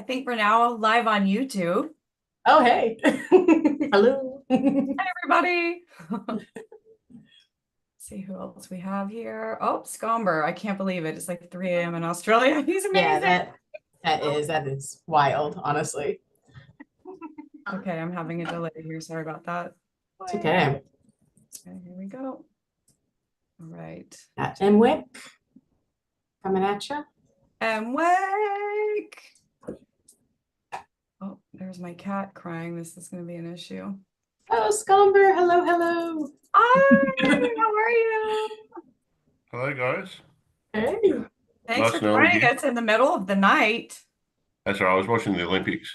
think we're now live on YouTube. Oh, hey. Hello. Hi, everybody. See who else we have here. Oh, Scomber. I can't believe it. It's like 3 a.m. in Australia. He's Yeah, amazing. that is wild, honestly. Okay, I'm having a delay here. Sorry about that. It's okay. Okay, here we go. All right. mwic coming at you. mwic. Oh, there's my cat crying. This is going to be an issue. Oh, Scomber. Hello, hello. Hi, how are you? Hello, guys. Hey. Thanks Nice for knowing joining you. us in the middle of the night. That's right. I was watching the Olympics.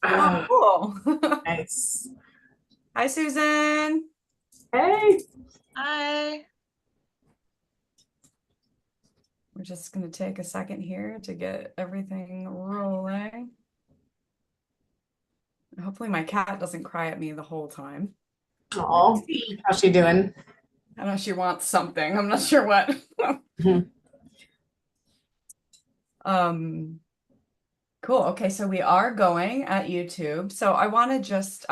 Oh, cool. Nice. Hi, Susan. Hey. Hi. We're just going to take a second here to get everything rolling. Hopefully my cat doesn't cry at me the whole time. Oh, how's she doing? I know she wants something. I'm not sure what. Cool. Okay, so we are going at YouTube. So I want to just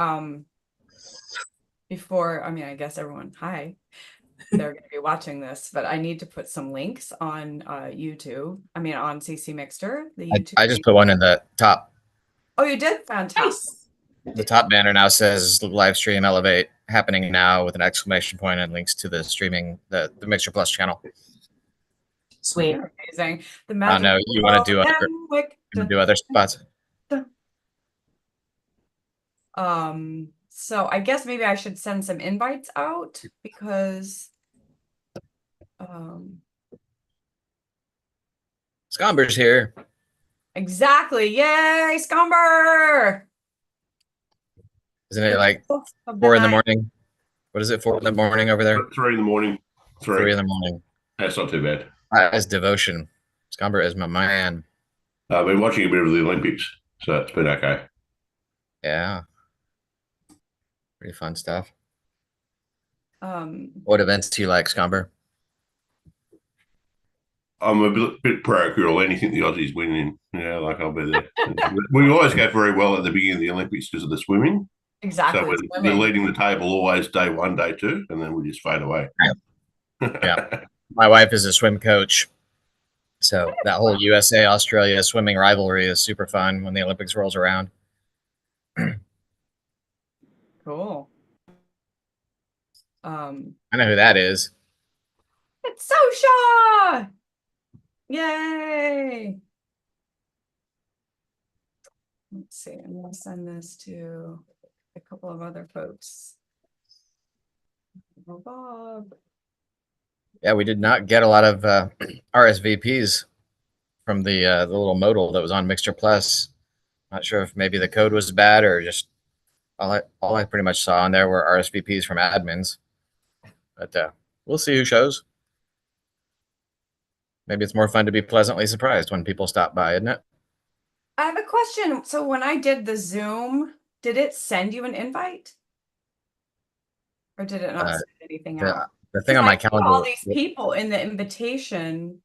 before, I mean, I guess everyone, hi. They're going to be watching this, but I need to put some links on YouTube. I mean, on CC Mixter, the YouTube. I just put one in the top. Oh, you did? Fantastic. The top banner now says Livestream Elev8 happening now with an exclamation point and links to the streaming, the MixterPlus channel. Sweet. Amazing. The I know you want to do other spots. So I guess maybe I should send some invites out because Scomber's here. exactly. Yay, Scomber! Isn't it like 4 in the morning? What is it, 4 in the morning over there? 3 in the morning. 3 in the morning. That's not too bad. That's devotion. Scomber is my man. I've been watching a bit of the Olympics, so it's been okay. Yeah. Pretty fun stuff. What What events do you like, Scomber? I'm a bit parochial. Anything the Aussies win in, like I'll be there. We always go very well at the beginning of the Olympics because of the swimming. exactly. So we're leading the table always day 1, day 2, and then we just fade away. Yeah. My wife is a swim coach. So that whole USA-Australia swimming rivalry is super fun when the Olympics rolls around. Cool. I know who that is. It's Sosha! Yay! Let's see. I'm going to send this to a couple of other folks. Oh, Bob. Yeah, we did not get a lot of RSVPs from the little modal that was on MixterPlus. Not sure if maybe the code was bad or just all I pretty much saw on there were RSVPs from admins. But we'll see who shows. Maybe it's more fun to be pleasantly surprised when people stop by, isn't it? I have a question. So when I did the Zoom, did it send you an invite? Or did it not send anything out? The thing on my calendar. All these people in the invitation.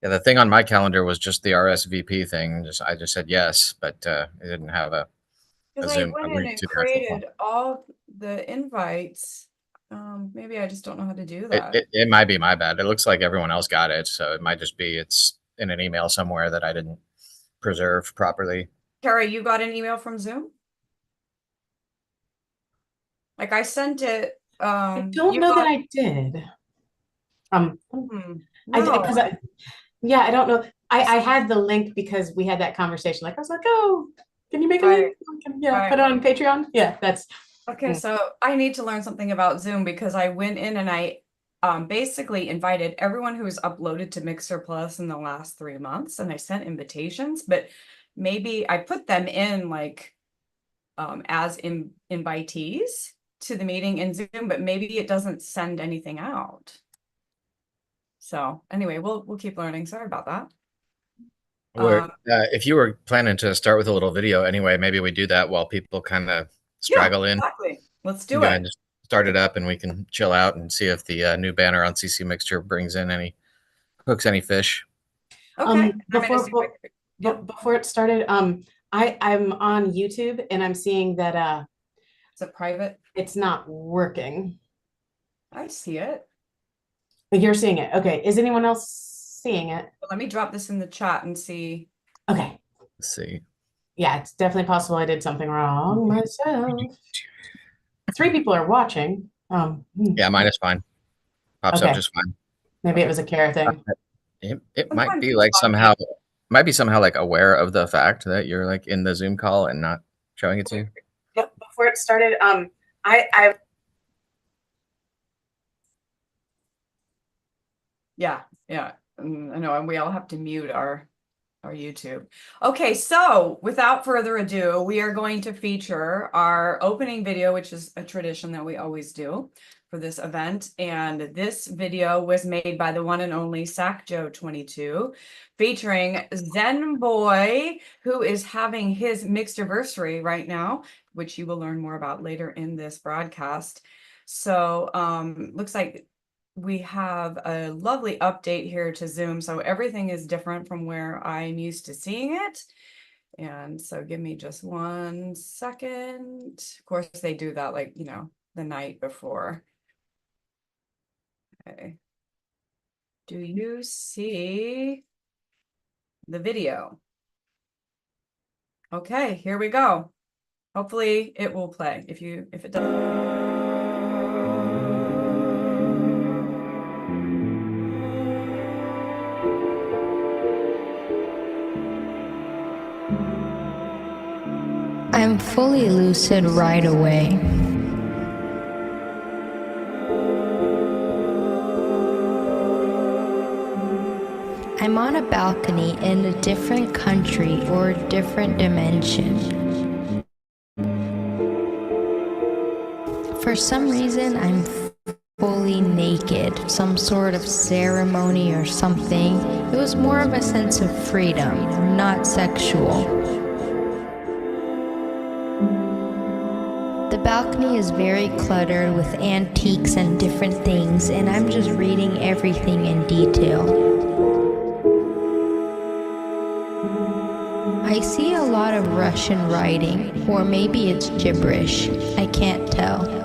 Yeah, the thing on my calendar was just the RSVP thing. I just said yes, but it didn't have a Zoom. I went in and created all the invites. Maybe I just don't know how to do that. It might be my bad. It looks like everyone else got it, so it might just be it's in an email somewhere that I didn't preserve properly. Kara, you got an email from Zoom? Like I sent it. I don't know that I did. I don't know. I had the link because we had that conversation. Like I was like, oh, can you make a link? Put it on Patreon. Yeah, that's okay. So I need to learn something about Zoom because I went in and I basically invited everyone who's uploaded to MixterPlus in the last 3 months, and I sent invitations, but maybe I put them in like as invitees to the meeting in Zoom, but maybe it doesn't send anything out. So anyway, we'll keep learning. Sorry about that. If you were planning to start with a little video anyway, maybe we do that while people kind of straggle in. Exactly. Let's do it. Just start it up and we can chill out and see if the new banner on CC Mixter hooks any fish. Okay. Yep, before it started, I'm on YouTube and I'm seeing that Is it private? it's not working. I see it. But you're seeing it. Okay. Is anyone else seeing it? Let me drop this in the chat and see. Okay. Let's see. Yeah, it's definitely possible I did something wrong myself. 3 people are watching. Yeah, mine is fine. Pops up Okay. just fine. Maybe it was a Kara thing. It might Sometimes be it's like fine. somehow like aware of the fact that you're like in the Zoom call and not showing it to you. Yep. Before it started, I Yeah, I know, and we all have to mute our YouTube. Okay, so without further ado, we are going to feature our opening video, which is a tradition that we always do for this event. And this video was made by the one and only SackJoe22, featuring Zenboy, who is having his Mixterversary right now, which you will learn more about later in this broadcast. So looks like we have a lovely update here to Zoom. So everything is different from where I'm used to seeing it. And so give me just 1 second. Of course, they do that like, the night before. Okay. Do you see the video? Okay, here we go. Hopefully it will play. If it doesn't. I'm fully lucid right away. I'm on a balcony in a different country or a different dimension. For some reason, I'm fully naked, some sort of ceremony or something. It was more of a sense of freedom, not sexual. The balcony is very cluttered with antiques and different things, and I'm just reading everything in detail. I see a lot of Russian writing, or maybe it's gibberish. I can't tell.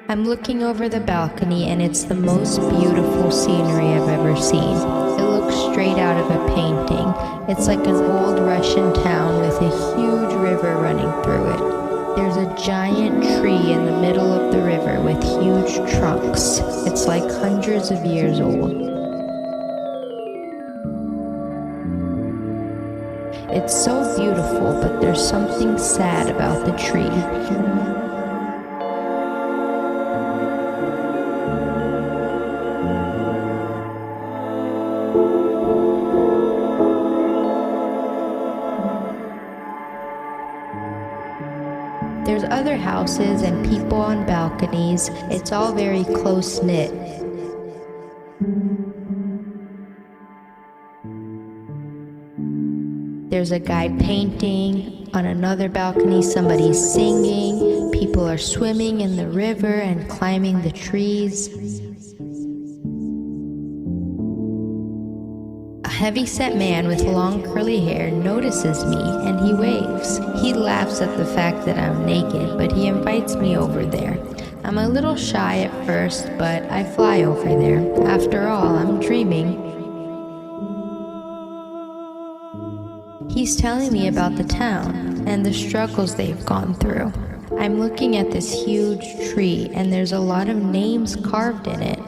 I'm looking over the balcony and it's the most beautiful scenery I've ever seen. It looks straight out of a painting. It's like an old Russian town with a huge river running through it. There's a giant tree in the middle of the river with huge trunks. It's like hundreds of years old. It's so beautiful, but there's something sad about the tree. There's other houses and people on balconies. It's all very close-knit. There's a guy painting. On another balcony, somebody's singing. People are swimming in the river and climbing the trees. A heavy-set man with long curly hair notices me and he waves. He laughs at the fact that I'm naked, but he invites me over there. I'm a little shy at first, but I fly over there. After all, I'm dreaming. He's telling me about the town and the struggles they've gone through. I'm looking at this huge tree and there's a lot of names carved in it.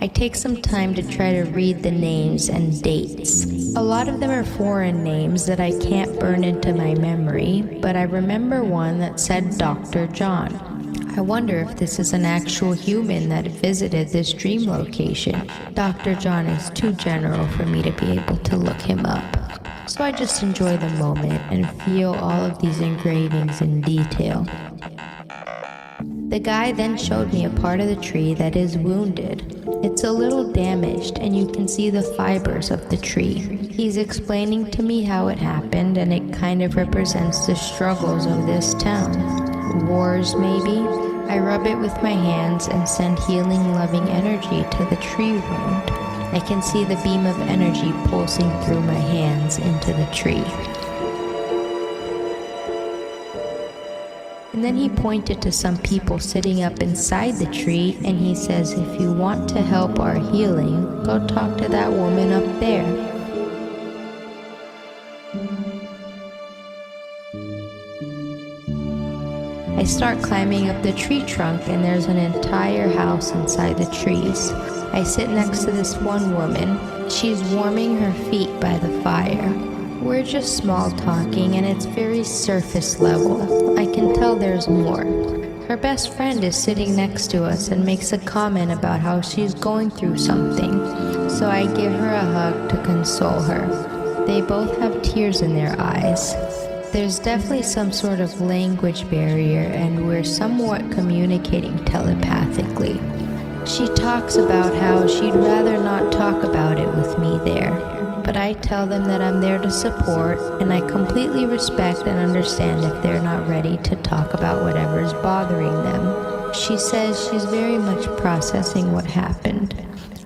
I take some time to try to read the names and dates. A lot of them are foreign names that I can't burn into my memory, but I remember one that said Dr. John. I wonder if this is an actual human that visited this dream location. Dr. John is too general for me to be able to look him up. So I just enjoy the moment and feel all of these engravings in detail. The guy then showed me a part of the tree that is wounded. It's a little damaged and you can see the fibers of the tree. He's explaining to me how it happened, and it kind of represents the struggles of this town. Wars, maybe? I rub it with my hands and send healing, loving energy to the tree wound. I can see the beam of energy pulsing through my hands into the tree. And then he pointed to some people sitting up inside the tree, and he says, if you want to help our healing, go talk to that woman up there. I start climbing up the tree trunk, and there's an entire house inside the trees. I sit next to this one woman. She's warming her feet by the fire. We're just small talking, and it's very surface level. I can tell there's more. Her best friend is sitting next to us and makes a comment about how she's going through something. So I give her a hug to console her. They both have tears in their eyes. There's definitely some sort of language barrier, and we're somewhat communicating telepathically. She talks about how she'd rather not talk about it with me there, but I tell them that I'm there to support, and I completely respect and understand if they're not ready to talk about whatever's bothering them. She says she's very much processing what happened.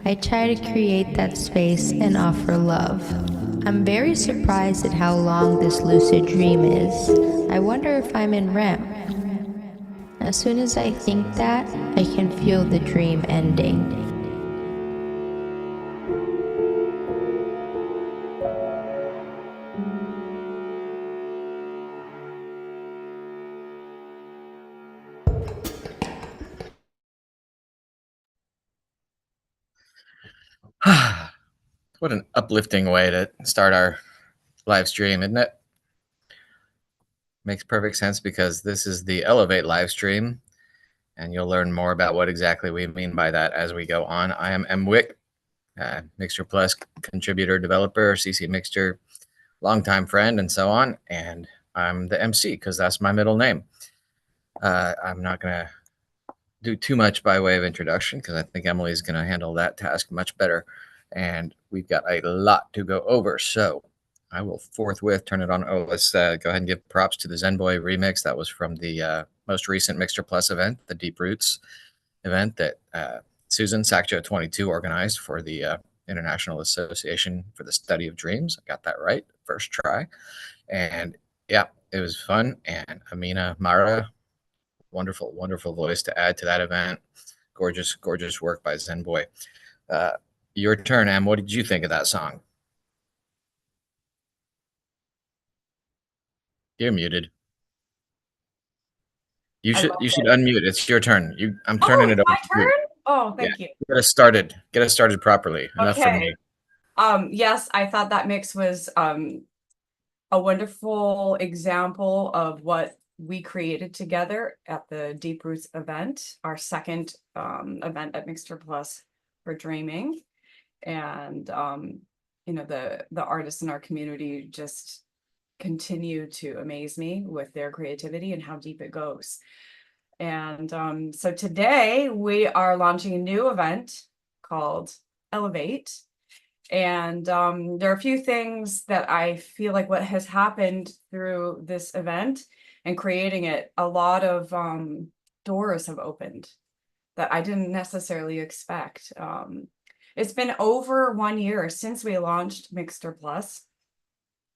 I try to create that space and offer love. I'm very surprised at how long this lucid dream is. I wonder if I'm in REM. As soon as I think that, I can feel the dream ending. What an uplifting way to start our live stream, isn't it? Makes perfect sense because this is the Elev8 live stream, and you'll learn more about what exactly we mean by that as we go on. I am mwic, MixterPlus contributor, developer, CC Mixter, longtime friend, and so on. And I'm the MC because that's my middle name. I'm not going to do too much by way of introduction because I think Emily's going to handle that task much better. And we've got a lot to go over. So I will forthwith turn it on. Oh, let's go ahead and give props to the Zenboy remix. That was from the most recent MixterPlus event, the Deep Roots event that Susan Sacjo 22 organized for the International Association for the Study of Dreams. I got that right, first try. And yeah, it was fun. And Amina Mara, wonderful, wonderful voice to add to that event. Gorgeous, gorgeous work by Zenboy. Your turn, Em. What did you think of that song? You're muted. You should unmute. It's your turn. I'm turning it over. My turn? Oh, thank you. Get us started. Get us started properly. Enough for me. Yes, I thought that mix was a wonderful example of what we created together at the Deep Roots event, our second event at MixterPlus for dreaming. And you know, the artists in our community just continue to amaze me with their creativity and how deep it goes. And so today we are launching a new event called Elev8. And there are a few things that I feel like what has happened through this event and creating it, a lot of doors have opened that I didn't necessarily expect. It's been over 1 year since we launched MixterPlus.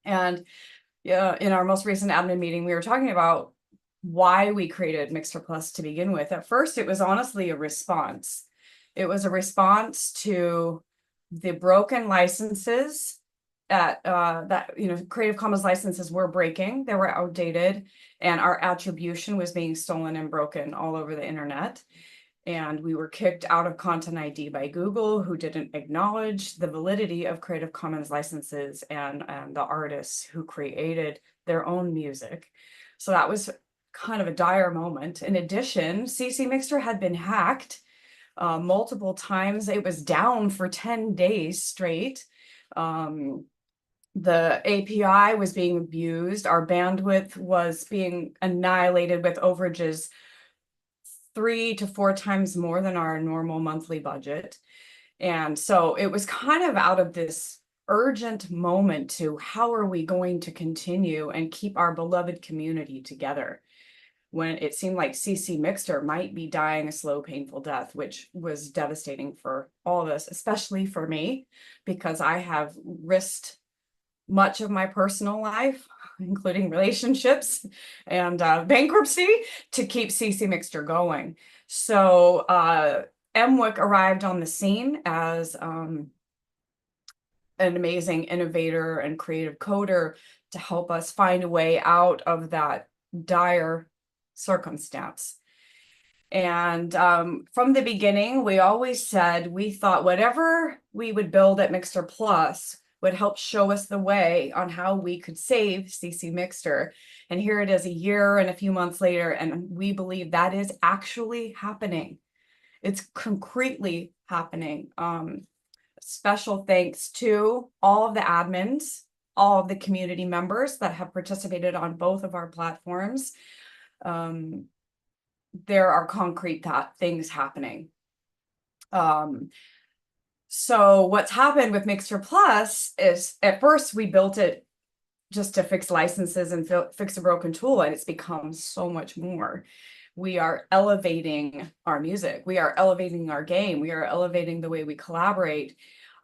And in our most recent admin meeting, we were talking about why we created MixterPlus to begin with. At first, it was honestly a response. It was a response to the broken licenses that Creative Commons licenses were breaking. They were outdated, and our attribution was being stolen and broken all over the internet. And we were kicked out of Content ID by Google, who didn't acknowledge the validity of Creative Commons licenses and the artists who created their own music. So that was kind of a dire moment. In addition, CC Mixter had been hacked multiple times. It was down for 10 days straight. The API was being abused. Our bandwidth was being annihilated with overages 3 to 4 times more than our normal monthly budget. And so it was kind of out of this urgent moment to how are we going to continue and keep our beloved community together when it seemed like CC Mixter might be dying a slow, painful death, which was devastating for all of us, especially for me, because I have risked much of my personal life, including relationships and bankruptcy, to keep CC Mixter going. So mwic arrived on the scene as an amazing innovator and creative coder to help us find a way out of that dire circumstance. And from the beginning, we always said we thought whatever we would build at MixterPlus would help show us the way on how we could save CC Mixter. And here it is a year and a few months later, and we believe that is actually happening. It's concretely happening. Special thanks to all of the admins, all of the community members that have participated on both of our platforms. There are concrete things happening. So what's happened with MixterPlus is at first we built it just to fix licenses and fix a broken tool, and it's become so much more. We are elevating our music. We are elevating our game. We are elevating the way we collaborate.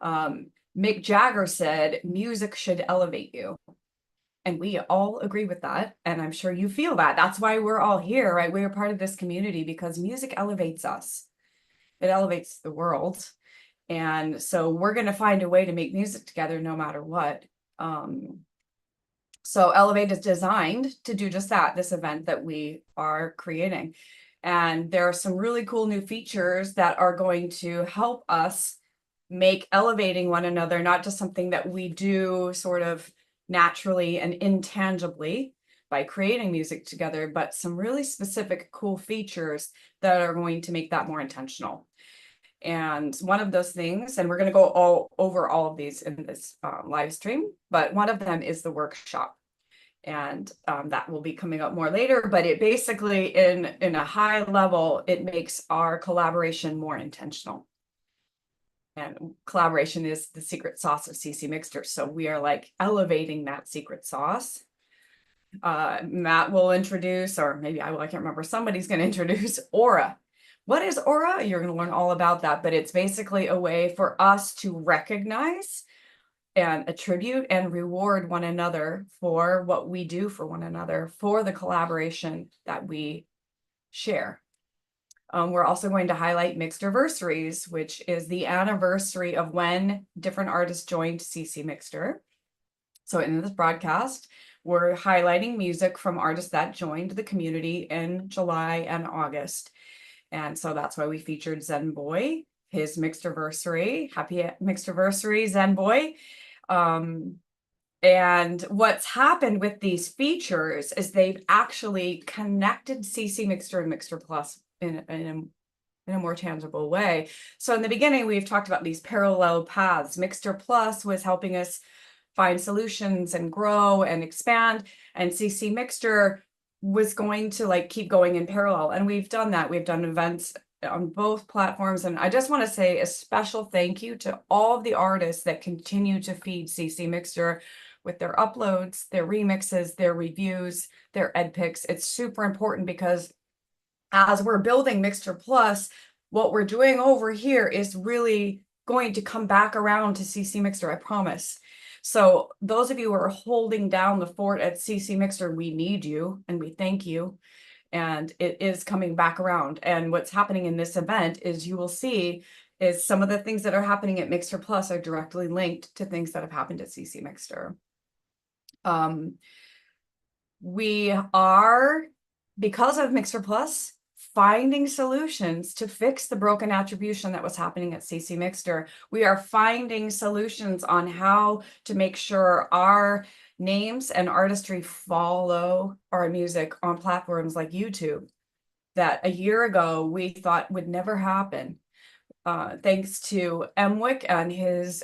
Mick Jagger said, music should elevate you. And we all agree with that. And I'm sure you feel that. That's why we're all here, right? We are part of this community because music elevates us. It elevates the world. And so we're going to find a way to make music together no matter what. So Elev8 is designed to do just that, this event that we are creating. And there are some really cool new features that are going to help us make elevating one another, not just something that we do sort of naturally and intangibly by creating music together, but some really specific cool features that are going to make that more intentional. And one of those things, and we're going to go over all of these in this live stream, but one of them is the workshop. And that will be coming up more later, but it basically in a high level, it makes our collaboration more intentional. And collaboration is the secret sauce of CC Mixter. So we are like elevating that secret sauce. Matt will introduce, or maybe I will, I can't remember, somebody's going to introduce Aura. What is Aura? You're going to learn all about that, but it's basically a way for us to recognize and attribute and reward one another for what we do for one another, for the collaboration that we share. We're also going to highlight Mixterversaries, which is the anniversary of when different artists joined CC Mixter. So in this broadcast, we're highlighting music from artists that joined the community in July and August. And so that's why we featured Zenboy, his Mixterversary. Happy Mixterversary, Zenboy. And what's happened with these features is they've actually connected CC Mixter and MixterPlus in a more tangible way. So in the beginning, we've talked about these parallel paths. MixterPlus was helping us find solutions and grow and expand, and CC Mixter was going to like keep going in parallel. And we've done that. We've done events on both platforms. And I just want to say a special thank you to all of the artists that continue to feed CC Mixter with their uploads, their remixes, their reviews, their ed picks. It's super important because as we're building MixterPlus, what we're doing over here is really going to come back around to CC Mixter, I promise. So those of you who are holding down the fort at CC Mixter, we need you and we thank you. And it is coming back around. And what's happening in this event is you will see is some of the things that are happening at MixterPlus are directly linked to things that have happened at CC Mixter. We are, because of MixterPlus, finding solutions to fix the broken attribution that was happening at CC Mixter. We are finding solutions on how to make sure our names and artistry follow our music on platforms like YouTube that a year ago we thought would never happen. Thanks to mwic and his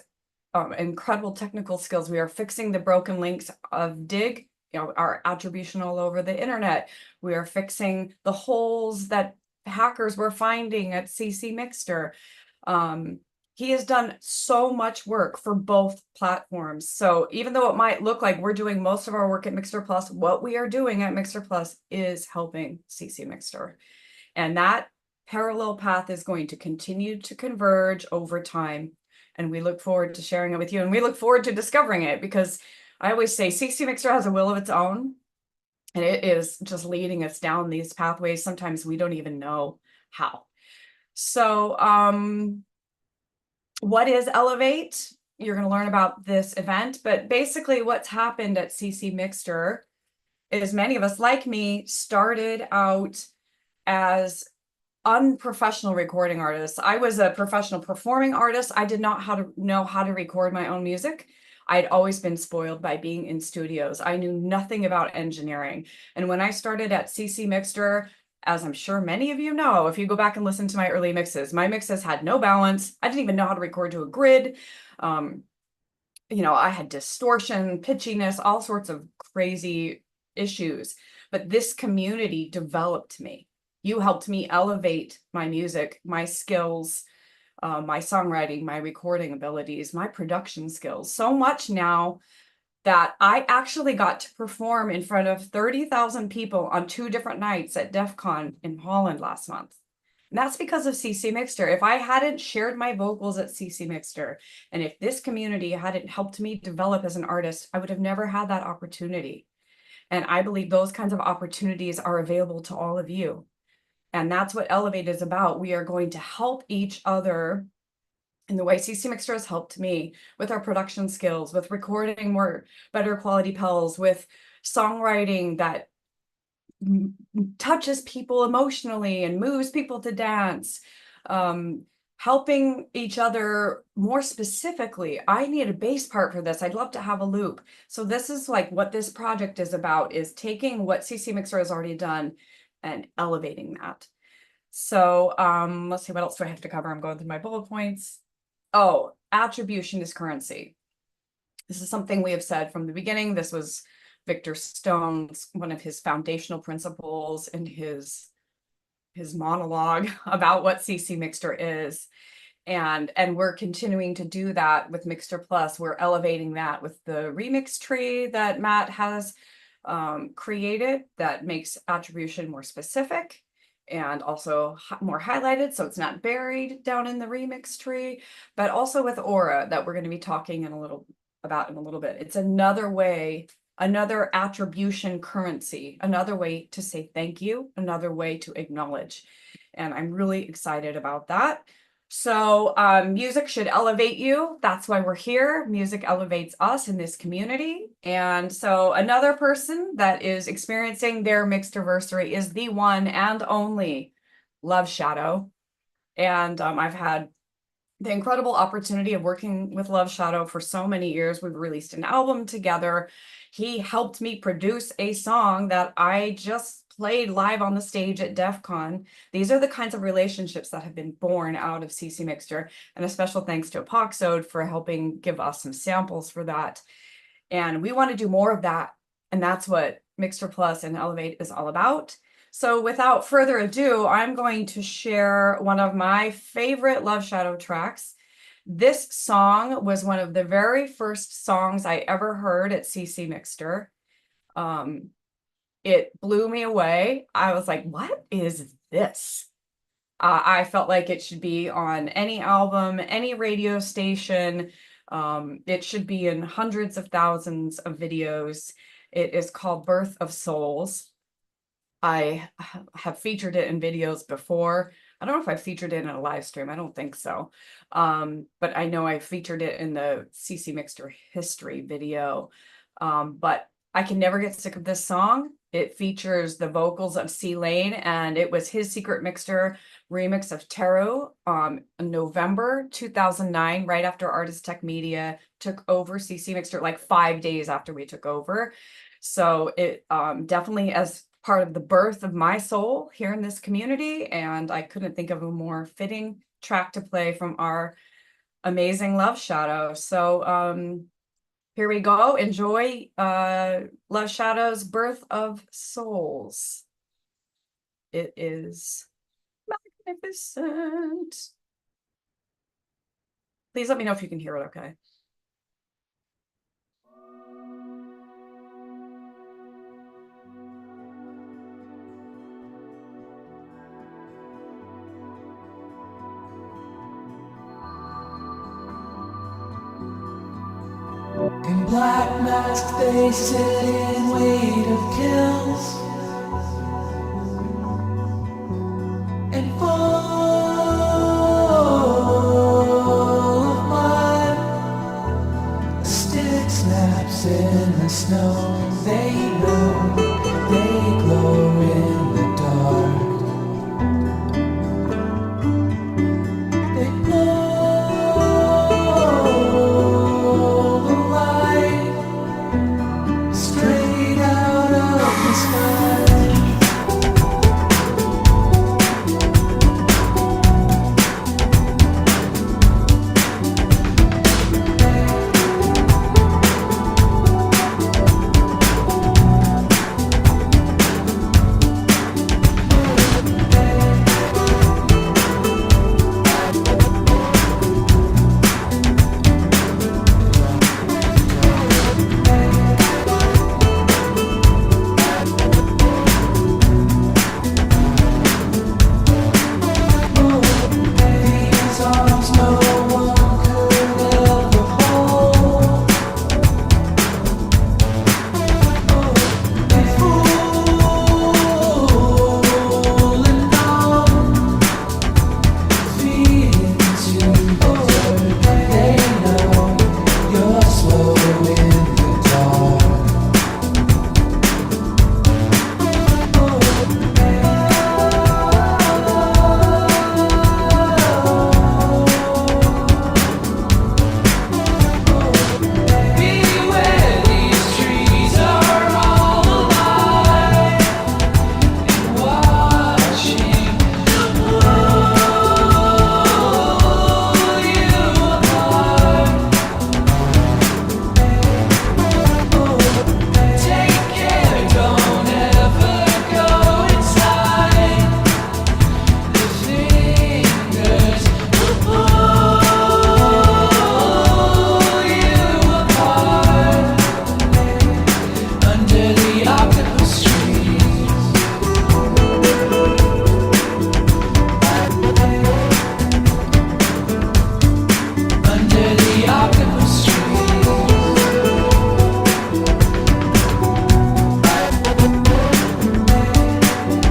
incredible technical skills, we are fixing the broken links of Dig, our attribution all over the internet. We are fixing the holes that hackers were finding at CC Mixter. he has done so much work for both platforms. So even though it might look like we're doing most of our work at MixterPlus, what we are doing at MixterPlus is helping CC Mixter. And that parallel path is going to continue to converge over time. And we look forward to sharing it with you. And we look forward to discovering it, because I always say CC Mixter has a will of its own. And it is just leading us down these pathways. Sometimes we don't even know how. So, what is Elev8? You're going to learn about this event, but basically what's happened at CC Mixter is many of us, like me, started out as unprofessional recording artists. I was a professional performing artist. I did not know how to record my own music. I'd always been spoiled by being in studios. I knew nothing about engineering. And when I started at CC Mixter, as I'm sure many of you know, if you go back and listen to my early mixes, my mixes had no balance. I didn't even know how to record to a grid. You know, I had distortion, pitchiness, all sorts of crazy issues. But this community developed me. You helped me elevate my music, my skills, my songwriting, my recording abilities, my production skills, so much now that I actually got to perform in front of 30,000 people on 2 different nights at DEF CON in Holland last month. And that's because of CC Mixter. If I hadn't shared my vocals at CC Mixter, and if this community hadn't helped me develop as an artist, I would have never had that opportunity. And I believe those kinds of opportunities are available to all of you. And that's what Elev8 is about. We are going to help each other in the way CC Mixter has helped me with our production skills, with recording more better quality pells, with songwriting that touches people emotionally and moves people to dance, helping each other more specifically. I need a bass part for this. I'd love to have a loop. So this is like what this project is about, is taking what CC Mixter has already done and elevating that. So let's see, what else do I have to cover? I'm going through my bullet points. Oh, attribution is currency. This is something we have said from the beginning. This was Victor Stone's, one of his foundational principles in his monologue about what CC Mixter is. And we're continuing to do that with MixterPlus. We're elevating that with the remix tree that Matt has created that makes attribution more specific and also more highlighted, so it's not buried down in the remix tree, but also with aura that we're going to be talking in a little bit. It's another way, another attribution currency, another way to say thank you, another way to acknowledge. And I'm really excited about that. So music should elevate you. That's why we're here. Music elevates us in this community. And so another person that is experiencing their Mixterversary is the one and only Loveshadow. And I've had the incredible opportunity of working with Loveshadow for so many years. We've released an album together. He helped me produce a song that I just played live on the stage at DEF CON. These are the kinds of relationships that have been born out of CC Mixter, and a special thanks to Apoxode for helping give us some samples for that. And we want to do more of that, and that's what MixterPlus and Elev8 is all about. So without further ado, I'm going to share one of my favorite Loveshadow tracks. This song was one of the very first songs I ever heard at CC Mixter. It blew me away. I was like, what is this? I felt like it should be on any album, any radio station. It should be in hundreds of thousands of videos. It is called Birth of Souls. I have featured it in videos before. I don't know if I featured it in a live stream. I don't think so. But I know I featured it in the CC Mixter history video. But I can never get sick of this song. It features the vocals of Layne, and it was his Secret Mixter remix of Teru in November 2009, right after Artist Tech Media took over CC Mixter, like 5 days after we took over. So it definitely as part of the birth of my soul here in this community, and I couldn't think of a more fitting track to play from our amazing Loveshadow. So here we go. Enjoy Loveshadow's Birth of Souls. It is magnificent. Please let me know if you can hear it okay. In black mask they sit in wait of kills and full of mud. A stick snaps in the snow. They know they glow in the dark. They blow the light straight out of the sky. These arms no one could ever hold. They fool and numb, feeding to the dirt. They know you're slow in the dark. Beware, these trees are all alive and watching to pull you apart. Take care, don't ever go inside. The fingers will pull you apart under the octopus trees. Under the octopus trees.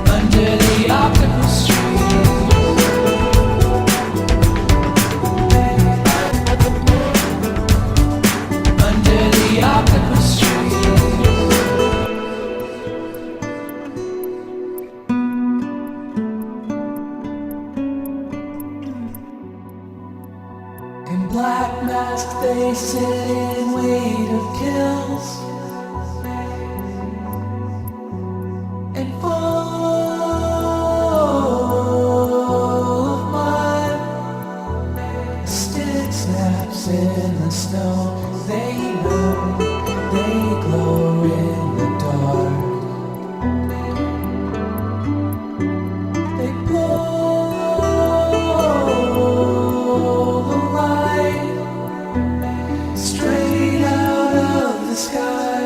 Under the octopus trees. Under the octopus trees. In black mask they sit in wait of kills and full of mud. A stick snaps in the snow. They know they glow in the dark. They blow the light straight out of the sky.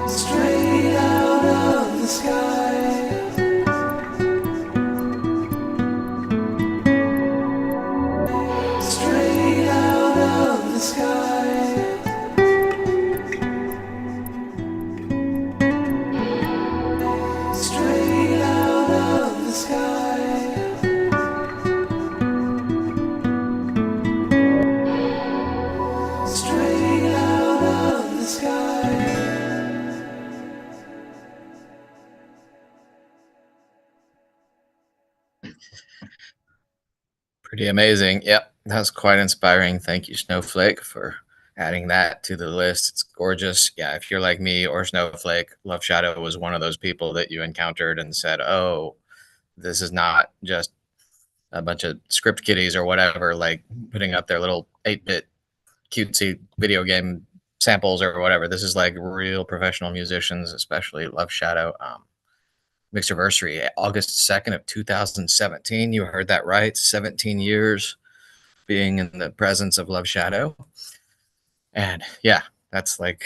Straight out of the sky. Straight out of the sky. Straight out of the sky. Straight out of the sky. Pretty amazing. Yep, that was quite inspiring. Thank you, Snowflake, for adding that to the list. It's gorgeous. Yeah, if you're like me or Snowflake, Loveshadow was one of those people that you encountered and said, oh, this is not just a bunch of script kiddies or whatever, like putting up their little 8-bit cutesy video game samples or whatever. This is like real professional musicians, especially Loveshadow. Mixterversary, August 2nd of 2017. You heard that right. 17 years being in the presence of Loveshadow. And yeah, that's like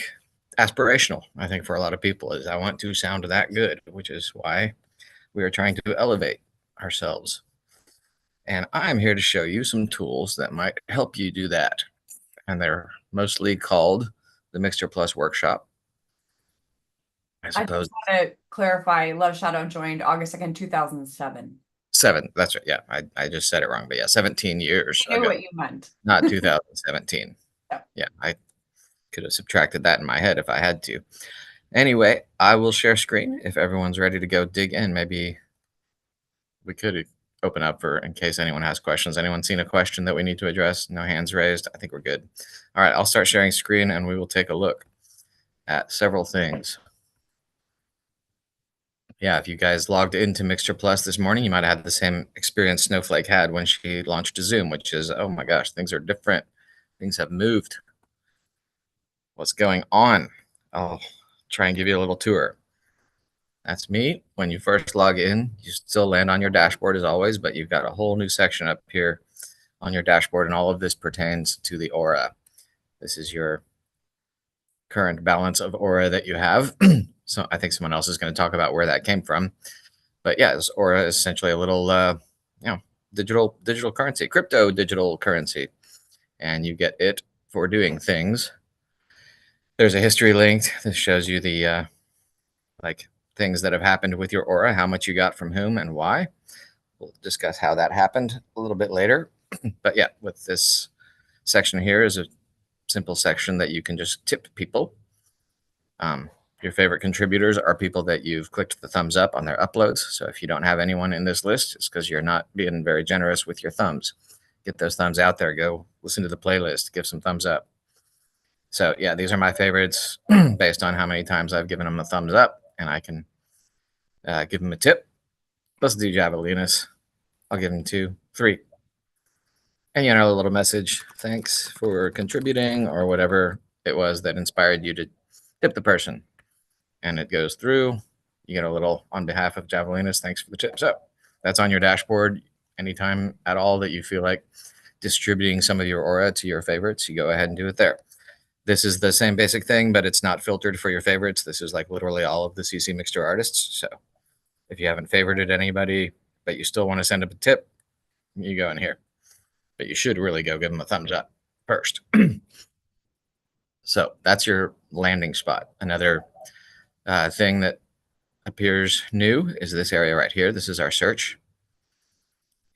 aspirational, I think, for a lot of people, is I want to sound that good, which is why we are trying to elevate ourselves. And I'm here to show you some tools that might help you do that. And they're mostly called the MixterPlus Workshop. I I suppose just want to clarify, Loveshadow joined August 2nd, 2007. 7. That's right. Yeah, I just said it wrong, but yeah, 17 years I knew ago, what you meant. not 2017. Yeah. Yeah, I could have subtracted that in my head if I had to. Anyway, I will share screen if everyone's ready to go dig in. Maybe we could open up for in case anyone has questions. Anyone seen a question that we need to address? No hands raised. I think we're good. All right, I'll start sharing screen and we will take a look at several things. Yeah, if you guys logged into MixterPlus this morning, you might have had the same experience Snowflake had when she launched Zoom, which is, oh my gosh, things are different. Things have moved. What's going on? I'll try and give you a little tour. That's me. When you first log in, you still land on your dashboard as always, but you've got a whole new section up here on your dashboard, and all of this pertains to the aura. This is your current balance of aura that you have. So I think someone else is going to talk about where that came from. But yeah, this aura is essentially a little, digital currency, crypto digital currency, and you get it for doing things. There's a history linked. This shows you the things that have happened with your aura, how much you got from whom and why. We'll discuss how that happened a little bit later. But yeah, with this section here is a simple section that you can just tip people. Your favorite contributors are people that you've clicked the thumbs up on their uploads. So if you don't have anyone in this list, it's because you're not being very generous with your thumbs. Get those thumbs out there. Go listen to the playlist. Give some thumbs up. So yeah, these are my favorites based on how many times I've given them a thumbs up, and I can give them a tip. Let's do Javolenus. I'll give them 2, 3. And you know, a little message. Thanks for contributing, or whatever it was that inspired you to tip the person. And it goes through. You get a little on behalf of Javolenus. Thanks for the tip. So that's on your dashboard. Anytime at all that you feel like distributing some of your aura to your favorites, you go ahead and do it there. This is the same basic thing, but it's not filtered for your favorites. This is like literally all of the CC Mixter artists. So if you haven't favorited anybody, but you still want to send up a tip, you go in here. But you should really go give them a thumbs up first. So that's your landing spot. Another thing that appears new is this area right here. This is our search.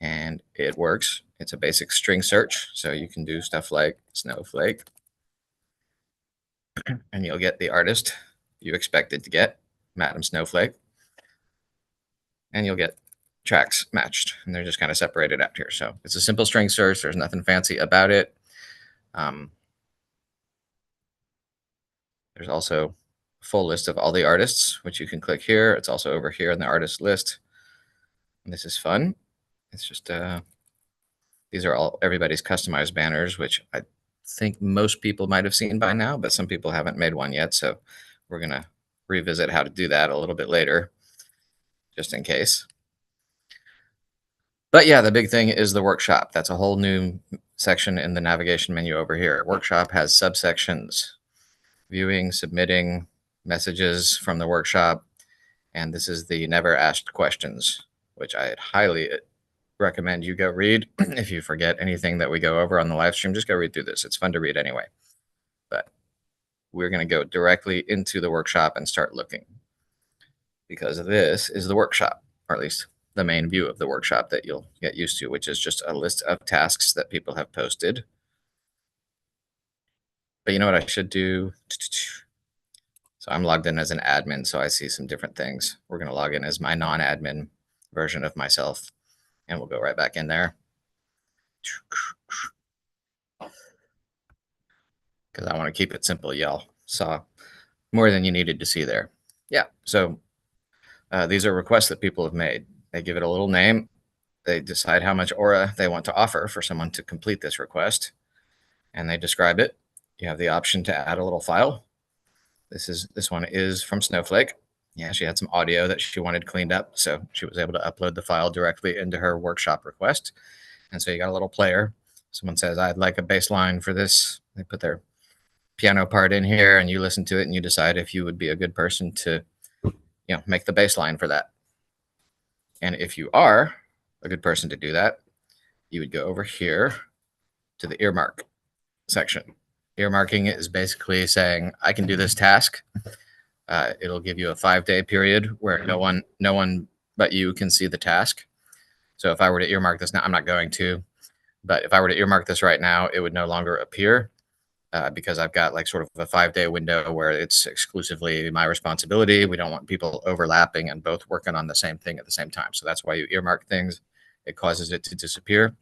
And it works. It's a basic string search. So you can do stuff like Snowflake. And you'll get the artist you expected to get, Madam Snowflake. And you'll get tracks matched. And they're just kind of separated out here. So it's a simple string search. There's nothing fancy about it. There's also a full list of all the artists, which you can click here. It's also over here in the artist list. And this is fun. It's just, these are all everybody's customized banners, which I think most people might have seen by now, but some people haven't made one yet. So we're going to revisit how to do that a little bit later, just in case. But yeah, the big thing is the workshop. That's a whole new section in the navigation menu over here. Workshop has subsections: viewing, submitting, messages from the workshop. And this is the never asked questions, which I highly recommend you go read. If you forget anything that we go over on the live stream, just go read through this. It's fun to read anyway. But we're going to go directly into the workshop and start looking, because this is the workshop, or at least the main view of the workshop that you'll get used to, which is just a list of tasks that people have posted. But you know what I should do? So I'm logged in as an admin, so I see some different things. We're going to log in as my non-admin version of myself, and we'll go right back in there. Because I want to keep it simple. Y'all saw more than you needed to see there. Yeah, so these are requests that people have made. They give it a little name. They decide how much aura they want to offer for someone to complete this request, and they describe it. You have the option to add a little file. This one is from Snowflake. Yeah, she had some audio that she wanted cleaned up, so she was able to upload the file directly into her workshop request. And so you got a little player. Someone says, I'd like a bass line for this. They put their piano part in here, and you listen to it, and you decide if you would be a good person to, make the bass line for that. And if you are a good person to do that, you would go over here to the earmark section. Earmarking is basically saying, I can do this task. It'll give you a 5-day period where no one but you can see the task. So if I were to earmark this now, I'm not going to, but if I were to earmark this right now, it would no longer appear because I've got like sort of a 5-day window where it's exclusively my responsibility. We don't want people overlapping and both working on the same thing at the same time. So that's why you earmark things. It causes it to disappear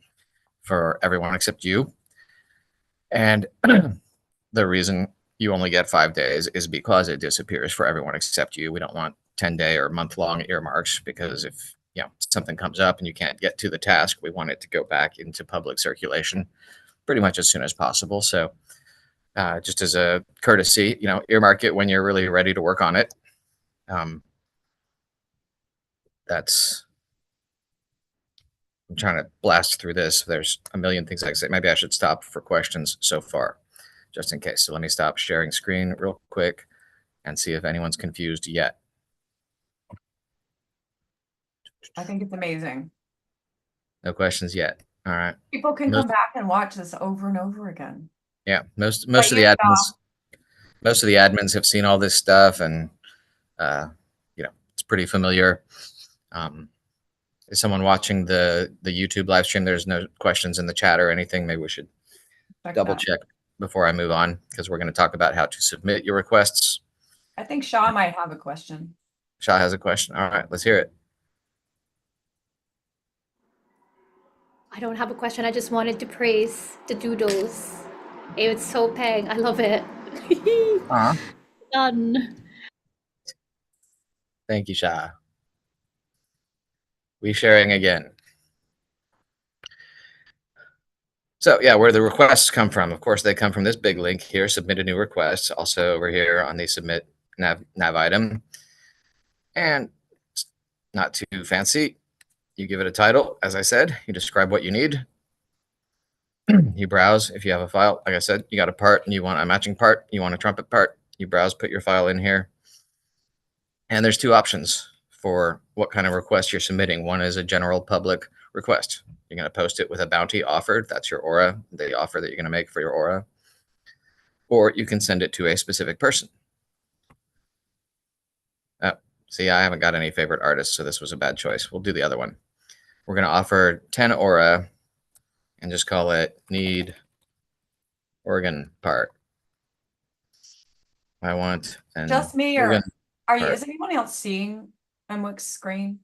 for everyone except you. And the reason you only get 5 days is because it disappears for everyone except you. We don't want 10-day or month-long earmarks because if something comes up and you can't get to the task, we want it to go back into public circulation pretty much as soon as possible. So just as a courtesy, earmark it when you're really ready to work on it. That's I'm trying to blast through this. There's a million things I can say. Maybe I should stop for questions so far, just in case. So let me stop sharing screen real quick and see if anyone's confused yet. I think it's amazing. No questions yet. All right. People can come back and watch this over and over again. Yeah, most of the admins have seen all this stuff, and it's pretty familiar. Is someone watching the YouTube live stream? There's no questions in the chat or anything. Maybe we should double check before I move on, because we're going to talk about how to submit your requests. I think Shaw might have a question. Shaw has a question. All right, let's hear it. I don't have a question. I just wanted to praise the doodles. It's so peng. I love it. Done. Thank you, Shah. We sharing again. So yeah, where the requests come from, of course, they come from this big link here, submit a new request. Also over here on the submit nav item. And it's not too fancy. You give it a title, as I said, you describe what you need. You browse if you have a file. Like I said, you got a part and you want a matching part, you want a trumpet part, you browse, put your file in here. And there's two options for what kind of request you're submitting. One is a general public request. You're going to post it with a bounty offered. That's your aura, the offer that you're going to make for your aura. Or you can send it to a specific person. See, I haven't got any favorite artists, so this was a bad choice. We'll do the other one. We're going to offer 10 aura and just call it need organ part. I want an just me, or is anyone else seeing mwic screen?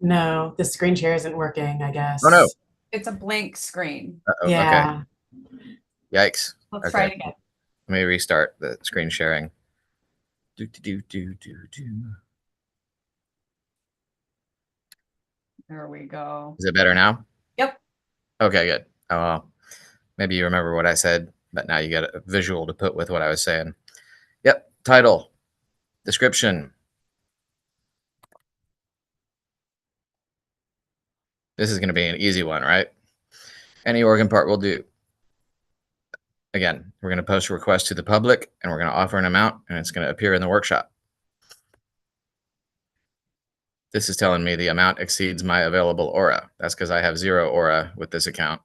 No, the screen share isn't working, I guess. Oh no. It's a blank screen. Yeah. Okay. Yikes. Let's try it again. Let me restart the screen sharing. There we go. Is it better now? Yep. Okay, good. Oh, well, maybe you remember what I said, but now you get a visual to put with what I was saying. Yep. Title, description. This is going to be an easy one, right? Any organ part will do. Again, we're going to post a request to the public, and we're going to offer an amount, and it's going to appear in the workshop. This is telling me the amount exceeds my available aura. That's because I have 0 aura with this account.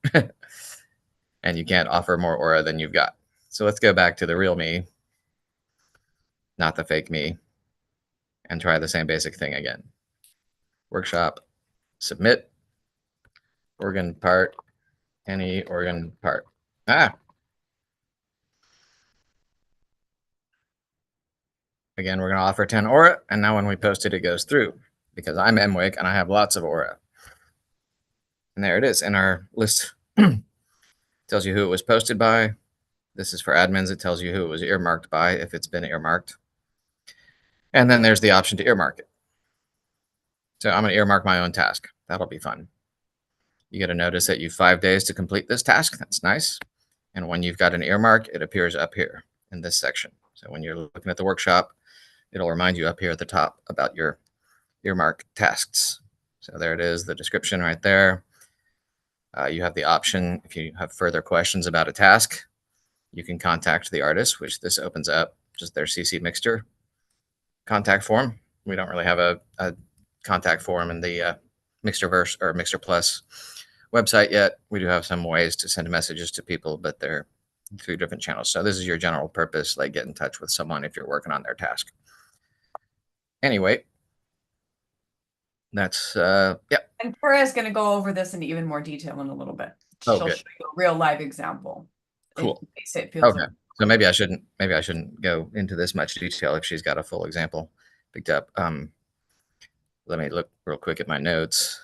And you can't offer more aura than you've got. So let's go back to the real me, not the fake me, and try the same basic thing again. Workshop, submit, organ part, any organ part. Again, we're going to offer 10 aura, and now when we post it, it goes through because I'm mwic and I have lots of aura. And there it is in our list. Tells you who it was posted by. This is for admins. It tells you who it was earmarked by if it's been earmarked. And then there's the option to earmark it. So I'm going to earmark my own task. That'll be fun. You get a notice that you have 5 days to complete this task. That's nice. And when you've got an earmark, it appears up here in this section. So when you're looking at the workshop, it'll remind you up here at the top about your earmark tasks. So there it is, the description right there. You have the option, if you have further questions about a task, you can contact the artist, which this opens up just their CC Mixter contact form. We don't really have a contact form in the Mixterverse or MixterPlus website yet. We do have some ways to send messages to people, but they're through different channels. So this is your general purpose, like get in touch with someone if you're working on their task. Anyway, that's yeah. And Tara is going to go over this in even more detail in a little bit. Oh, She'll good. show you a real live example. Cool. In case it feels Okay. So maybe I shouldn't go into this much detail if she's got a full example picked up. Let me look real quick at my notes.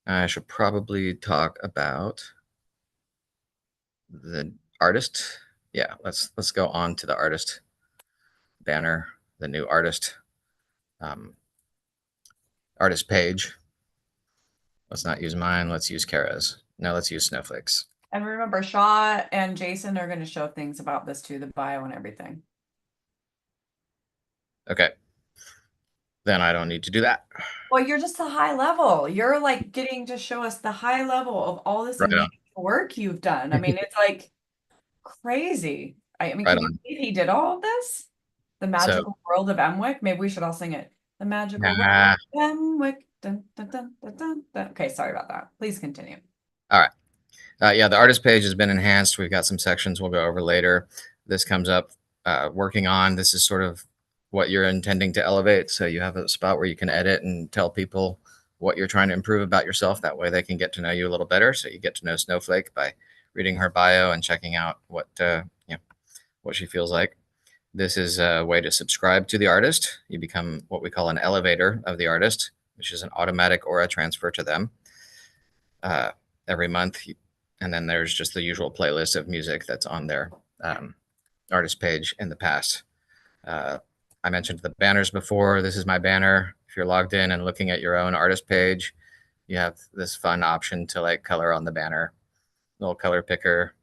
I should probably talk about the artist. Yeah, let's go on to the artist banner, the new artist artist page. Let's not use mine. Let's use Kara's. No, let's use Snowflake's. And remember, Shaw and Jason are going to show things about this too, the bio and everything. Okay. Then I don't need to do that. Well, you're just the high level. You're like getting to show us the high level of all this Right on. amazing work you've done. I mean, it's like crazy. I mean, Right can you on. believe he did all of this? The magical world of mwic. Maybe we should all sing it. The magical world of mwic. Dun, dun, dun, dun, dun, dun. Okay, sorry about that. Please continue. All right. Yeah, the artist page has been enhanced. We've got some sections we'll go over later. This comes up working on. This is sort of what you're intending to elevate. So you have a spot where you can edit and tell people what you're trying to improve about yourself. That way they can get to know you a little better. So you get to know Snowflake by reading her bio and checking out what what she feels like. This is a way to subscribe to the artist. You become what we call an elevator of the artist, which is an automatic aura transfer to them every month. And then there's just the usual playlist of music that's on their artist page in the past. I mentioned the banners before. This is my banner. If you're logged in and looking at your own artist page, you have this fun option to like color on the banner, little color picker.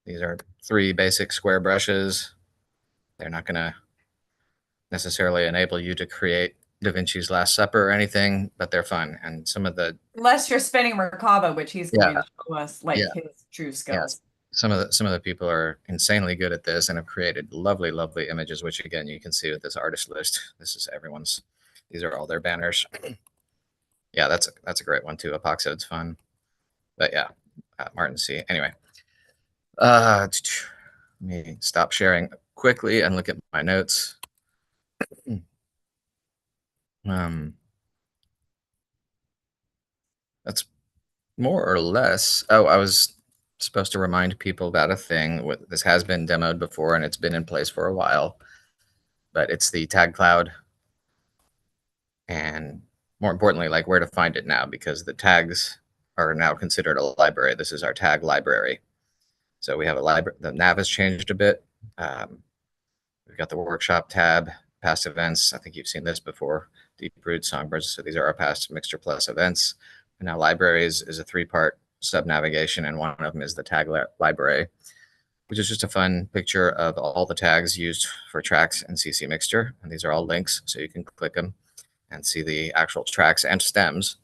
These are 3 basic square brushes. They're not going to necessarily enable you to create Da Vinci's Last Supper or anything, but they're fun. And some of the Unless you're Spinningmerkaba, which he's going to show us like his true skills. Yes. Some of the people are insanely good at this and have created lovely, lovely images, which again you can see with this artist list. This is everyone's. These are all their banners. Yeah, that's a great one too. Apoxode's fun, but yeah, martinsea. Anyway, let me stop sharing quickly and look at my notes. That's more or less. Oh, I was supposed to remind people about a thing. This has been demoed before and it's been in place for a while, but it's the tag cloud, and more importantly, like where to find it now, because the tags are now considered a library. This is our tag library. So we have a library. The nav has changed a bit. We've got the workshop tab, past events. I think you've seen this before. Deep Root, Songbirds. So these are our past MixterPlus events. And now libraries is a 3-part sub-navigation, and one of them is the tag library, which is just a fun picture of all the tags used for tracks in CC Mixter. And these are all links, so you can click them and see the actual tracks and stems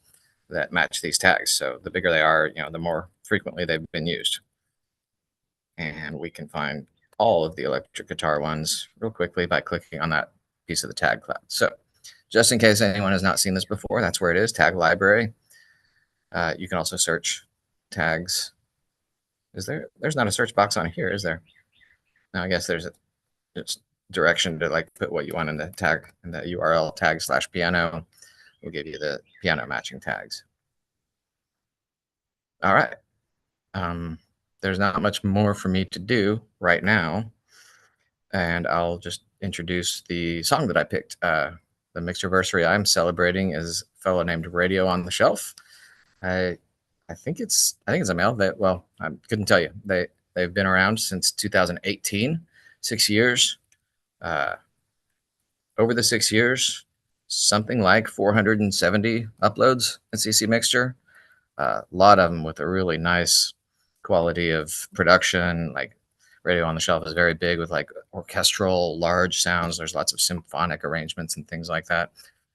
that match these tags. So the bigger they are, the more frequently they've been used. And we can find all of the electric guitar ones real quickly by clicking on that piece of the tag cloud. So just in case anyone has not seen this before, that's where it is, tag library. You can also search tags. There's not a search box on here, is there? No, I guess there's a just direction to like put what you want in the tag, in the URL tag/piano will give you the piano matching tags. All right. There's not much more for me to do right now, and I'll just introduce the song that I picked. The Mixterversary I'm celebrating is a fellow named Radioontheshelf. I think it's a male. Well, I couldn't tell you. They've been around since 2018, 6 years. Over the 6 years, something like 470 uploads in CC Mixter. A lot of them with a really nice quality of production, like Radio on the Shelf is very big with like orchestral large sounds. There's lots of symphonic arrangements and things like that.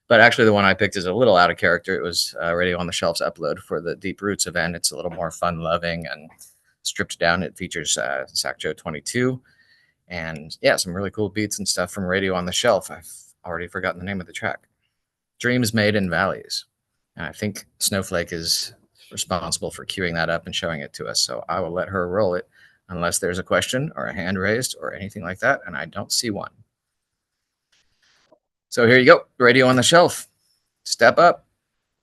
But actually, the one I picked is a little out of character. It was Radio on the Shelf's upload for the Deep Roots event. It's a little more fun-loving and stripped down. It features Sacjo 22 and yeah, some really cool beats and stuff from Radio on the Shelf. I've already forgotten the name of the track. Dreams Made in Valleys. And I think Snowflake is responsible for queuing that up and showing it to us. So I will let her roll it unless there's a question or a hand raised or anything like that. And I don't see one. So here you go. Radio on the Shelf. Step up.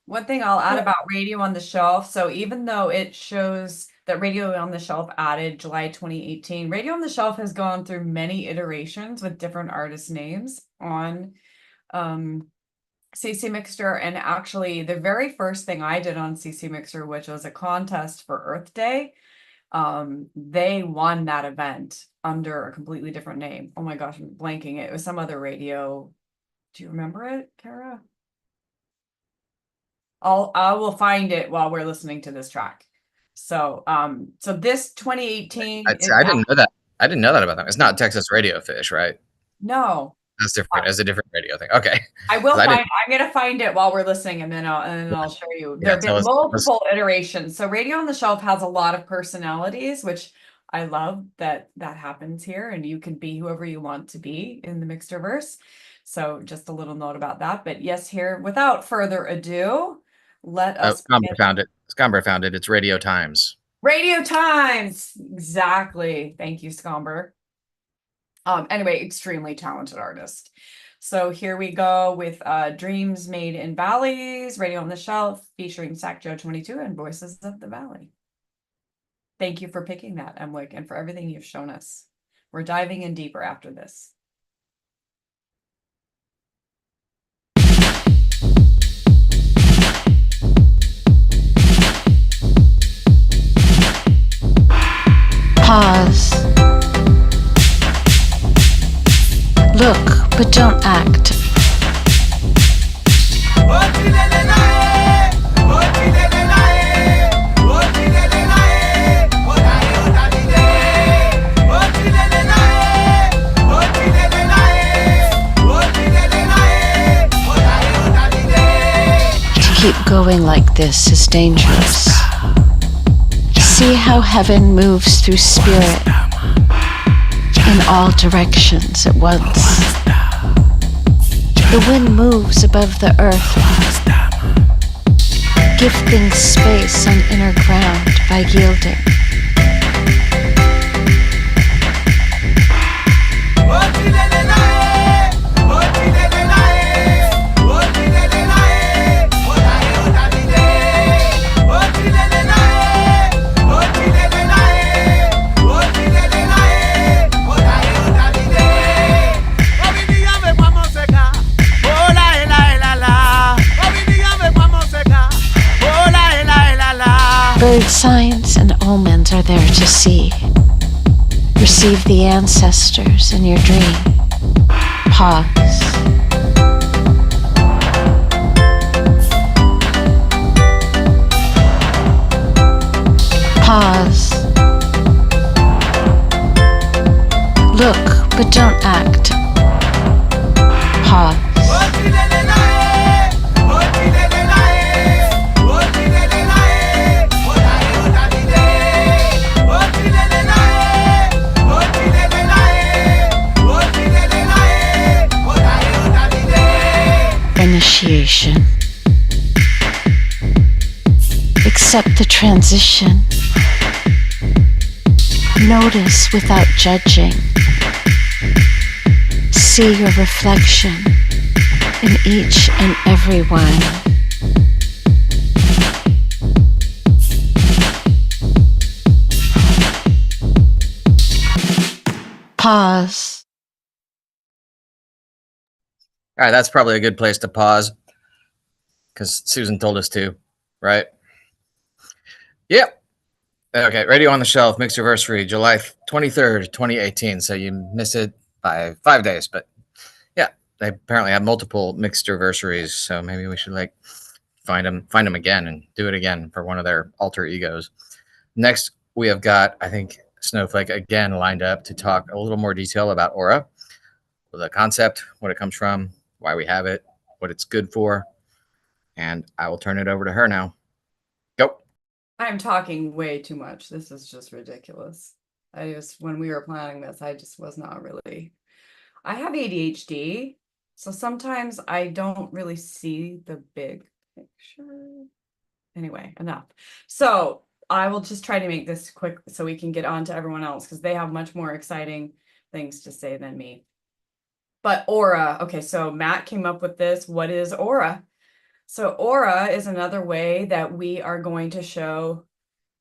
One thing I'll add about Radio on the Shelf. So even though it shows that Radio on the Shelf added July 2018, Radio on the Shelf has gone through many iterations with different artist names on CC Mixter. And actually the very first thing I did on CC Mixter, which was a contest for Earth Day, they won that event under a completely different name. Oh my gosh, I'm blanking it. It was some other radio. Do you remember it, Kara? I will find it while we're listening to this track. So so this 2018 I didn't know that. I didn't know that about them. It's not Texas Radio Fish, right? No. That's different. It's a different radio thing. Okay. I'm gonna find it while we're listening, and then I'll show you. There have been multiple iterations. So Radio on the Shelf has a lot of personalities, which I love that happens here, and you can be whoever you want to be in the Mixterverse. So just a little note about that. But yes, here, without further ado, let us. Scomber found it. Scomber found it. It's Radio Times. Radio Times. Exactly. Thank you, Scomber. Anyway, extremely talented artist. So here we go with Dreams Made in Valleys, Radio on the Shelf, featuring Sacjo 22 and Voices of the Valley. Thank you for picking that, mwic, and for everything you've shown us. We're diving in deeper after this. Pause. Look, but don't act. To keep going like this is dangerous. See how heaven moves through spirit in all directions at once. The wind moves above the earth, gifting space on inner ground by yielding. Bird signs and omens are there to see. Receive the ancestors in your dream. Pause. Pause. Look, but don't act. Pause. Initiation. Accept the transition. Notice without judging. See your reflection in each and every one. Pause. All right, that's probably a good place to pause because Susan told us to, right? Yep. Okay, Radio on the Shelf, Mixterversary, July 23rd, 2018. So you missed it by 5 days, but yeah, they apparently have multiple Mixterversaries, so maybe we should like find them again and do it again for one of their alter egos. Next, we have got, I think, Snowflake again lined up to talk a little more detail about Aura, the concept, what it comes from, why we have it, what it's good for. And I will turn it over to her now. Go. I'm talking way too much. This is just ridiculous. When we were planning this, I just was not really. I have ADHD, so sometimes I don't really see the big picture. Anyway, enough. So I will just try to make this quick so we can get on to everyone else because they have much more exciting things to say than me. But Aura, okay, so Matt came up with this. What is Aura? So Aura is another way that we are going to show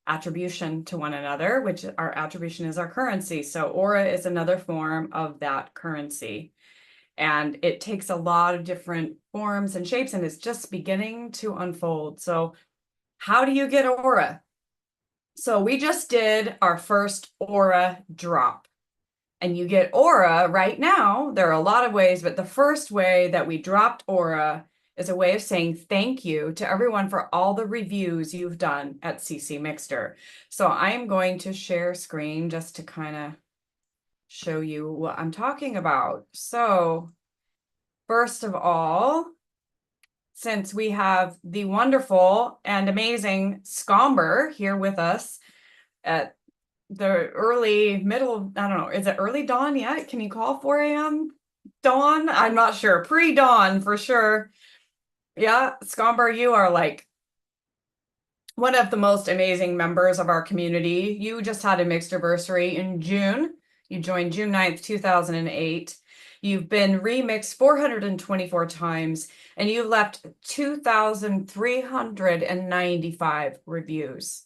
attribution to one another, which our attribution is our currency. So Aura is another form of that currency. And it takes a lot of different forms and shapes, and it's just beginning to unfold. So how do you get Aura? So we just did our first Aura drop. And you get Aura right now. There are a lot of ways, but the first way that we dropped Aura is a way of saying thank you to everyone for all the reviews you've done at CC Mixter. So I'm going to share screen just to kind of show you what I'm talking about. So first of all, since we have the wonderful and amazing Scomber here with us at the early middle, I don't know, is it early dawn yet? Can you call 4 a.m. dawn? I'm not sure. Pre-dawn for sure. Yeah, Scomber, you are like one of the most amazing members of our community. You just had a Mixterversary in June. You joined June 9th, 2008. You've been remixed 424 times, and you left 2,395 reviews.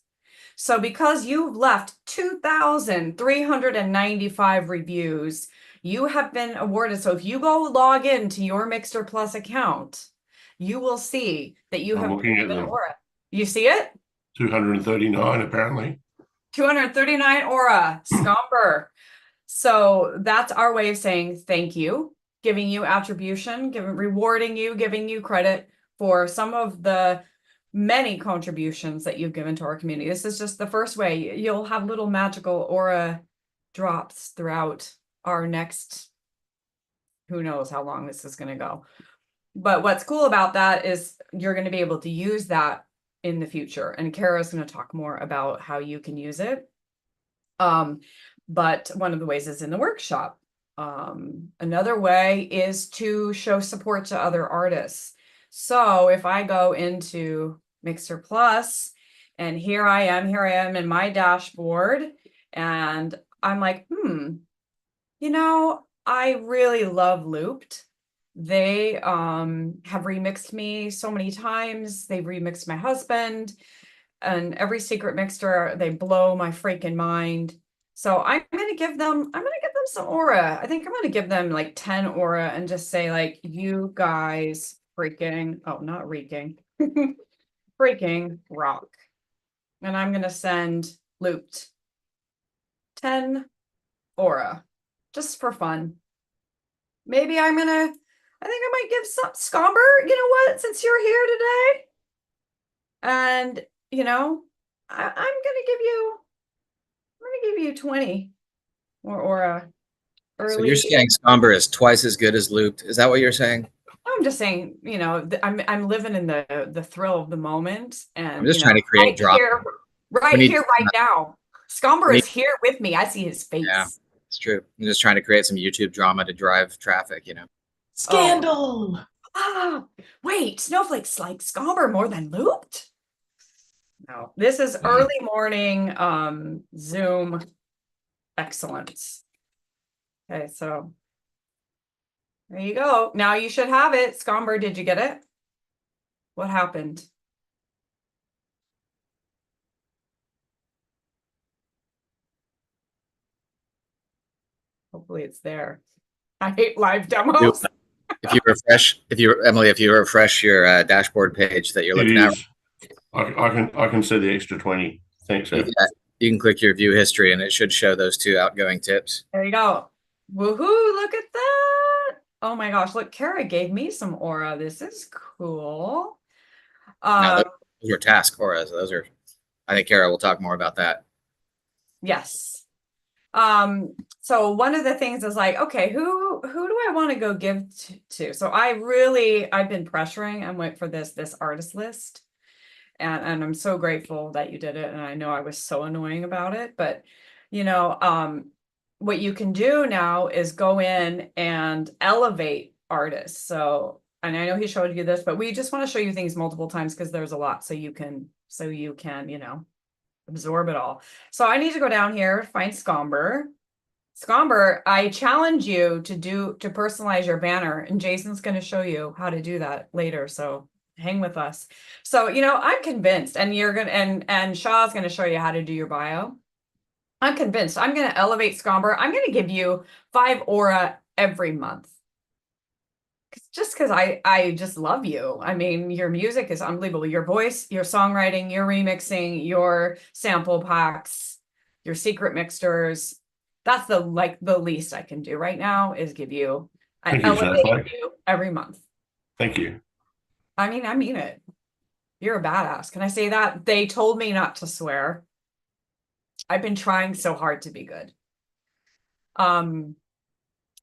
So because you've left 2,395 reviews, you have been awarded. So if you go log into your MixterPlus account, you will see that you have been given Aura. You see it? 239 apparently. 239 Aura, Scomber. So that's our way of saying thank you, giving you attribution, rewarding you, giving you credit for some of the many contributions that you've given to our community. This is just the first way. You'll have little magical Aura drops throughout our next, who knows how long this is going to go. But what's cool about that is you're going to be able to use that in the future. And Kara's going to talk more about how you can use it. But one of the ways is in the workshop. Another way is to show support to other artists. So if I go into MixterPlus and here I am in my dashboard and I'm like, you know, I really love Looped. They have remixed me so many times. They've remixed my husband and every secret mixer. They blow my freaking mind. So I'm gonna give them some Aura. I think I'm gonna give them like 10 Aura and just say like, you guys freaking, oh, not reeking, freaking rock. And I'm gonna send Looped 10 Aura just for fun. Maybe I think I might give some Scomber, you know what, since you're here today. And you know, I'm gonna give you 20 more Aura. Early. So you're saying Scomber is twice as good as Looped. Is that what you're saying? I'm just saying, you know, I'm living in the thrill of the moment, and I'm just trying to create drama. Right here, right now. Scomber is here with me. I see his face. Yeah, it's true. I'm just trying to create some YouTube drama to drive traffic, you know. Scandal. Wait, Snowflake's like Scomber more than Looped? No, this is early morning Zoom excellence. Okay, so there you go. Now you should have it. Scomber, did you get it? What happened? Hopefully it's there. I hate live demos. If you refresh your dashboard page that you're looking at, I can see the extra 20. Thanks, Ed. Yeah, you can click your view history and it should show those 2 outgoing tips. There you go. Woohoo, look at that. Oh my gosh, look, Kara gave me some Aura. This is cool. Now, those are task Auras. Those are, I think Kara will talk more about that. Yes. So one of the things is like, okay, who do I want to go give to? So I've been pressuring MwiC for this artist list. And I'm so grateful that you did it. And I know I was so annoying about it, but you know, what you can do now is go in and elevate artists. So, and I know he showed you this, but we just want to show you things multiple times because there's a lot, so you can, you know, absorb it all. So I need to go down here, find Scomber. Scomber, I challenge you to personalize your banner, and Jason's going to show you how to do that later. So hang with us. So, you know, I'm convinced, and you're going to, and Shaw's going to show you how to do your bio. I'm convinced. I'm going to elevate Scomber. I'm going to give you 5 aura every month. Just because I just love you. I mean, your music is unbelievable. Your voice, your songwriting, your remixing, your sample packs, your secret mixtures. That's the least I can do right now is give you, I elevate you every month. Thank you. I mean it. You're a badass. Can I say that? They told me not to swear. I've been trying so hard to be good.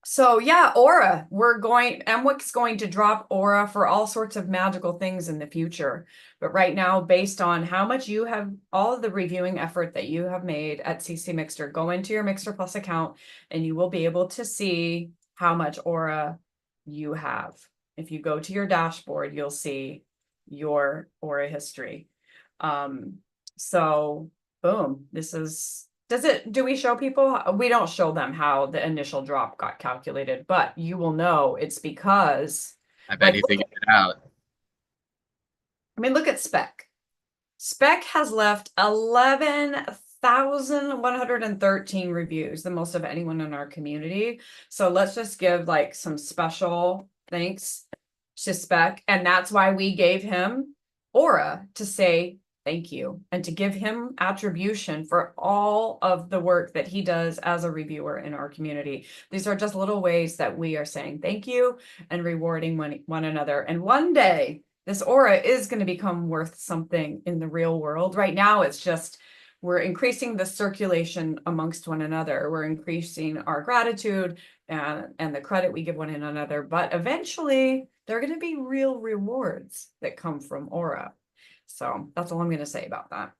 So yeah, aura. MWIC's going to drop aura for all sorts of magical things in the future. But right now, based on how much you have, all of the reviewing effort that you have made at CC Mixter, go into your MixterPlus account and you will be able to see how much aura you have. If you go to your dashboard, you'll see your aura history. So boom, do we show people? We don't show them how the initial drop got calculated, but you will know it's because I bet he figured it out. I mean, look at Speck. Speck has left 11,113 reviews, the most of anyone in our community. So let's just give like some special thanks to Speck. And that's why we gave him aura to say thank you and to give him attribution for all of the work that he does as a reviewer in our community. These are just little ways that we are saying thank you and rewarding one another. And one day this aura is going to become worth something in the real world. Right now, it's just, we're increasing the circulation amongst one another. We're increasing our gratitude and the credit we give one another. But eventually, there are going to be real rewards that come from aura. So that's all I'm going to say about that.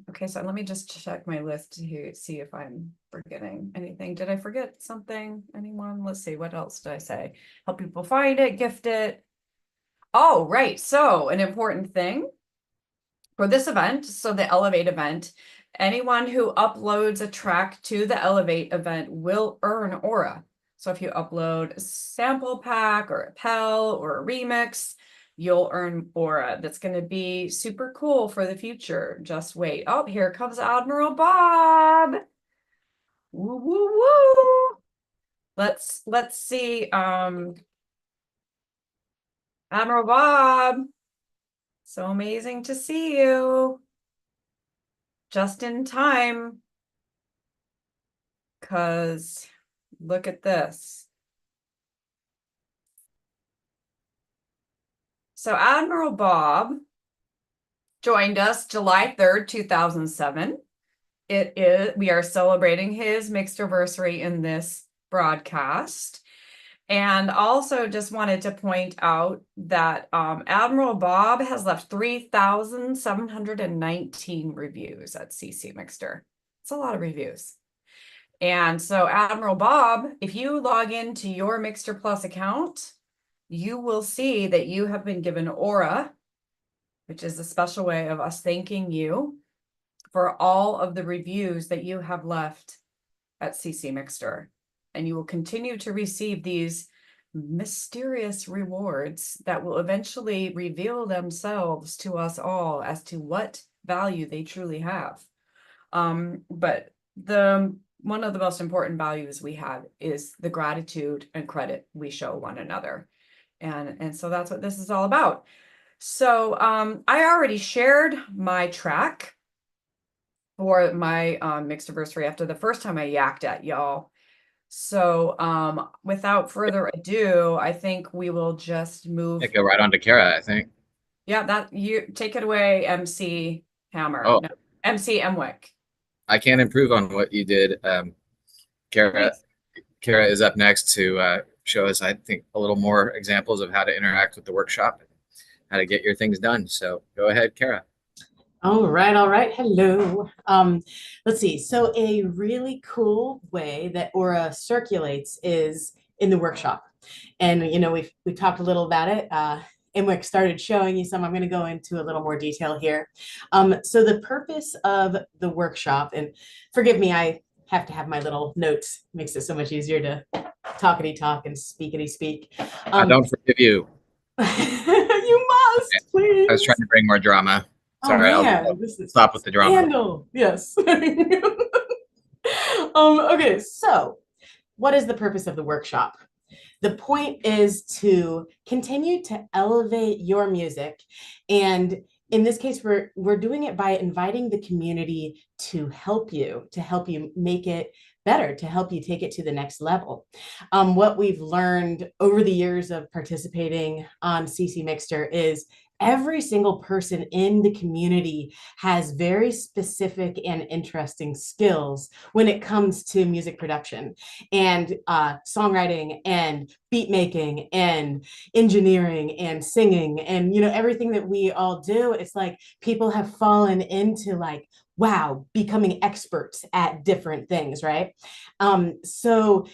Okay, so let me just check my list to see if I'm forgetting anything. Did I forget something? Anyone? Let's see, what else did I say? Help people find it, gift it. Oh, right. So an important thing for this event, so the Elev8 event, anyone who uploads a track to the Elev8 event will earn aura. So if you upload a sample pack or a PEL or a remix, you'll earn aura. That's going to be super cool for the future. Just wait. Oh, here comes Admiral Bob. Woo, woo, woo. Let's see. Admiral Bob, so amazing to see you. Just in time. Because look at this. So Admiral Bob joined us July 3rd, 2007. We are celebrating his Mixterversary in this broadcast. And also just wanted to point out that Admiral Bob has left 3,719 reviews at CC Mixter. It's a lot of reviews. And so Admiral Bob, if you log into your MixterPlus account, you will see that you have been given aura, which is a special way of us thanking you for all of the reviews that you have left at CC Mixter. And you will continue to receive these mysterious rewards that will eventually reveal themselves to us all as to what value they truly have. But one of the most important values we have is the gratitude and credit we show one another. And so that's what this is all about. So I already shared my track for my Mixterversary after the first time I yacked at y'all. So without further ado, I think we will just move. Go right on to Kara, I think. Yeah, that you take it away, MC Hammer. Oh. No, MC MWic. I can improve on what you did. Kara is up next to show us, I think, a little more examples of how to interact with the workshop, how to get your things done. So go ahead, Kara. All right. Hello. Let's see. So a really cool way that Aura circulates is in the workshop. And we talked a little about it. mwic started showing you some. I'm going to go into a little more detail here. So the purpose of the workshop, and forgive me, I have to have my little notes. Makes it so much easier to talkity talk and speakity speak. I don't forgive you. You must, please. I was trying to bring more drama. Sorry, I'll stop with the drama. Scandal. Yes. Okay, so what is the purpose of the workshop? The point is to continue to elevate your music. And in this case, we're doing it by inviting the community to help you make it better, to help you take it to the next level. What we've learned over the years of participating on CC Mixter is every single person in the community has very specific and interesting skills when it comes to music production and songwriting and beat making and engineering and singing and everything that we all do. It's like people have fallen into like, wow, becoming experts at different things, right? So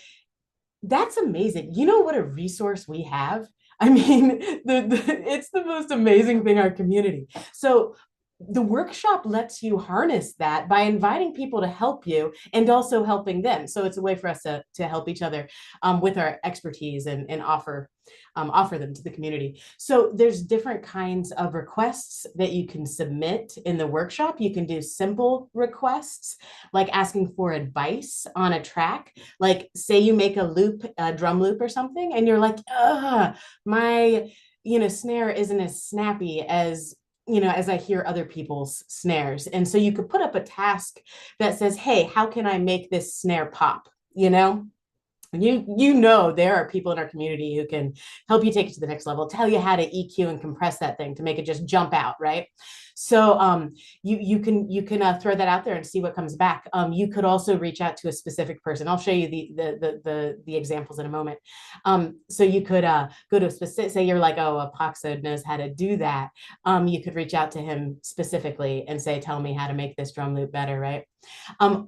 that's amazing. You know what a resource we have? I mean, it's the most amazing thing, our community. So the workshop lets you harness that by inviting people to help you and also helping them. So it's a way for us to help each other with our expertise and offer them to the community. So there's different kinds of requests that you can submit in the workshop. You can do simple requests, like asking for advice on a track. Like say you make a drum loop or something, and you're like, my snare isn't as snappy as I hear other people's snares. And so you could put up a task that says, hey, how can I make this snare pop? There are people in our community who can help you take it to the next level, tell you how to EQ and compress that thing to make it just jump out, right? So you can throw that out there and see what comes back. You could also reach out to a specific person. I'll show you the examples in a moment. So you could go to a specific, say you're like, oh, Apoxode knows how to do that. You could reach out to him specifically and say, tell me how to make this drum loop better, right?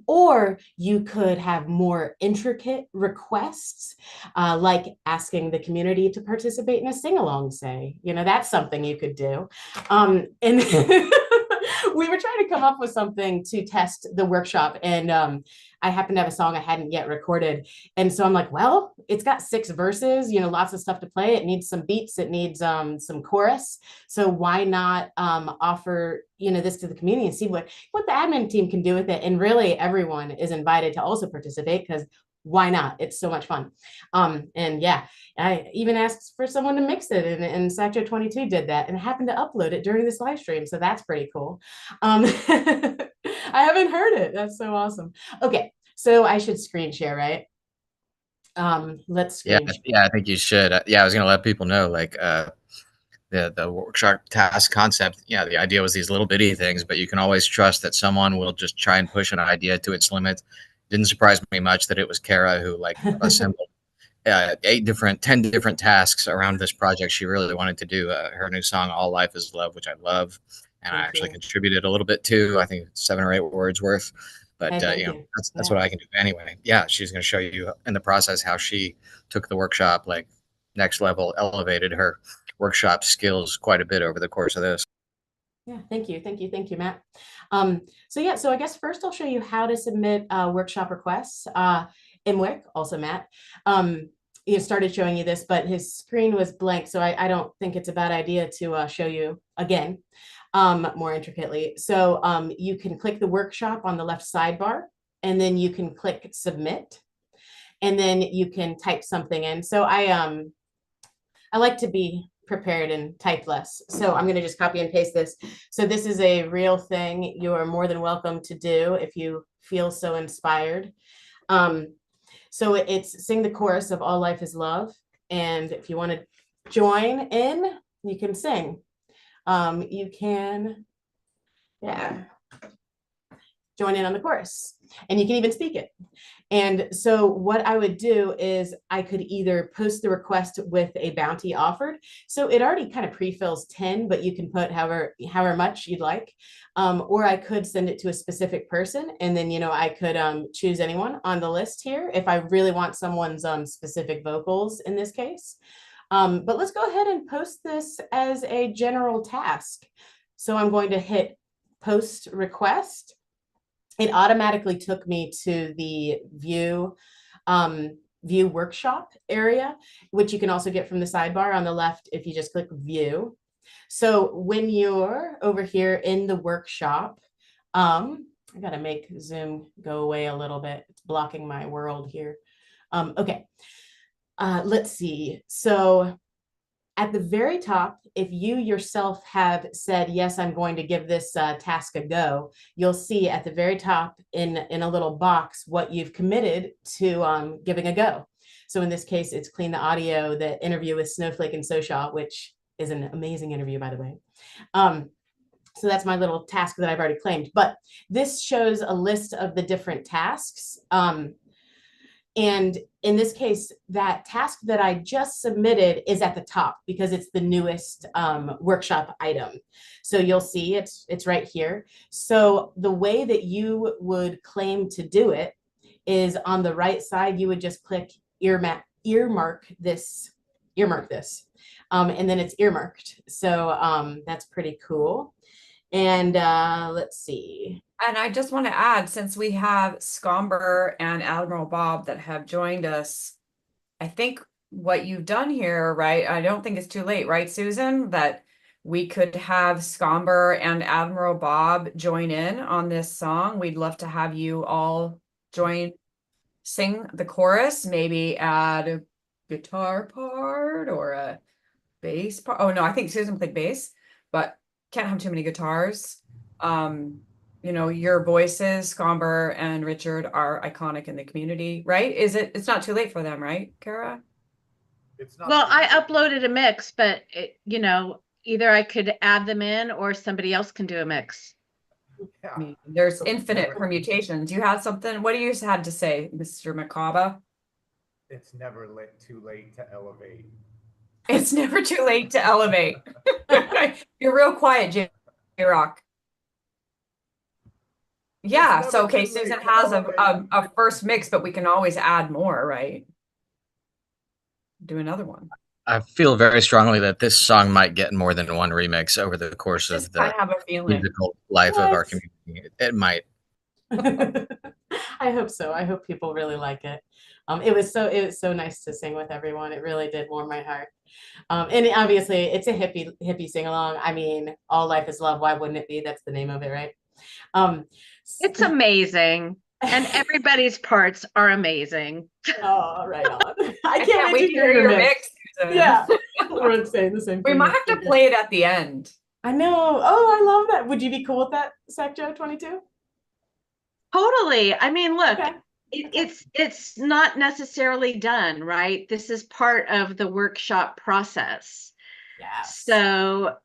Or you could have more intricate requests, like asking the community to participate in a sing-along, say, that's something you could do. And we were trying to come up with something to test the workshop, and I happened to have a song I hadn't yet recorded. And so I'm like, well, it's got 6 verses, lots of stuff to play. It needs some beats. It needs some chorus. So why not offer, this to the community and see what the admin team can do with it. And really everyone is invited to also participate, because why not? It's so much fun. And yeah, I even asked for someone to mix it, and Sector 22 did that and happened to upload it during this live stream. So that's pretty cool. I haven't heard it. That's so awesome. Okay, so I should screen share, right? Let's screen share. Yeah, I think you should. I was going to let people know, like, the workshop task concept. Yeah, the idea was these little bitty things, but you can always trust that someone will just try and push an idea to its limit. Didn't surprise me much that it was Kara who assembled 10 different tasks around this project she really wanted to do. Her new song, All Life is Love, which I love. And I actually contributed a little bit too. I think 7 or 8 words worth. But that's what I can do anyway. Yeah, she's going to show you in the process how she took the workshop like next level, elevated her workshop skills quite a bit over the course of this. Yeah, thank you, Matt. So I guess first I'll show you how to submit workshop requests. mwic, also Matt, started showing you this, but his screen was blank, so I don't think it's a bad idea to show you again more intricately. So you can click the workshop on the left sidebar, and then you can click submit, and then you can type something in. So I like to be prepared and type less. So I'm going to just copy and paste this. So this is a real thing. You are more than welcome to do if you feel so inspired. So it's sing the chorus of All Life is Love. And if you want to join in, you can sing. You can, join in on the chorus, and you can even speak it. And so what I would do is I could either post the request with a bounty offered. So it already kind of pre-fills 10, but you can put however much you'd like. Or I could send it to a specific person, and then, I could choose anyone on the list here if I really want someone's specific vocals in this case. But let's go ahead and post this as a general task. So I'm going to hit post request. It automatically took me to the view workshop area, which you can also get from the sidebar on the left if you just click view. So when you're over here in the workshop, I gotta make Zoom go away a little bit. It's blocking my world here. Okay, let's see. So at the very top, if you yourself have said, yes, I'm going to give this task a go, you'll see at the very top in a little box what you've committed to giving a go. So in this case, it's clean the audio, the interview with Snowflake and Social, which is an amazing interview, by the way. So that's my little task that I've already claimed. But this shows a list of the different tasks. And in this case, that task that I just submitted is at the top because it's the newest workshop item. So you'll see it's right here. So the way that you would claim to do it is on the right side, you would just click earmark this. And then it's earmarked. So that's pretty cool. And let's see. And I just want to add, since we have Scomber and Admiral Bob that have joined us, I think what you've done here, right? I don't think it's too late, right, Susan? That we could have Scomber and Admiral Bob join in on this song. We'd love to have you all sing the chorus, maybe add a guitar part or a bass part. Oh no, I think Susan played bass, but can't have too many guitars. Your voices, Scomber and Richard, are iconic in the community, right? It's not too late for them, right, Kara? It's not. Well, I uploaded a mix, but either I could add them in or somebody else can do a mix. Yeah. I mean, there's infinite permutations. You had something, what do you had to say, Mr. Merkaba? It's never too late to elevate. It's never too late to elevate. You're real quiet, J-Rock. Yeah, so okay, Susan has a first mix, but we can always add more, right? Do another one. I feel very strongly that this song might get more than one remix over the course Just of the kind of have a feeling. musical life of our community. It might. I hope so. I hope people really like it. It was so nice to sing with everyone. It really did warm my heart. And obviously it's a hippie sing along. I mean, all life is love. Why wouldn't it be? That's the name of it, right? It's amazing. And everybody's parts are amazing. Oh, right on. I can't wait to hear your mix. Susan. Yeah, we're saying the same thing. We might have to play it at the end. I know. Oh, I love that. Would you be cool with that, Secjo 22? Totally. I mean, look, Okay. it's not necessarily done, right? This is part of the workshop process. Yeah. So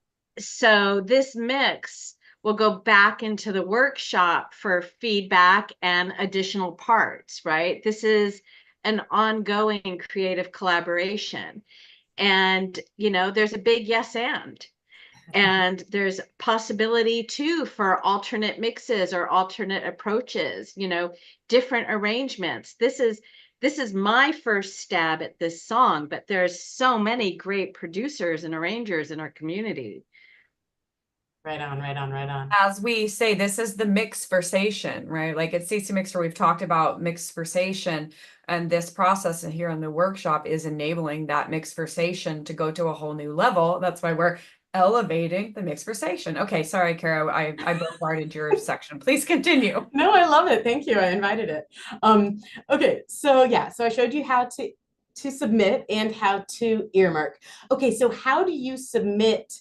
this mix will go back into the workshop for feedback and additional parts, right? This is an ongoing creative collaboration. And, there's a big yes and there's possibility too for alternate mixes or alternate approaches, different arrangements. This is my first stab at this song, but there's so many great producers and arrangers in our community. Right on. As we say, this is the mixversation, right? Like at CC Mixer, we've talked about mixversation, and this process here in the workshop is enabling that mixversation to go to a whole new level. That's why we're elevating the mixversation. Okay, sorry, Kara, I bombarded your section. Please continue. No, I love it. Thank you. I invited it. Okay, so I showed you how to submit and how to earmark. Okay, so how do you submit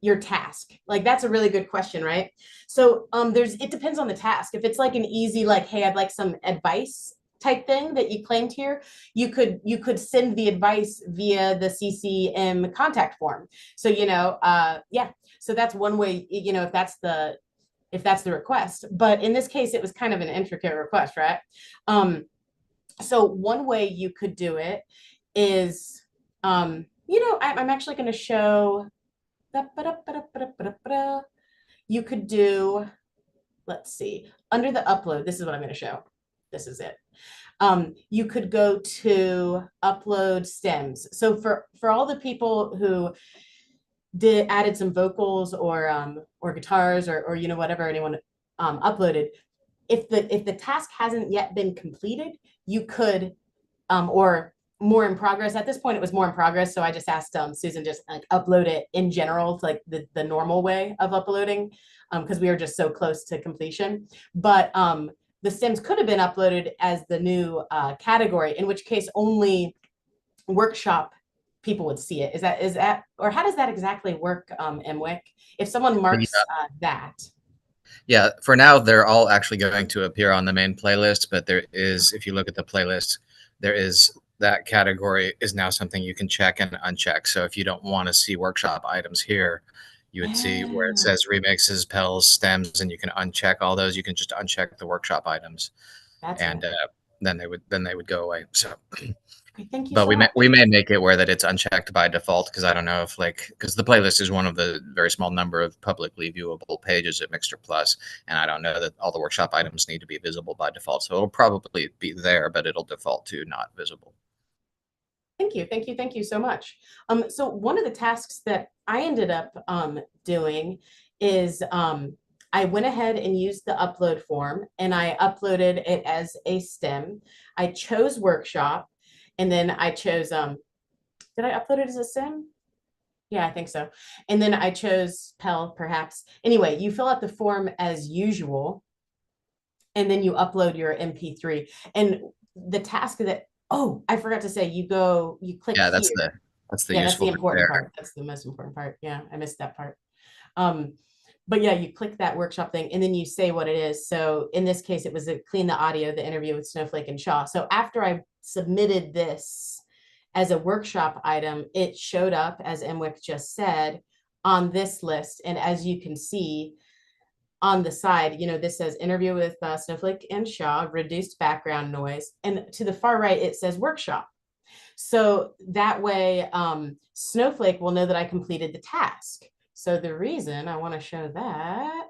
your task? Like, that's a really good question, right? So it depends on the task. If it's like an easy, like, hey, I'd like some advice type thing that you claimed here, you could send the advice via the CCM contact form. So, yeah, so that's one way, if if that's the request. But in this case, it was kind of an intricate request, right? So one way you could do it is, you know, I'm actually going to show, you could do, let's see, under the upload, this is what I'm going to show. This is it. You could go to upload stems. So for all the people who added some vocals or guitars or you know, whatever anyone uploaded, if the task hasn't yet been completed, you could or more in progress. At this point, it was more in progress. So I just asked Susan just like upload it in general to like the normal way of uploading, because we were just so close to completion. But the stems could have been uploaded as the new category, in which case only workshop people would see it. Is that, or how does that exactly work, mwic? If someone marks that. Yeah, for now, they're all actually going to appear on the main playlist, but there is, if you look at the playlist, there is that category is now something you can check and uncheck. So if you don't want to see workshop items here, you would see where it says remixes, pells, stems, and you can uncheck all those. You can just uncheck the workshop items, and then they would go away. So. Okay, thank you. But we may make it where that it's unchecked by default, because I don't know if because the playlist is one of the very small number of publicly viewable pages at MixterPlus, and I don't know that all the workshop items need to be visible by default. So it'll probably be there, but it'll default to not visible. Thank you, thank you, thank you so much. So one of the tasks that I ended up doing is I went ahead and used the upload form, and I uploaded it as a stem. I chose workshop. And then I chose, did I upload it as a sim? Yeah, I think so. And then I chose Pell, perhaps. Anyway, you fill out the form as usual, and then you upload your MP3. And the task that, oh, I forgot to say, you click yeah, that's the that's the important part. That's the most important part. Yeah, I missed that part. But yeah, you click that workshop thing, and then you say what it is. So in this case, it was a clean the audio, the interview with Snowflake and Shaw. So after I submitted this as a workshop item, it showed up, as mwic just said, on this list. And as you can see on the side, you know, this says interview with Snowflake and Shaw, reduced background noise. And to the far right, it says workshop. So that way, Snowflake will know that I completed the task. So the reason I want to show that,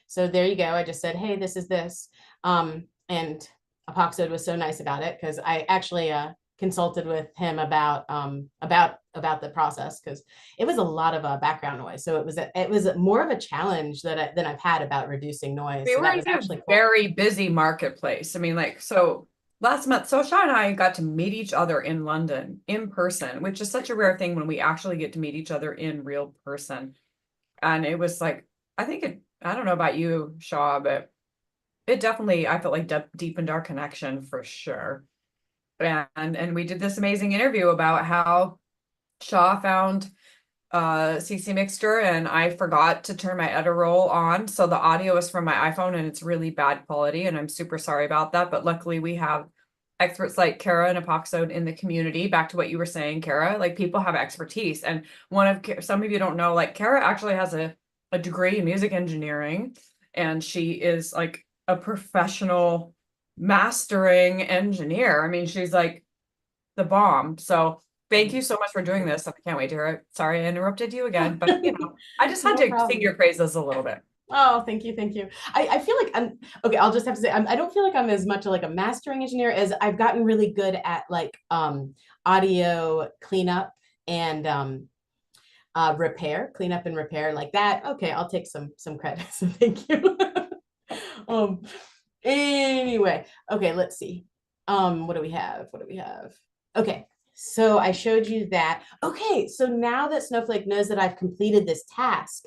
so there you go. I just said, hey, this is this. And Apoxode was so nice about it, because I actually consulted with him about the process, because it was a lot of background noise. So it was more of a challenge than I've had about reducing noise. We so were in a very busy marketplace. I mean, like, so last month, so Shaw and I got to meet each other in London in person, which is such a rare thing when we actually get to meet each other in real person. And it was like, I don't know about you, Shaw, but it definitely, I felt like deepened our connection for sure. And we did this amazing interview about how Shaw found CC Mixter, and I forgot to turn my edit roll on. So the audio is from my iPhone and it's really bad quality, and I'm super sorry about that. But luckily we have experts like Kara and Apoxode in the community. Back to what you were saying, Kara, like people have expertise. And some of you don't know, like Kara actually has a degree in music engineering, and she is like a professional mastering engineer. I mean, she's like the bomb. So thank you so much for doing this. I can't wait to hear it. Sorry I interrupted you again, but you know, I just had to sing your praises a little bit. Oh, thank you. Thank you. I feel like okay. I'll just have to say, I don't feel like I'm as much like a mastering engineer as I've gotten really good at like audio cleanup and cleanup and repair like that. Okay. I'll take some credit. So thank you. Anyway, okay, let's see. What do we have? Okay. So I showed you that. Okay. So now that Snowflake knows that I've completed this task,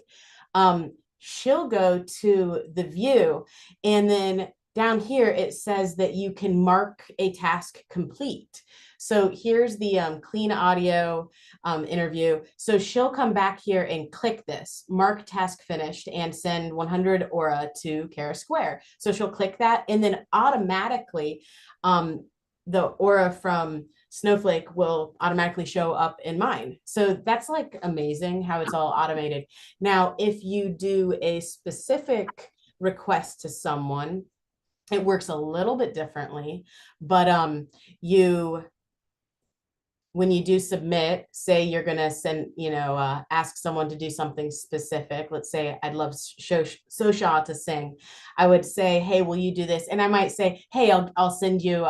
she'll go to the view, and then down here it says that you can mark a task complete. So here's the clean audio interview. So she'll come back here and click this, mark task finished, and send 100 aura to Kara Square. So she'll click that, and then automatically the aura from Snowflake will automatically show up in mine. So that's like amazing how it's all automated. Now, if you do a specific request to someone, it works a little bit differently, but when you do submit, say you're going to send, ask someone to do something specific. Let's say I'd love Sosha to sing. I would say, hey, will you do this? And I might say, hey, I'll send you,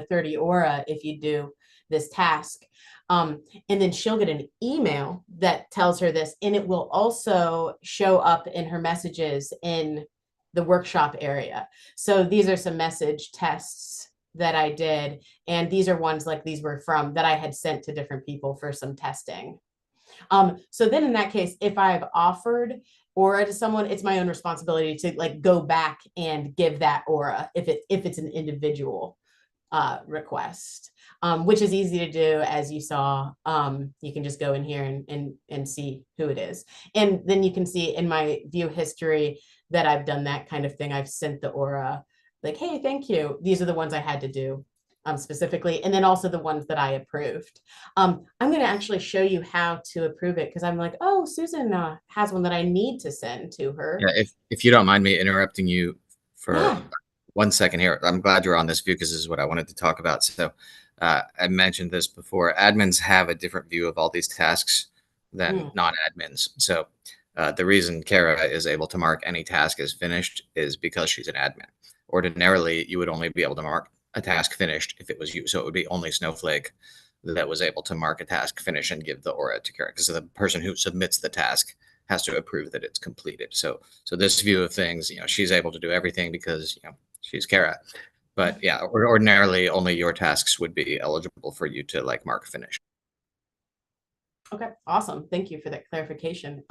30 aura if you do this task. And then she'll get an email that tells her this, and it will also show up in her messages in the workshop area. So these are some message tests that I did. And these are ones like these were from that I had sent to different people for some testing. So then in that case, if I've offered aura to someone, it's my own responsibility to like go back and give that aura if it's an individual request, which is easy to do. As you saw, you can just go in here and see who it is. And then you can see in my view history that I've done that kind of thing. I've sent the aura like, hey, thank you. These are the ones I had to do specifically. And then also the ones that I approved. I'm going to actually show you how to approve it because I'm like, oh, Susan has one that I need to send to her. Yeah, if you don't mind me interrupting you for 1 second here, I'm glad you're on this view because this is what I wanted to talk about. So I mentioned this before. Admins have a different view of all these tasks than non-admins. So the reason Kara is able to mark any task as finished is because she's an admin. Ordinarily, you would only be able to mark a task finished if it was you. So it would be only Snowflake that was able to mark a task finished and give the aura to Kara, because the person who submits the task has to approve that it's completed. So this view of things, she's able to do everything because, she's Kara. But yeah, ordinarily only your tasks would be eligible for you to like mark finished. Okay, awesome. Thank you for that clarification.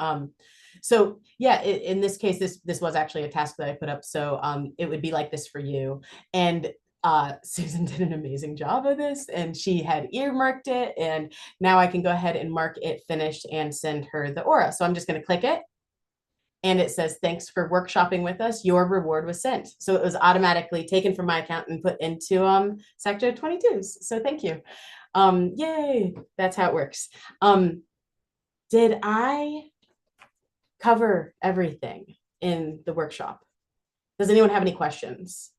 So yeah, in this case, this was actually a task that I put up. So it would be like this for you. And Susan did an amazing job of this, and she had earmarked it. And now I can go ahead and mark it finished and send her the aura. So I'm just going to click it. And it says, thanks for workshopping with us. Your reward was sent. So it was automatically taken from my account and put into Sector 22's. So thank you. Yay, that's how it works. Did I cover everything in the workshop? Does anyone have any questions?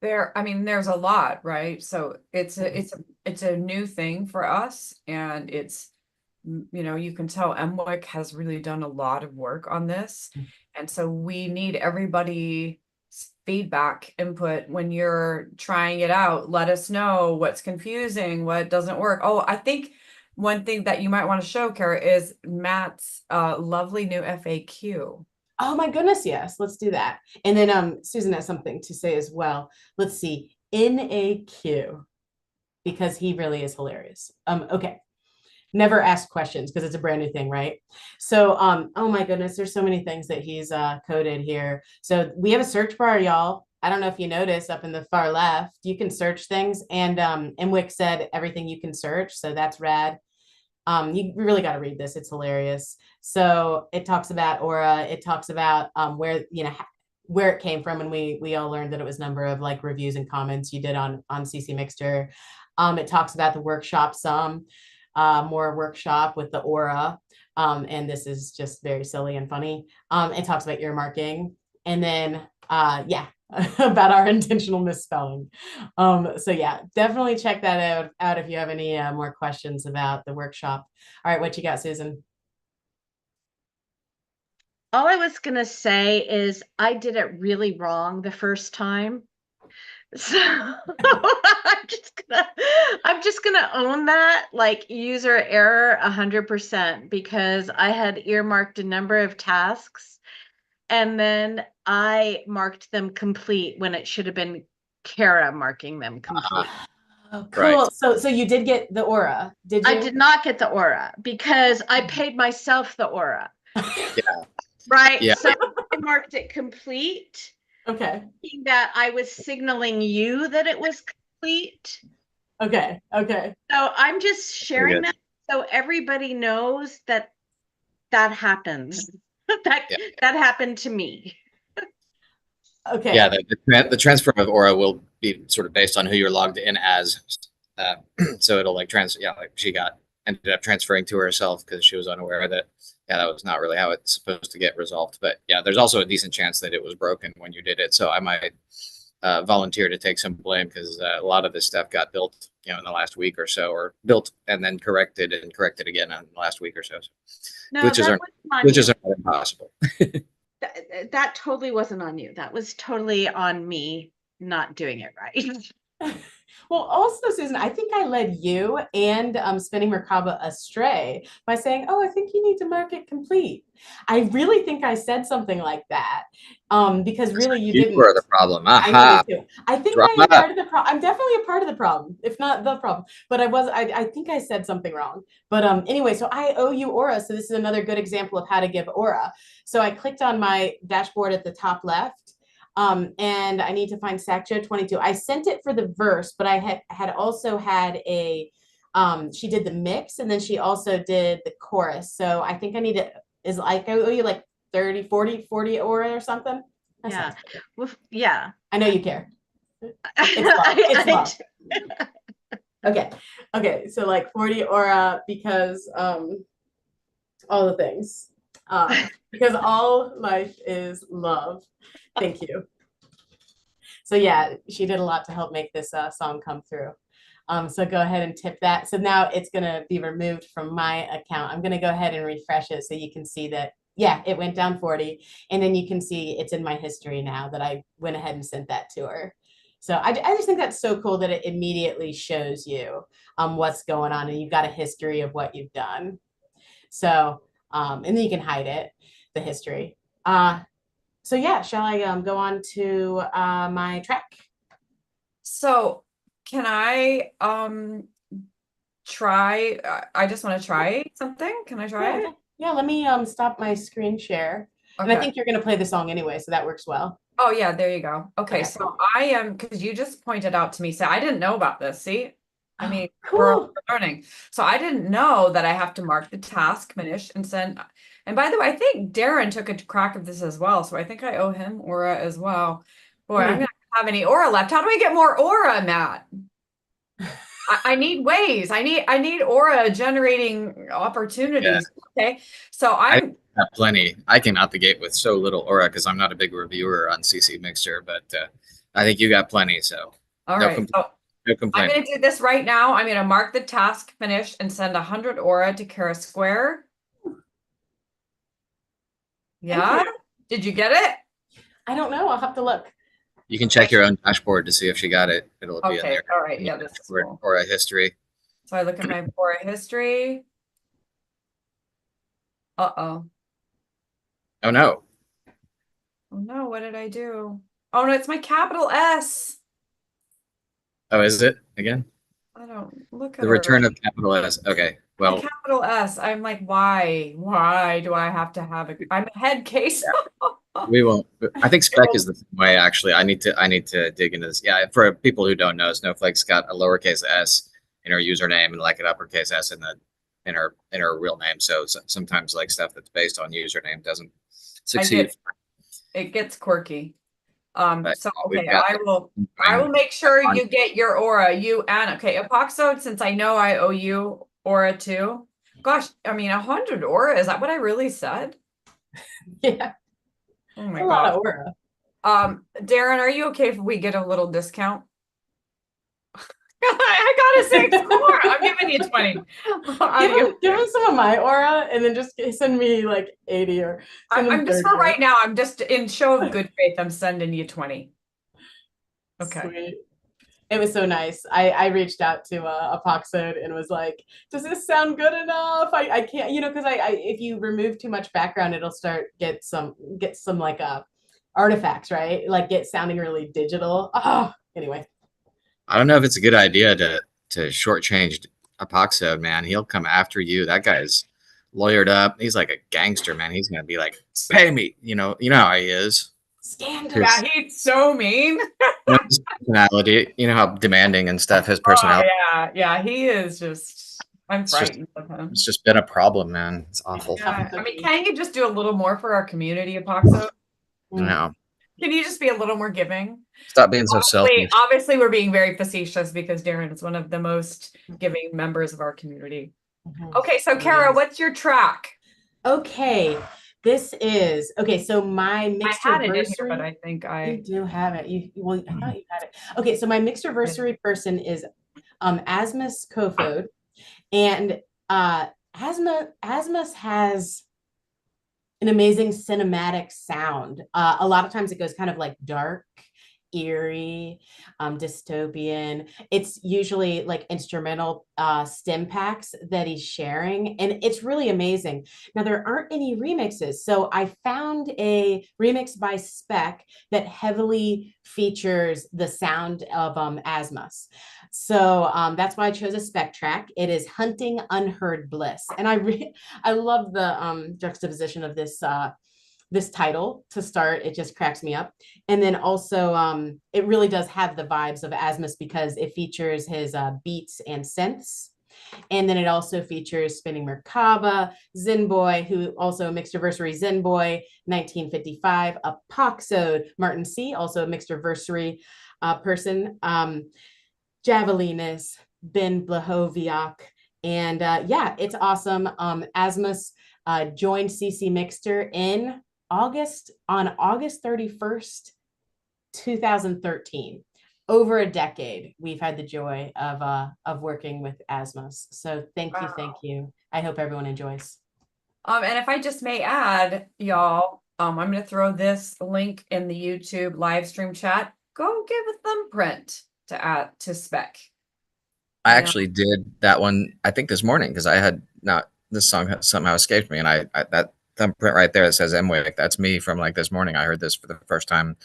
There's a lot, right? So it's a new thing for us, and it's, you can tell mwic has really done a lot of work on this. And so we need everybody's feedback, input. When you're trying it out, let us know what's confusing, what doesn't work. Oh, I think one thing that you might want to show, Kara, is Matt's lovely new FAQ. Oh my goodness, yes, let's do that. And then Susan has something to say as well. Let's see, NAQ, because he really is hilarious. Okay. Never ask questions because it's a brand new thing, right? So, oh my goodness, there's so many things that he's coded here. So we have a search bar, y'all. I don't know if you notice up in the far left, you can search things, and mwic said everything you can search. So that's rad. You really got to read this. It's hilarious. So it talks about aura. It talks about where it came from, and we all learned that it was number of like reviews and comments you did on CC Mixter. It talks about the workshop some. More workshop with the aura, and this is just very silly and funny. It talks about earmarking, and then about our intentional misspelling. So yeah, definitely check that out if you have any more questions about the workshop. All right, what you got, Susan? All I was gonna say is I did it really wrong the first time. So I'm just gonna own that, like user error 100%, because I had earmarked a number of tasks and then I marked them complete when it should have been Kara marking them complete. Oh, cool. Right. So you did get the aura, did you? I did not get the aura because I paid myself the aura. Yeah. Right. Yeah. So I marked it complete. Okay. That I was signaling you that it was complete. Okay. Okay. So I'm just sharing that so everybody knows that happens. that happened to me. Okay. Yeah, the transfer of aura will be sort of based on who you're logged in as. So it'll like like she ended up transferring to herself because she was unaware that yeah, that was not really how it's supposed to get resolved. But yeah, there's also a decent chance that it was broken when you did it. So I might volunteer to take some blame, because a lot of this stuff got built, in the last week or so, or built and then corrected again in the last week or so. No, Glitches that are wasn't on glitches you. are not impossible. That totally wasn't on you. That was totally on me not doing it right. Well, also, Susan, I think I led you and Spinningmerkaba astray by saying, "Oh, I think you need to mark it complete." I really think I said something like that, because really you didn't. were the problem. I Aha. needed to. I think I am Drama. part of the problem. I'm definitely a part of the problem, if not the problem. But I think I said something wrong. But anyway, so I owe you aura. So this is another good example of how to give aura. So I clicked on my dashboard at the top left. And I need to find Sacjo 22. I sent it for the verse, but I had also had a she did the mix, and then she also did the chorus. So I think I need to I owe you like 30, 40 aura or something. That Yeah. sounds good. Well, yeah. I know you care. It's love. Okay, so like 40 aura because all the things. Because all life is love. Thank you. So yeah, she did a lot to help make this song come through. So go ahead and tip that. So now it's gonna be removed from my account. I'm gonna go ahead and refresh it so you can see that, yeah, it went down 40. And then you can see it's in my history now that I went ahead and sent that to her. So I just think that's so cool that it immediately shows you what's going on, and you've got a history of what you've done. So, and then you can hide it, the history. So yeah, shall I go on to my track? So can I try? I just want to try something. Can I try it? Yeah, let me stop my screen share. Okay. And I think you're going to play the song anyway, so that works well. Oh yeah, there you go. Okay, Okay. so I am, because you just pointed out to me, so I didn't know about this. See, I mean, we're Cool. learning. So I didn't know that I have to mark the task, finish, and send. And by the way, I think Darren took a crack of this as well, so I think I owe him aura as well. Boy, I'm gonna have any aura left. How do I get more aura, Matt? I need ways. I need aura generating opportunities. Yeah. Okay, so I have plenty. I came out the gate with so little aura because I'm not a big reviewer on CC Mixter, but I think you got plenty. So all right. No complaint. I'm going to do this right now. I'm going to mark the task finished and send 100 aura to Kara Square. Yeah. Did you get it? I don't know. I'll have to look. You can check your own dashboard to see if she got it. It'll be in there. All right. Yeah. This is cool. Aura history. So I look at my aura history. Uh-oh. Oh no. Oh no. What did I do? Oh no, it's my capital S. Oh, is it again? I don't look at the return of capital S. Okay, well, capital S. I'm like, why? Why do I have to have a? I'm a head case. We won't. I think Speck is the same way. Actually, I need to dig into this. Yeah, for people who don't know, Snowflake's got a lowercase s in her username and like an uppercase s in her real name. So sometimes like stuff that's based on username doesn't succeed. It gets quirky. So okay, I will make sure you get your aura. You and okay, Apoxode, since I know I owe you aura too. Gosh, I mean 100 aura, is that what I really said? Yeah. Oh my God. A lot of aura. Darren, are you okay if we get a little discount? I gotta say more. I'm giving you 20. Give him some of my aura and then just send me like 80 or I'm just for right now. I'm just in show of good faith. I'm sending you 20. Okay. Sweet. It was so nice. I reached out to Apoxode and was like, does this sound good enough? I can't, because if you remove too much background, it'll start get some like artifacts, right? Like get sounding really digital. Oh, anyway. I don't know if it's a good idea to shortchange Apoxode, man. He'll come after you. That guy's lawyered up. He's like a gangster, man. He's gonna be like, pay me. You know how he is. Scandal. Yeah, he's so mean. His personality, you know how demanding and stuff. His personality. Oh, yeah, he is just. I'm frightened of him. It's just been a problem, man. It's awful. Yeah, I mean, can you just do a little more for our community, Apoxode? No. Can you just be a little more giving? Stop being so selfish. Obviously, we're being very facetious because Darren is one of the most giving members of our community. Okay, so Kara, what's your track? Okay, this is okay. So my I had it in here, but Mixterversary, I think you do have it. Well, I thought you had it. Okay, so my Mixterversary person is Asmus Koefoed, and Asmus has an amazing cinematic sound. A lot of times it goes kind of like dark, eerie, dystopian. It's usually like instrumental stem packs that he's sharing, and it's really amazing. Now, there aren't any remixes, so I found a remix by Speck that heavily features the sound of Asmus. So that's why I chose a Speck track. It is Hunting Unheard Bliss, and I love the juxtaposition of this title to start. It just cracks me up. And then also it really does have the vibes of Asmus because it features his beats and synths. And then it also features Spinningmerkaba, Zenboy, who also Mixterversary Zenboy, 1955, Apoxode, martinsea, also a Mixterversary person, Javolenus, Blohowiak, and yeah, it's awesome. Asmus joined CC Mixter in August 31st, 2013. Over a decade, we've had the joy of working with Asmus. So thank you. I hope everyone enjoys. And if I just may add, y'all, I'm gonna throw this link in the YouTube live stream chat. Go give a thumbprint to add to Speck. I actually did that one, I think this morning, because I had not, this song had somehow escaped me. And I that thumbprint right there that says mwic, that's me from like this morning. I heard this for the first time.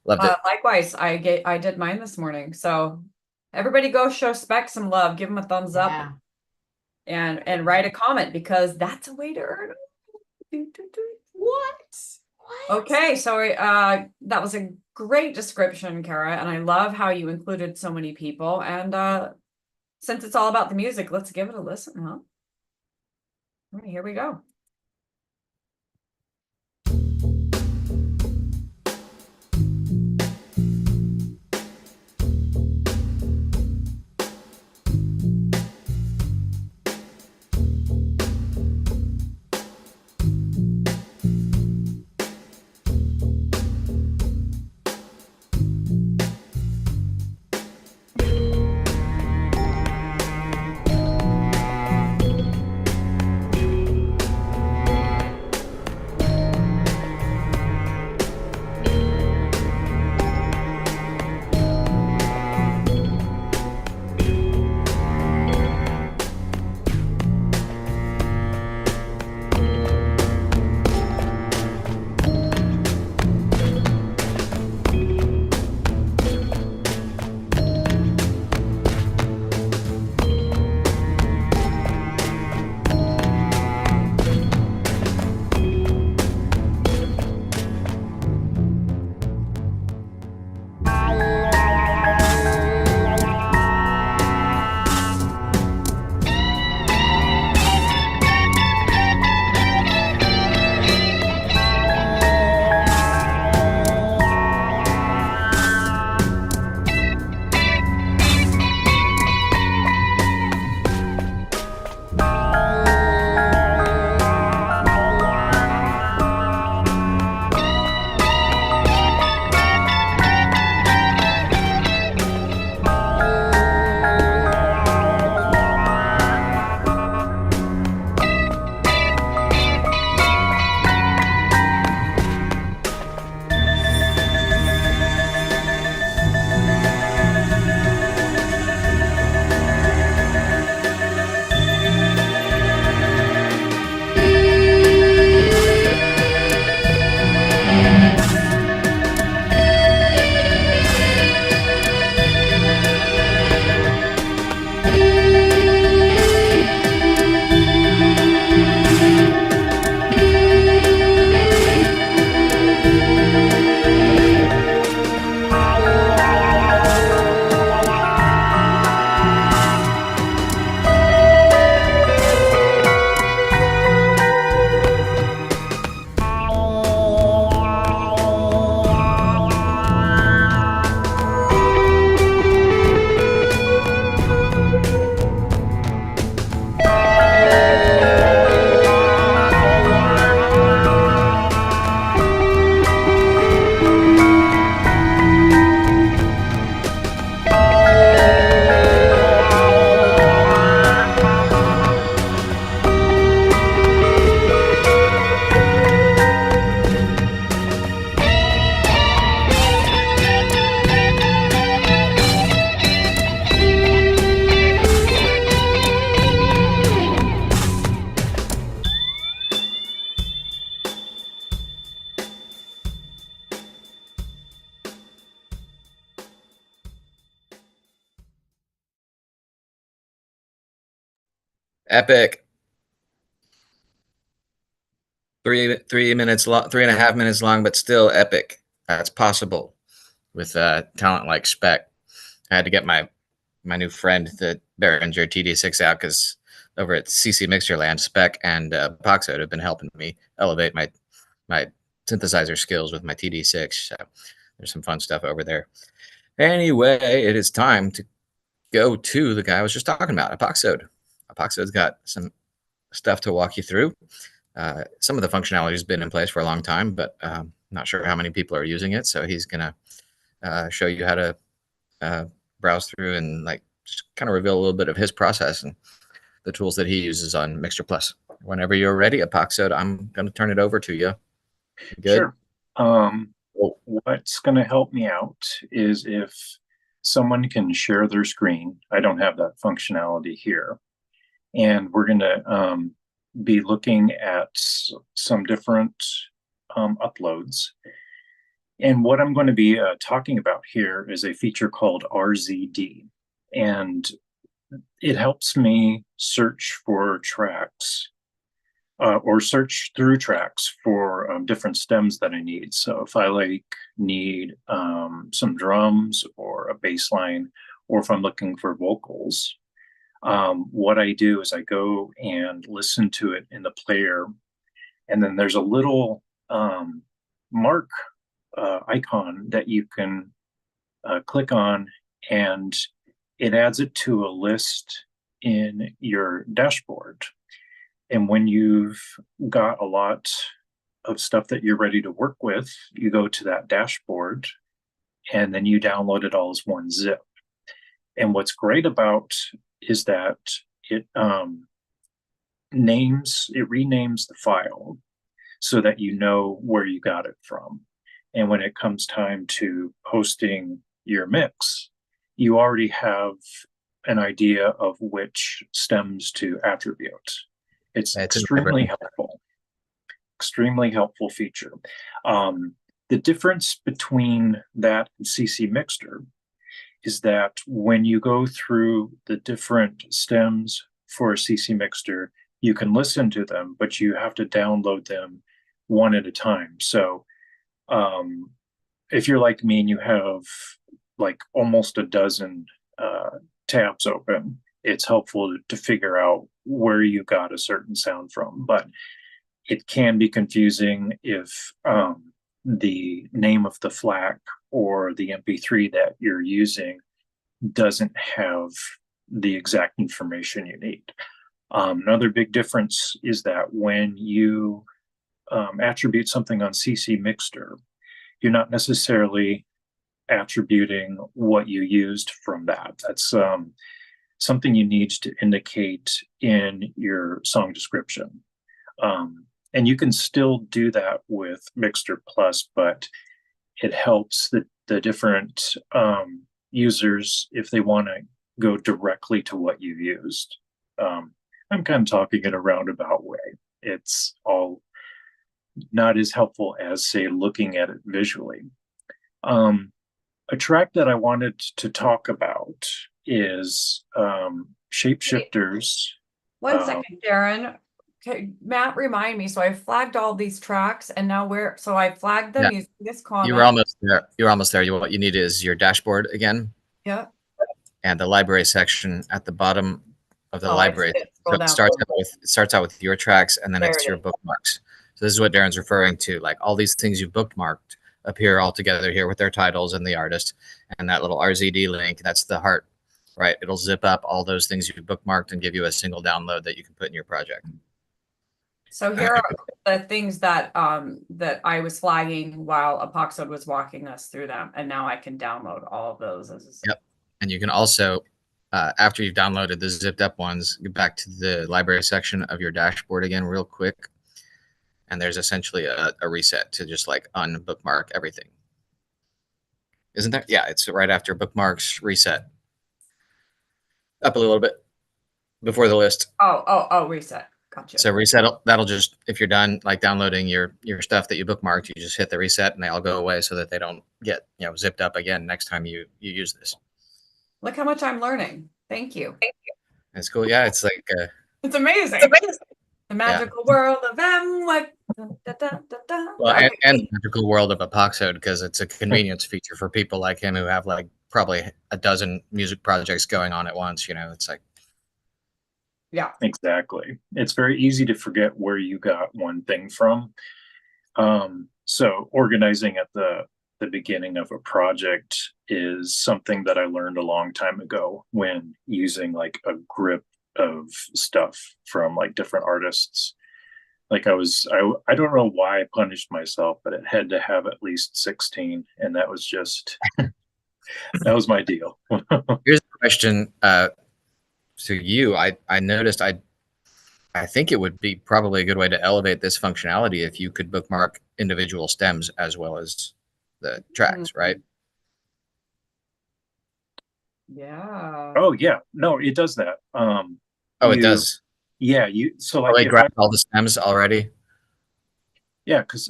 Loved it. Likewise, I did mine this morning. So everybody go show Speck some love, give him a thumbs up and write a comment because that's a way to earn. What? Okay, so that was a great description, Kara, and I love how you included so many people. And since it's all about the music, let's give it a listen, huh? All right, here we go. Epic. 3 minutes long, 3.5 minutes long, but still epic. That's possible with talent like Speck. I had to get my new friend, the Behringer TD6 out, because over at CC Mixerland, Speck and Apoxode have been helping me elevate my synthesizer skills with my TD6. So there's some fun stuff over there. Anyway, it is time to go to the guy I was just talking about, Apoxode. Apoxode's got some stuff to walk you through. Some of the functionality has been in place for a long time, but not sure how many people are using it. So he's going to show you how to browse through and like just kind of reveal a little bit of his process and the tools that he uses on MixterPlus. Whenever you're ready, Apoxode, I'm going to turn it over to you. Good. Sure. What's going to help me out is if someone can share their screen. I don't have that functionality here. And we're going to be looking at some different uploads. And what I'm going to be talking about here is a feature called RZD. And it helps me search for tracks or search through tracks for different stems that I need. So if I need some drums or a bass line, or if I'm looking for vocals, what I do is I go and listen to it in the player, and then there's a little mark icon that you can click on, and it adds it to a list in your dashboard. And when you've got a lot of stuff that you're ready to work with, you go to that dashboard and then you download it all as one zip. And what's great about is that it renames the file so that you know where you got it from. And when it comes time to posting your mix, you already have an idea of which stems to attribute. It's extremely helpful. Extremely helpful feature. The difference between that and CC Mixter is that when you go through the different stems for a CC Mixter, you can listen to them, but you have to download them one at a time. So if you're like me and you have like almost a dozen tabs open, it's helpful to figure out where you got a certain sound from. But it can be confusing if the name of the FLAC or the MP3 that you're using doesn't have the exact information you need. Another big difference is that when you attribute something on CC Mixter, you're not necessarily attributing what you used from that. That's something you need to indicate in your song description. And you can still do that with MixterPlus, but it helps the different users if they want to go directly to what you used. I'm kind of talking in a roundabout way. It's all not as helpful as, say, looking at it visually. A track that I wanted to talk about is Shapeshifters. One second, Darren. Okay, Matt, remind me. So I flagged all these tracks, and now so I flagged them using this comment. You were almost there. You're almost there. What you need is your dashboard again. Yeah. And the library section at the bottom of the library. So it starts out with your tracks, and then next to your bookmarks. So this is what Darren's referring to. Like all these things you've bookmarked appear all together here with their titles and the artist, and that little RZD link. That's the heart, right? It'll zip up all those things you've bookmarked and give you a single download that you can put in your project. So here are the things that that I was flagging while Apoxode was walking us through them, and now I can download all of those. Yep, and you can also, after you've downloaded the zipped up ones, go back to the library section of your dashboard again real quick, and there's essentially a reset to just like unbookmark everything. Isn't there? Yeah, it's right after bookmarks, reset. Up a little bit before the list. Oh, reset. Gotcha. So reset, that'll just, if you're done like downloading your stuff that you bookmarked, you just hit the reset and they all go away so that they don't get zipped up again next time you use this. Look how much I'm learning. Thank you. It's cool. Yeah, it's like It's amazing. The magical world of mwic. Well, Okay. and the magical world of Apoxode, because it's a convenience feature for people like him who have like probably a dozen music projects going on at once. You know, it's like, Yeah. Exactly. It's very easy to forget where you got one thing from. So organizing at the beginning of a project is something that I learned a long time ago when using like a grip of stuff from like different artists. Like I don't know why I punished myself, but it had to have at least 16, and that was just that was my deal. here's a question to you. I noticed I think it would be probably a good way to elevate this functionality if you could bookmark individual stems as well as the tracks, right? Yeah. Oh yeah, no, it does that. Oh, it does. Yeah, so like They if grabbed all the stems already. Yeah, because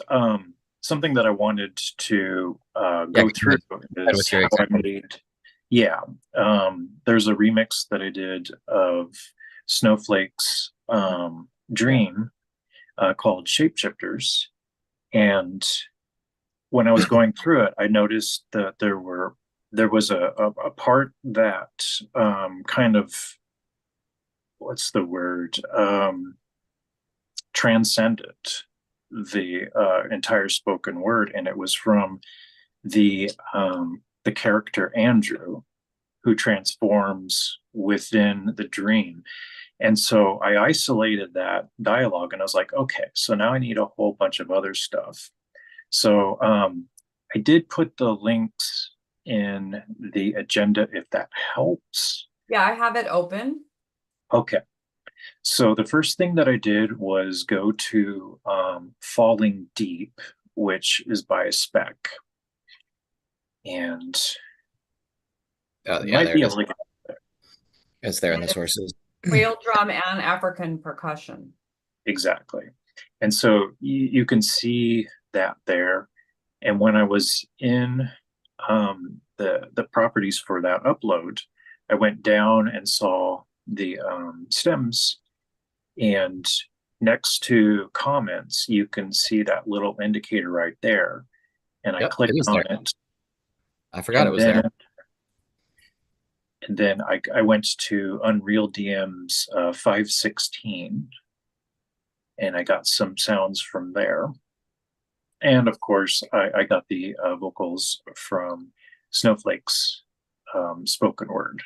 something that I wanted to Yeah, go 'cause you through had is with your how I example. made. Yeah, there's a remix that I did of Snowflake's Dream called Shapeshifters, and when I was going through it, I noticed that there was a part that kind of, what's the word, transcended the entire spoken word, and it was from the character Andrew, who transforms within the dream. And so I isolated that dialogue, and I was like, okay, so now I need a whole bunch of other stuff. So I did put the links in the agenda, if that helps. Yeah, I have it open. Okay. So the first thing that I did was go to Falling Deep, which is by Speck. And Oh, you yeah, might there be it able is. to get there. It's there in the sources. Whale drum and African percussion. Exactly. And so you can see that there. And when I was in the properties for that upload, I went down and saw the stems, and next to comments, you can see that little indicator right there. And I Yep, clicked it is on there. it. I forgot it was there. And then I went to Unreal DM's 516, and I got some sounds from there. And of course, I got the vocals from Snowflake's spoken word.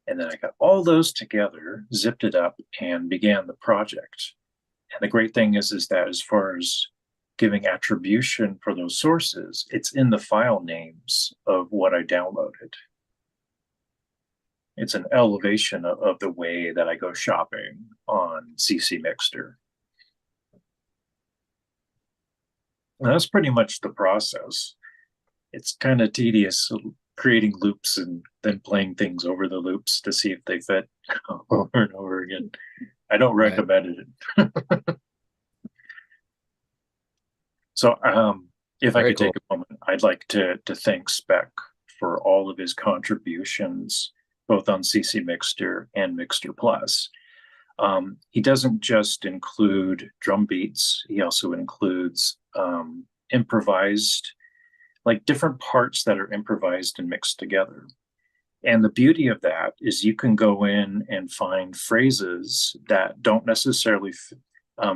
And then I got all those together, zipped it up, and began the project. And the great thing is that as far as giving attribution for those sources, it's in the file names of what I downloaded. It's an elevation of the way that I go shopping on CC Mixter. And that's pretty much the process. It's kind of tedious creating loops and then playing things over the loops to see if they fit over and over again. I don't recommend it. So if I could take a moment, I'd like to thank Speck for all of his contributions, both on CC Mixter and MixterPlus. He doesn't just include drum beats, he also includes improvised, like different parts that are improvised and mixed together. And the beauty of that is you can go in and find phrases that don't necessarily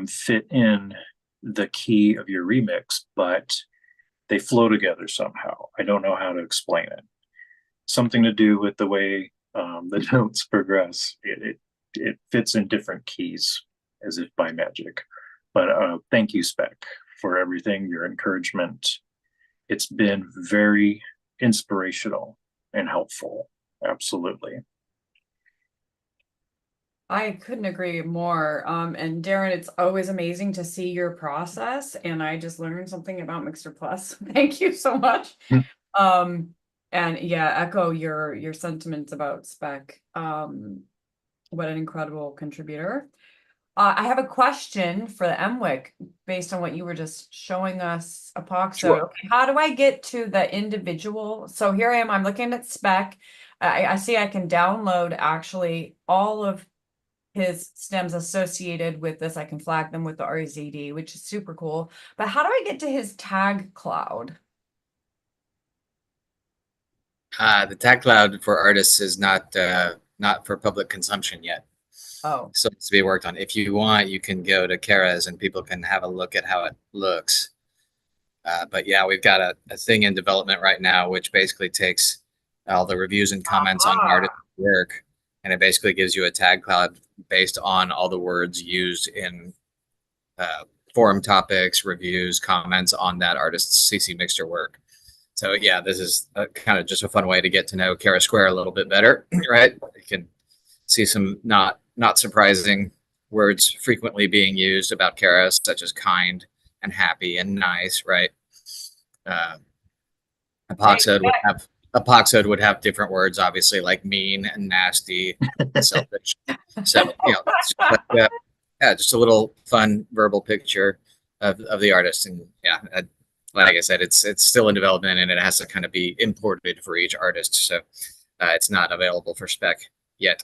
fit in the key of your remix, but they flow together somehow. I don't know how to explain it. Something to do with the way the notes progress. It fits in different keys as if by magic. But thank you, Speck, for everything, your encouragement. It's been very inspirational and helpful. Absolutely. I couldn't agree more. And Darren, it's always amazing to see your process, and I just learned something about MixterPlus. Thank you so much. And yeah, echo your sentiments about Speck. What an incredible contributor. I have a question for the mwic based on what you were just showing us, Apoxode. Sure. Okay, how do I get to the individual? So here I'm looking at Speck. I see I can download actually all of his stems associated with this. I can flag them with the RZD, which is super cool. But how do I get to his tag cloud? The tag cloud for artists is not for public consumption yet. Oh, So it's to be worked on. If you want, you can go to Kara's and people can have a look at how it looks. But yeah, we've got a thing in development right now, which basically takes all the reviews and comments on artist work, and it basically gives you a tag cloud based on all the words used in forum topics, reviews, comments on that artist's CC Mixter work. So yeah, this is kind of just a fun way to get to know Kara Square a little bit better, right? You can see some not surprising words frequently being used about Kara, such as kind and happy and nice, right? Apoxode would have different words, obviously, like mean and nasty, and selfish. So yeah, just a little fun verbal picture of the artist, and yeah, like I said, it's still in development and it has to kind of be imported for each artist, so it's not available for Speck yet.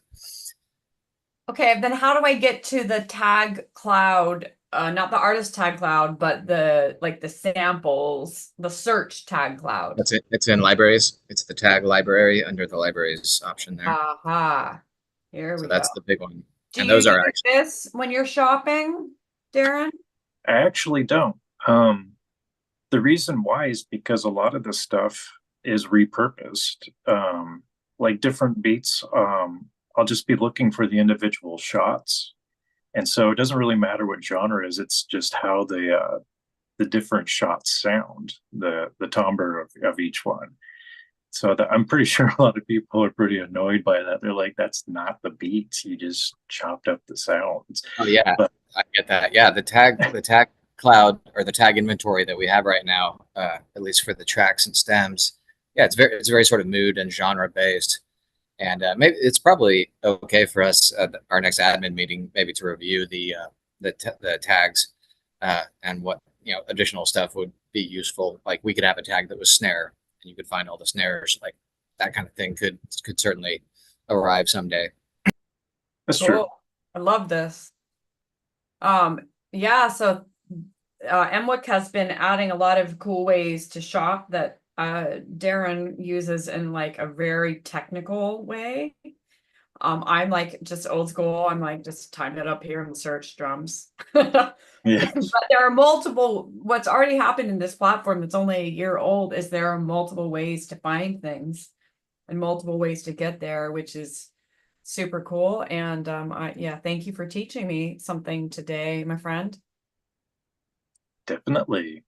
Okay, then how do I get to the tag cloud? Not the artist tag cloud, but the samples, the search tag cloud. That's it. It's in libraries. It's the tag library under the libraries option there. Aha. Here we go. That's the big one. Do and you those are use actually this when you're shopping, Darren? I actually don't. The reason why is because a lot of the stuff is repurposed. Like different beats, I'll just be looking for the individual shots. And so it doesn't really matter what genre is, it's just how the different shots sound, the timbre of each one. So I'm pretty sure a lot of people are pretty annoyed by that. They're like, that's not the beat, you just chopped up the sounds. Oh yeah, but I get that. Yeah, the tag cloud or the tag inventory that we have right now, at least for the tracks and stems, yeah, it's very sort of mood and genre based. And maybe it's probably okay for us at our next admin meeting, maybe to review the tags and what additional stuff would be useful. Like we could have a tag that was snare, and you could find all the snares. Like that kind of thing could certainly arrive someday. That's true. I love this. Yeah. So mwic has been adding a lot of cool ways to shop that Darren uses in like a very technical way. I'm like just old school. I'm like just tying it up here in the search drums. Yeah. But there are multiple, what's already happened in this platform that's only a year old is there are multiple ways to find things and multiple ways to get there, which is super cool. And yeah, thank you for teaching me something today, my friend. Definitely.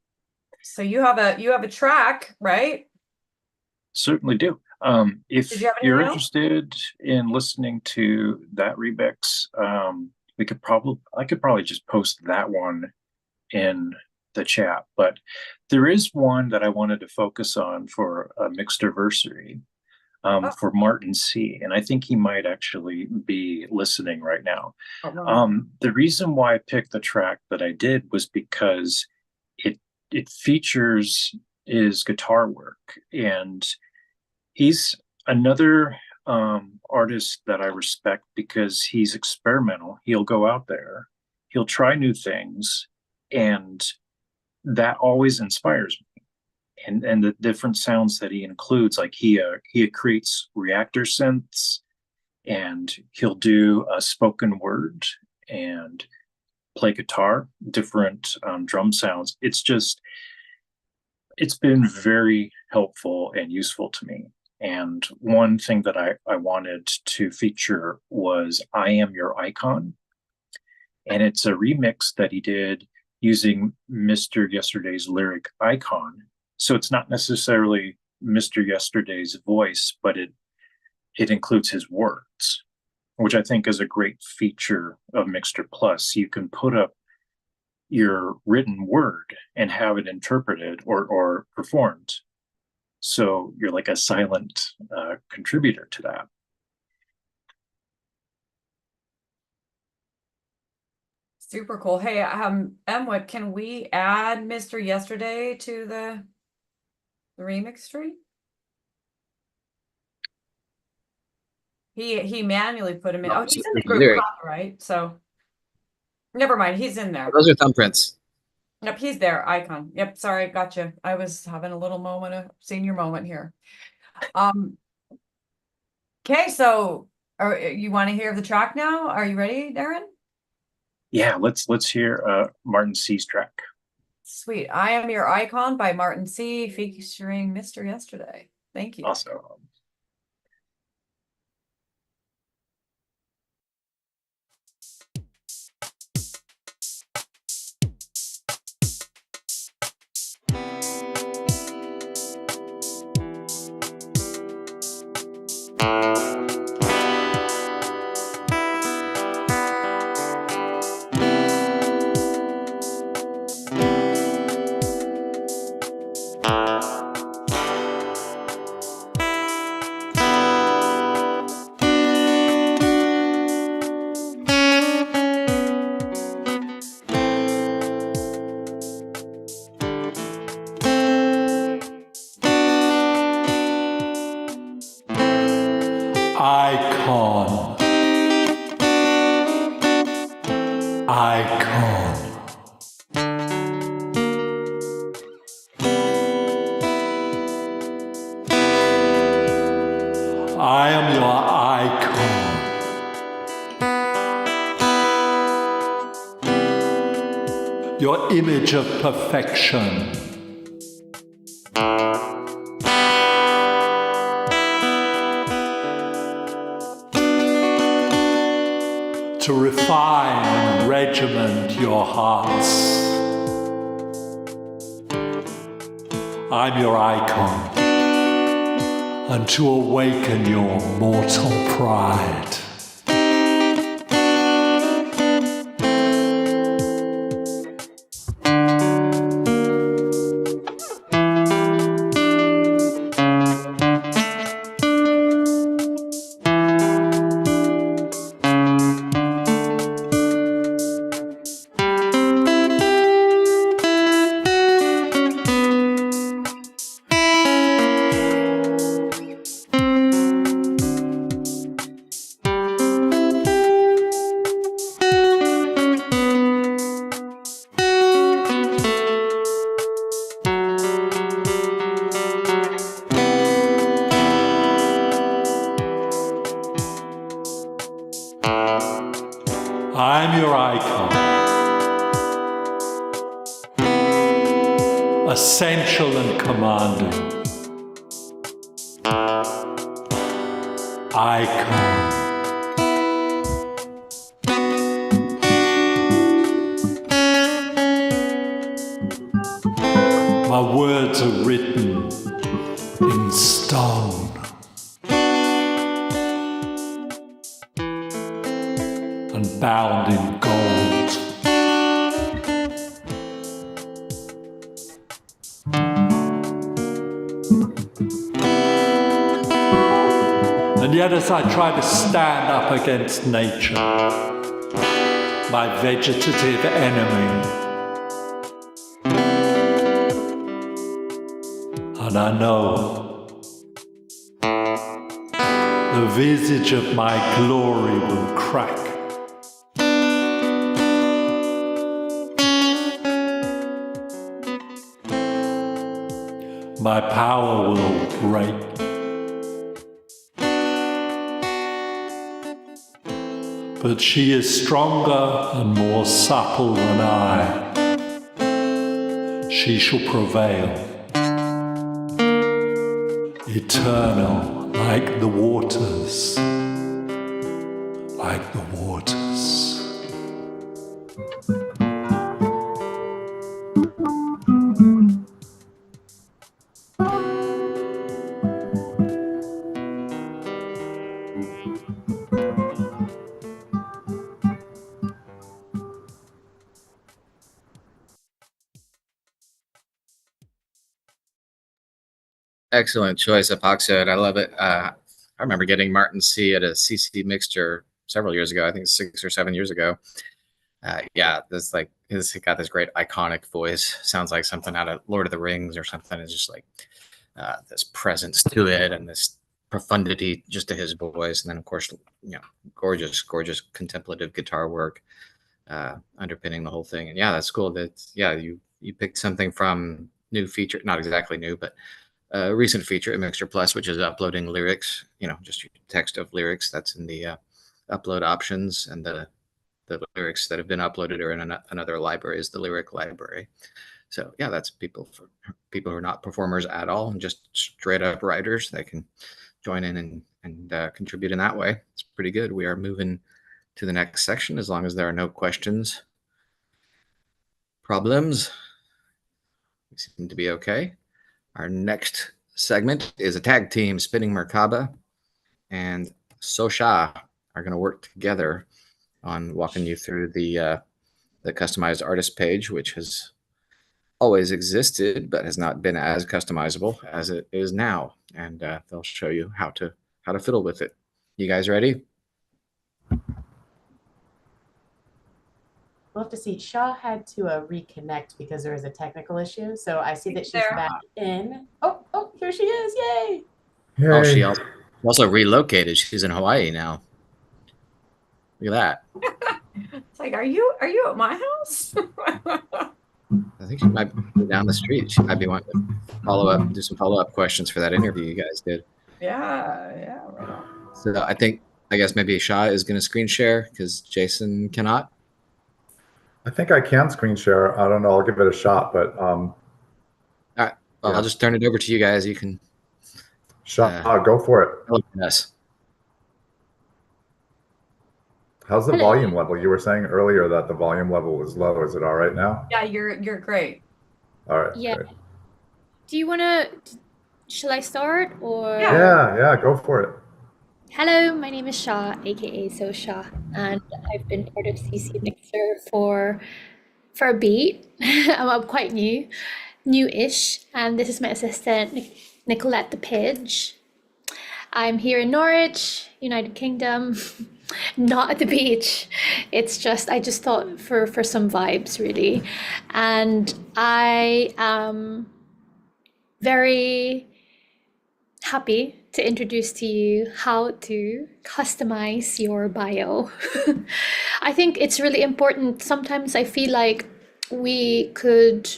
So you have a track, right? Certainly do. If you're interested in listening to that remix, I could probably just post that one in the chat. But there is one that I wanted to focus on for a Mixterversary for martinsea, and I think he might actually be listening right now. The reason why I picked the track that I did was because it features his guitar work, and he's another artist that I respect because he's experimental. He'll go out there, he'll try new things, and that always inspires me. And the different sounds that he includes, like he creates reactor synths, and he'll do a spoken word and play guitar, different drum sounds. It's been very helpful and useful to me. And one thing that I wanted to feature was I Am Your Icon. And it's a remix that he did using Mr. Yesterday's lyric icon. So it's not necessarily Mr. Yesterday's voice, but it includes his words, which I think is a great feature of MixterPlus. You can put up your written word and have it interpreted or performed. So you're like a silent contributor to that. Super cool. Hey, mwic, can we add Mr. Yesterday to the remix tree? He manually put him in. No, Oh, he's in the it's group lyric. right? So never mind, he's in there. Those are thumbprints. Yep, he's there, icon. Yep, sorry, gotcha. I was having a little moment of senior moment here. Okay, so you want to hear the track now? Are you ready, Darren? Yeah, let's hear martinsea's track. Sweet. I Am Your Icon by martinsea featuring Mr. Yesterday. Thank you. Awesome. Icon. Icon. I am your icon. Your image of perfection. To refine and regiment your hearts. I'm your icon, and to awaken your mortal pride. I'm your icon. Essential and commanding. Icon. My words are written in stone. And bound in gold. And yet as I try to stand up against nature, my vegetative enemy, and I know the visage of my glory will crack. My power will break. But she is stronger and more supple than I. She shall prevail. Eternal like the waters. Like the waters. Excellent choice, Apoxode. I love it. I remember getting martinsea at a CC Mixter several years ago. I think 6 or 7 years ago. Yeah, this like he's got this great iconic voice. Sounds like something out of Lord of the Rings or something. It's just like this presence to it and this profundity just to his voice, and then of course, gorgeous contemplative guitar work underpinning the whole thing. And yeah, that's cool. You picked something from new feature, not exactly new, but a recent feature at MixterPlus, which is uploading lyrics, just text of lyrics that's in the upload options, and the lyrics that have been uploaded are in another library, is the lyric library. So yeah, that's people who are not performers at all and just straight up writers. They can join in and contribute in that way. It's pretty good. We are moving to the next section as long as there are no questions, problems. We seem to be okay. Our next segment is a tag team. Spinningmerkaba and Sosha are going to work together on walking you through the customized artist page, which has always existed but has not been as customizable as it is now. And they'll show you how to fiddle with it. You guys ready? We'll have to see. Shaw had to reconnect because there was a technical issue. So I see that she's back in. Oh, here she is. Yay. Yay. Oh, she also relocated. She's in Hawaii now. Look at that. It's like, are you at my house? I think she might be down the street. She might be wanting to do some follow-up questions for that interview you guys did. Yeah, right on. So I guess maybe Shah is going to screen share because Jason cannot. I think I can screen share. I don't know. I'll give it a shot, but all right. Well, yeah. I'll just turn it over to you guys. You can go for it. Yes. How's the volume level? You were saying earlier that the volume level was low. Is it all right now? Yeah, you're great. All right. Yeah. Great. Do you want to? Shall I start or? Yeah, go for it. Hello, my name is Shah, aka Sosha, and I've been part of CC Mixer for a beat. I'm quite new-ish, and this is my assistant, Nicolette the Pidge. I'm here in Norwich, United Kingdom, not at the beach. It's just, I just thought for some vibes, really. And I am very happy to introduce to you how to customize your bio. I think it's really important. Sometimes I feel like we could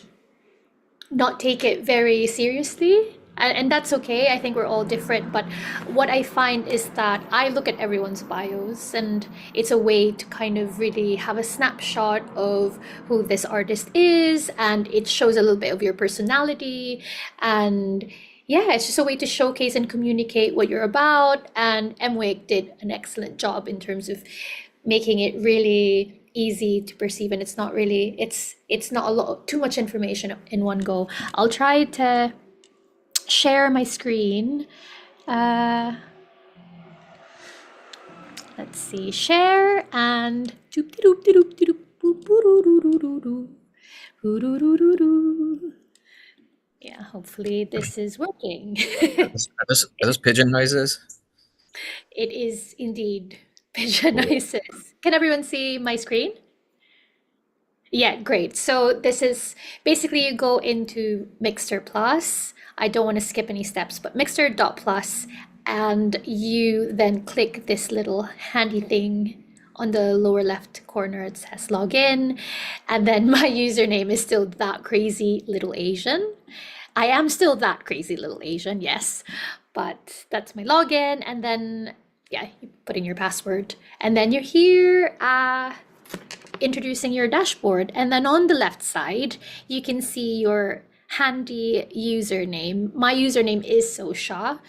not take it very seriously, and that's okay. I think we're all different, but what I find is that I look at everyone's bios, and it's a way to kind of really have a snapshot of who this artist is, and it shows a little bit of your personality, and yeah, it's just a way to showcase and communicate what you're about. And mwic did an excellent job in terms of making it really easy to perceive, and it's not really, it's not too much information in one go. I'll try to share my screen. Let's see, share and yeah, hopefully this is working. Are those pigeon noises? It is indeed pigeon noises. Can everyone see my screen? Yeah, great. So this is basically, you go into MixterPlus. I don't want to skip any steps, but mixter.plus, and you then click this little handy thing on the lower left corner. It says login, and then my username is still that crazy little Asian. I am still that crazy little Asian, yes, but that's my login. And then, yeah, you put in your password, and then you're here introducing your dashboard. And then on the left side, you can see your handy username. My username is Sosha,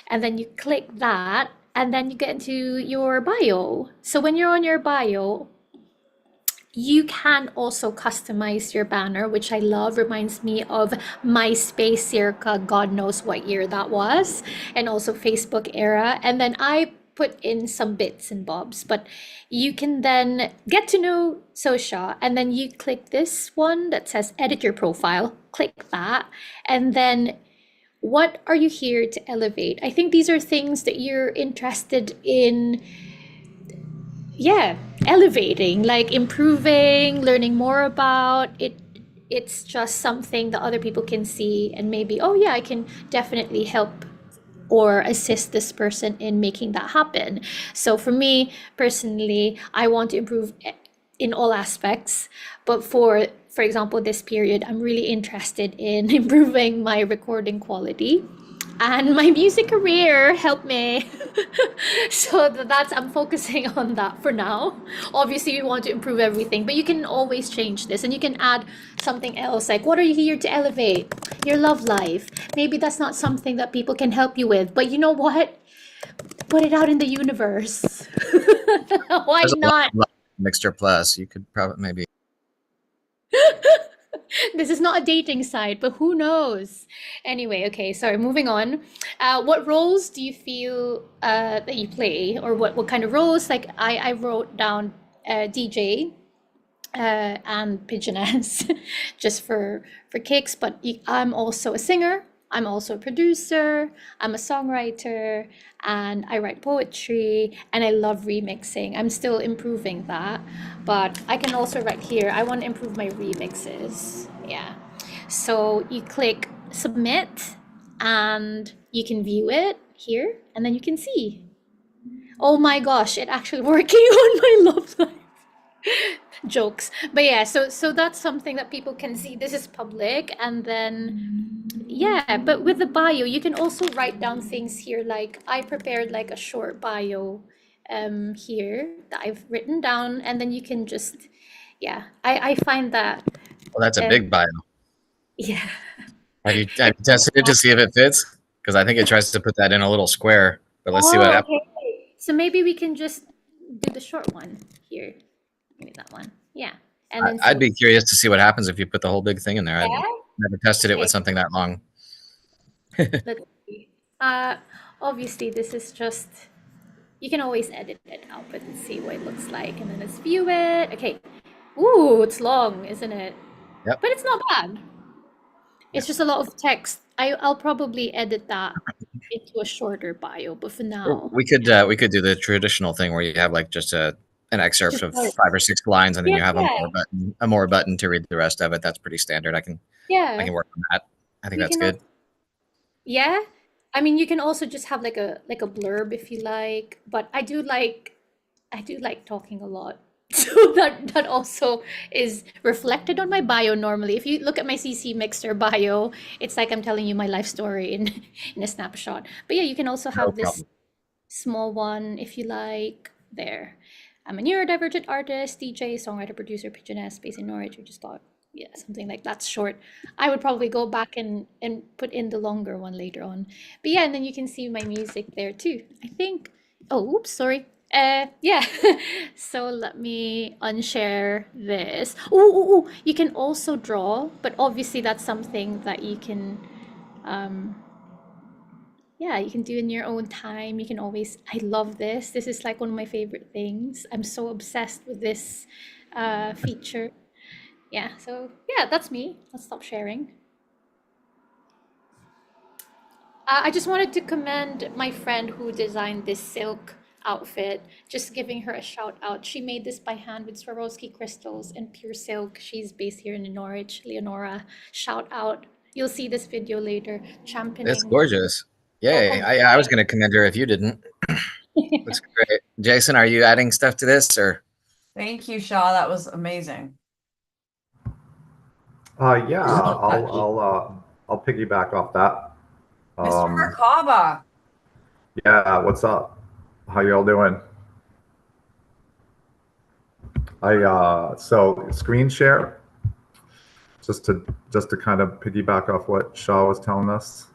and then you click that, and then you get into your bio. So when you're on your bio, you can also customize your banner, which I love. Reminds me of MySpace circa God knows what year that was, and also Facebook era. And then I put in some bits and bobs, but you can then get to know Sosha, and then you click this one that says edit your profile, click that, and then what are you here to elevate? I think these are things that you're interested in, elevating, like improving, learning more about it. It's just something that other people can see and maybe, oh yeah, I can definitely help or assist this person in making that happen. So for me personally, I want to improve in all aspects, but for example, this period, I'm really interested in improving my recording quality and my music career. Help me. So that's, I'm focusing on that for now. Obviously we want to improve everything, but you can always change this, and you can add something else, like what are you here to elevate? Your love life. Maybe that's not something that people can help you with, but you know what, put it out in the universe. Why There's a lot not? of MixterPlus. You could probably maybe. This is not a dating site, but who knows? Anyway, okay, sorry, moving on. What roles do you feel that you play, or what kind of roles? Like I wrote down DJ and pigeoness just for kicks, but I'm also a singer. I'm also a producer, I'm a songwriter, and I write poetry, and I love remixing. I'm still improving that, but I can also write here. I want to improve my remixes. Yeah. So you click submit, and you can view it here, and then you can see. Oh my gosh, it actually working on my love life. Jokes. But yeah, so that's something that people can see. This is public, and then yeah, but with the bio you can also write down things here. Like I prepared like a short bio here that I've written down, and then you can just, yeah, I find that Well, that's a big bio. yeah. Have you tested it to see if it fits? Because I think it tries to put that in a little square, but let's see what happens. Okay. So maybe we can just do the short one here. Maybe that one. Yeah. And then I'd be curious to see what happens if you put the whole big thing in there. Yeah? I've never tested it with something that long. Let's see. Obviously this is just, you can always edit it out, but let's see what it looks like, and then let's view it. Okay. Ooh, it's long, isn't it? Yep. But it's not bad. It's just a lot of text. I'll probably edit that into a shorter bio, but for now. We could do the traditional thing where you have like just an excerpt Just of like- 5 or 6 lines, and then you have Yeah. a more button to read the rest of it. That's pretty standard. I can work on that. I think We that's can good. Yeah. I mean, you can also just have like a blurb if you like, but I do like talking a lot. So that also is reflected on my bio normally. If you look at my CC Mixter bio, it's like I'm telling you my life story in a snapshot. But yeah, you can also have this small one if you like there. I'm a neurodivergent artist, DJ, songwriter, producer, pigeoness, based in Norwich. We just got, yeah, something like that's short. I would probably go back and put in the longer one later on. But yeah, and then you can see my music there too. I think, oh, oops, sorry. Yeah. So let me unshare this. Oh, you can also draw, but obviously that's something that you can, yeah, you can do in your own time. You can always, I love this. This is like one of my favorite things. I'm so obsessed with this feature. Yeah, so yeah, that's me. Let's stop sharing. I just wanted to commend my friend who designed this silk outfit, just giving her a shout out. She made this by hand with Swarovski crystals and pure silk. She's based here in Norwich. Leonora, shout out. You'll see this video later. Championing. It's gorgeous. Yay. I was going to commend her if you didn't. Looks great. Jason, are you adding stuff to this, or? Thank you, Shaw. That was amazing. Yeah, I'll piggyback off that. MixterMerkaba. Yeah, what's up? How y'all doing? So screen share, just to kind of piggyback off what Shaw was telling us.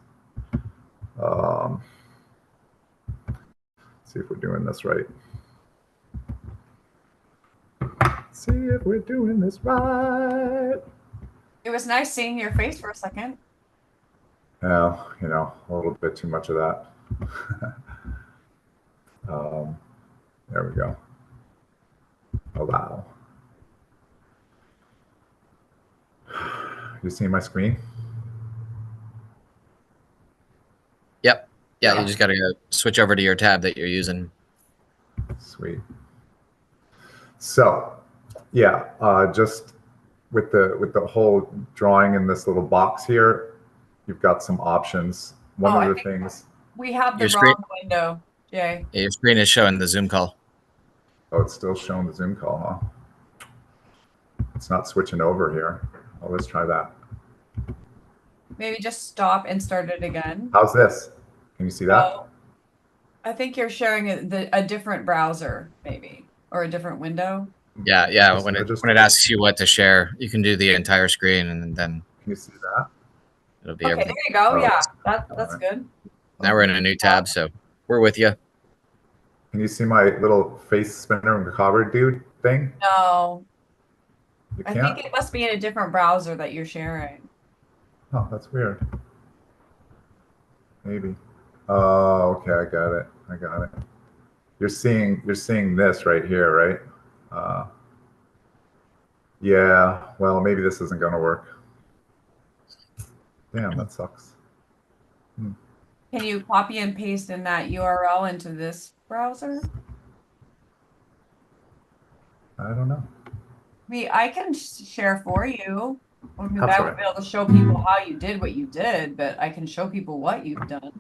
See if we're doing this right. See if we're doing this right. It was nice seeing your face for a second. Well, you know, a little bit too much of that. There we go. Allow. You see my screen? Yep. Yeah, you just got to switch over to your tab that you're using. Sweet. So, yeah, just with the whole drawing in this little box here, you've got some options. One of the things. We have the Your screen, wrong window, Jay. your screen is showing the Zoom call. Oh, it's still showing the Zoom call, huh? It's not switching over here. Oh, let's try that. Maybe just stop and start it again. How's this? Can you see that? Oh, I think you're sharing a different browser, maybe, or a different window. Yeah, yeah. When it asks you what to share, you can do the entire screen, and then Can you see that? it'll be Okay, everything. there you go. Oh, Yeah, that's good. Now we're in a new tab, so we're with you. Can you see my little face Spinningmerkaba dude thing? No, You I can't? think it must be in a different browser that you're sharing. Oh, that's weird. Maybe. Oh, okay, I got it. I got it. You're seeing this right here, right? Yeah, well, maybe this isn't gonna work. Damn, that sucks. Can you copy and paste in that URL into this browser? I don't know. I can share for you. I mean, That's I all won't right. be able to show people how you did what you did, but I can show people what you've done.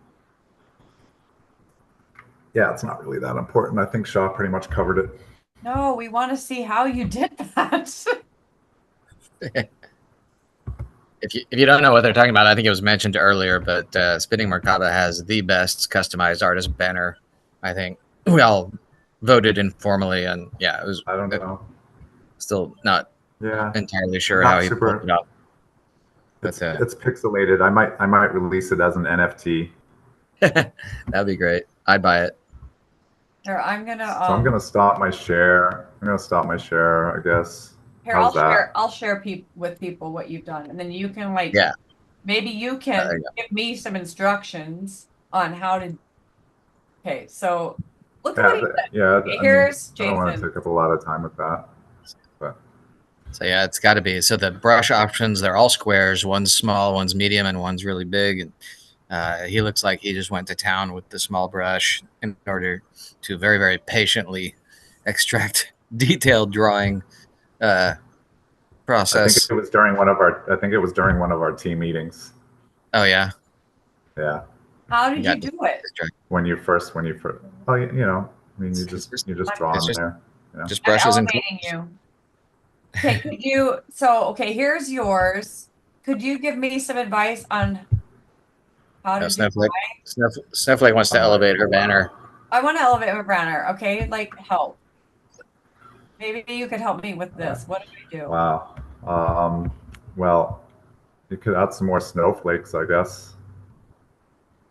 Yeah, it's not really that important. I think Shaw pretty much covered it. No, we want to see how you did that. If you don't know what they're talking about, I think it was mentioned earlier, but Spinningmerkaba has the best customized artist banner. I think we all voted informally, and yeah, it was. I don't know. Still not Yeah, entirely sure not how he super- pulled it up. it's pixelated. I might release it as an NFT. That'd be great. I'd buy it. Here, I'm gonna. So I'm gonna stop my share. I'm gonna stop my share, I guess. Here, How's that? I'll share with people what you've done, and then you can Yeah. maybe you There can you go. give me some instructions on how to. Okay, so look at Yeah, what he did. yeah. Okay, here's I don't want to Jason. take up a lot of time with that. But So yeah, it's got to be. So the brush options, they're all squares. One's small, one's medium, and one's really big. And he looks like he just went to town with the small brush in order to very, very patiently extract detailed drawing process. I think it was during one of our team meetings. Oh yeah. Yeah. How did you do it? When you first. Oh, you know. I mean, you just draw It's on just- there. Yeah. Just I'm brushes and elevating you. Okay, could you? So okay, here's yours. Could you give me some advice on how to do Snowflake. mine? Snowflake wants to elevate her banner. I want to elevate my banner. Okay, like help. Maybe you could help me with this. What do I do? Wow. Well, you could add some more snowflakes, I guess.